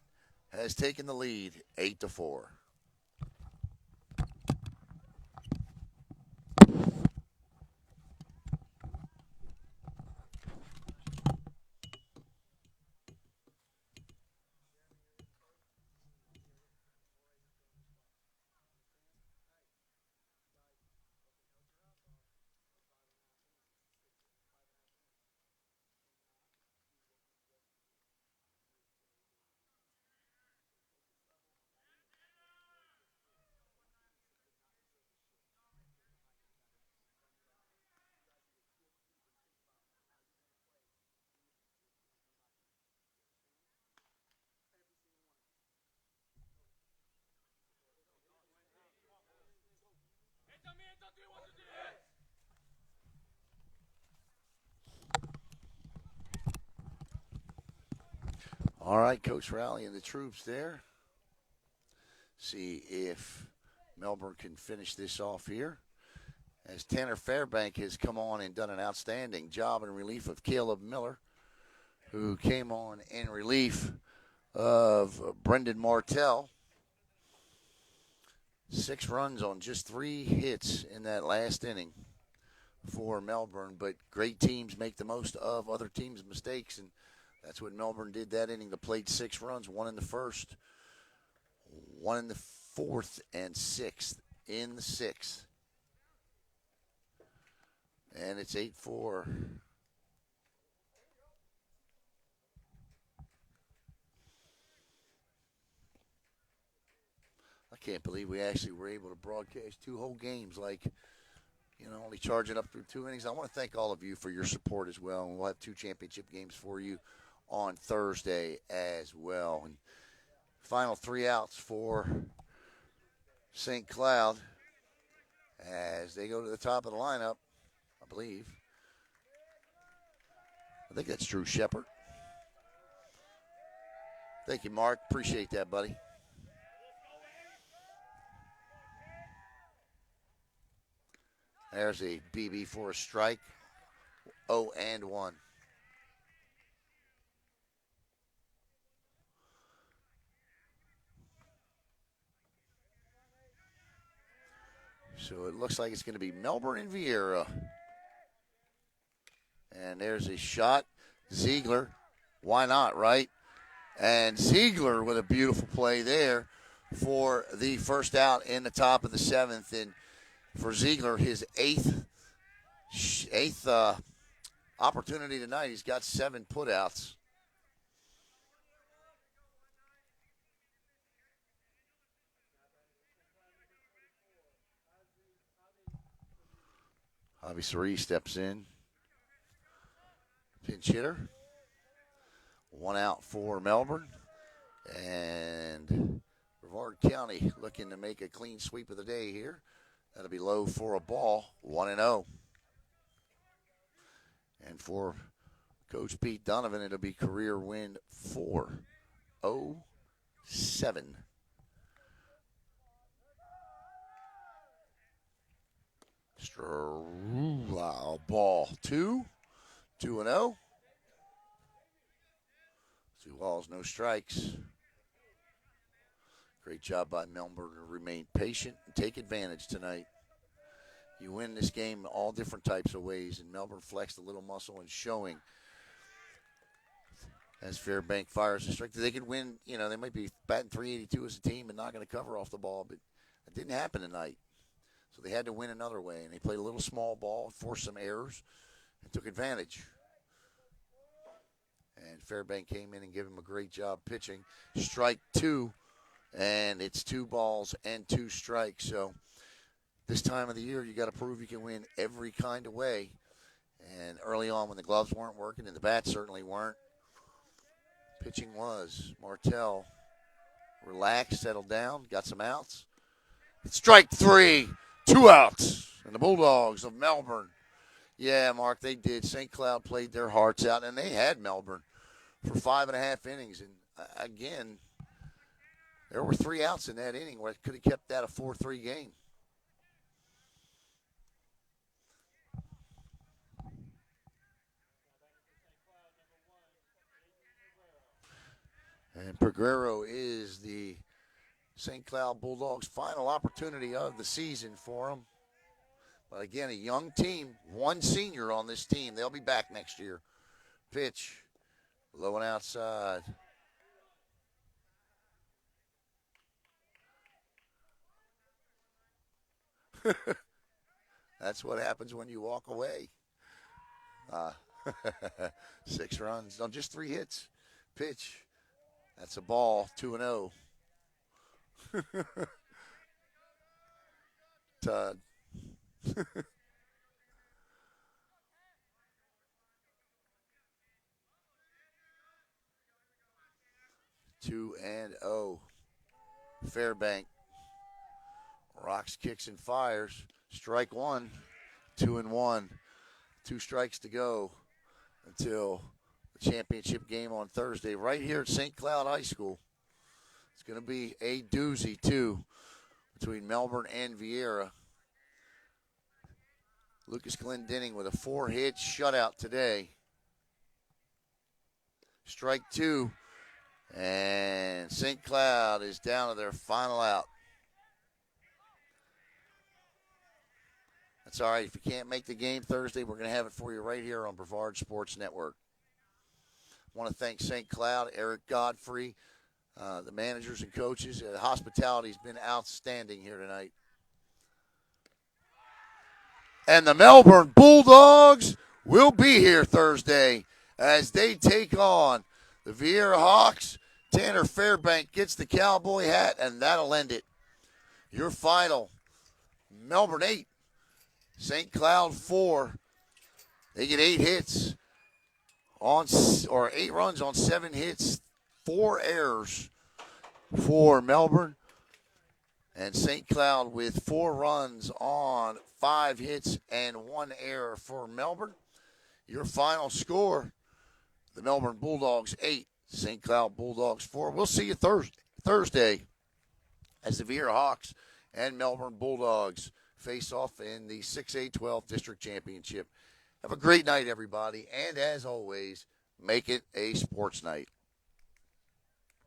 A: has taken the lead 8-4. All right, Coach Rowley and the troops there. See if Melbourne can finish this off here. as Tanner Fairbank has come on and done an outstanding job in relief of Caleb Miller, who came on in relief of Brendan Martell. 6 runs on just 3 hits in that last inning for Melbourne, but great teams make the most of other teams' mistakes, and that's what Melbourne did that inning. They played 6 runs, 1 in the first, 1 in the fourth, and 6th in the 6th. And it's 8-4. I can't believe we actually were able to broadcast 2 whole games, like, only charging up through 2 innings. I want to thank all of you for your support as well. And we'll have 2 championship games for you on Thursday as well. And final 3 outs for St. Cloud as they go to the top of the lineup, I believe. I think that's Drew Shepard. Thank you, Mark. Appreciate that, buddy. There's a BB for a strike. 0-1. So it looks like it's going to be Melbourne and Vieira. And there's a shot. Ziegler. Why not, right? And Ziegler with a beautiful play there for the first out in the top of the 7th. And for Ziegler, his eighth opportunity tonight. He's got 7 putouts. Javi Suri steps in. Pinch hitter. 1 out for Melbourne. And Brevard County looking to make a clean sweep of the day here. That'll be low for a ball. 1-0. And for Coach Pete Donovan, it'll be career win 4-0-7. Wow, ball 2. 2-0. 2 balls, no strikes. Great job by Melbourne to remain patient and take advantage tonight. You win this game all different types of ways, and Melbourne flexed a little muscle in showing as Fairbank fires a strike. They could win, they might be batting .382 as a team and not going to cover off the ball, but it didn't happen tonight. So they had to win another way, and they played a little small ball, forced some errors, and took advantage. And Fairbank came in and gave him a great job pitching. Strike 2, and it's 2 balls and 2 strikes. So this time of the year, you got to prove you can win every kind of way. And early on when the gloves weren't working and the bats certainly weren't, pitching was. Martell relaxed, settled down, got some outs. Strike 3, 2 outs. And the Bulldogs of Melbourne. Yeah, Mark, they did. St. Cloud played their hearts out, and they had Melbourne for 5.5 innings. And again, there were 3 outs in that inning where it could have kept that a 4-3 game. And Peguero is the St. Cloud Bulldogs' final opportunity of the season for them. But again, a young team, 1 senior on this team. They'll be back next year. Pitch, low and outside. That's what happens when you walk away. 6 runs, no, just 3 hits. Pitch, that's a ball, 2-0. Todd. 2-0. Fairbank rocks, kicks, and fires. Strike 1, 2-1. 2 strikes to go until the championship game on Thursday right here at St. Cloud High School. It's going to be a doozy, too, between Melbourne and Vieira. Lucas Glendenning with a 4-hit shutout today. Strike 2. And St. Cloud is down to their final out. That's all right. If you can't make the game Thursday, we're going to have it for you right here on Brevard Sports Network. I want to thank St. Cloud, Eric Godfrey, the managers and coaches. The hospitality has been outstanding here tonight. And the Melbourne Bulldogs will be here Thursday as they take on the Vieira Hawks. Tanner Fairbank gets the cowboy hat, and that'll end it. Your final, Melbourne 8, St. Cloud 4. They get 8 hits on, or 8 runs on 7 hits, 4 errors for Melbourne. And St. Cloud with 4 runs on 5 hits and 1 error for Melbourne. Your final score, the Melbourne Bulldogs 8, St. Cloud Bulldogs 4. We'll see you Thursday as the Vieira Hawks and Melbourne Bulldogs face off in the 6A-12 District Championship. Have a great night, everybody. And as always, make it a sports night.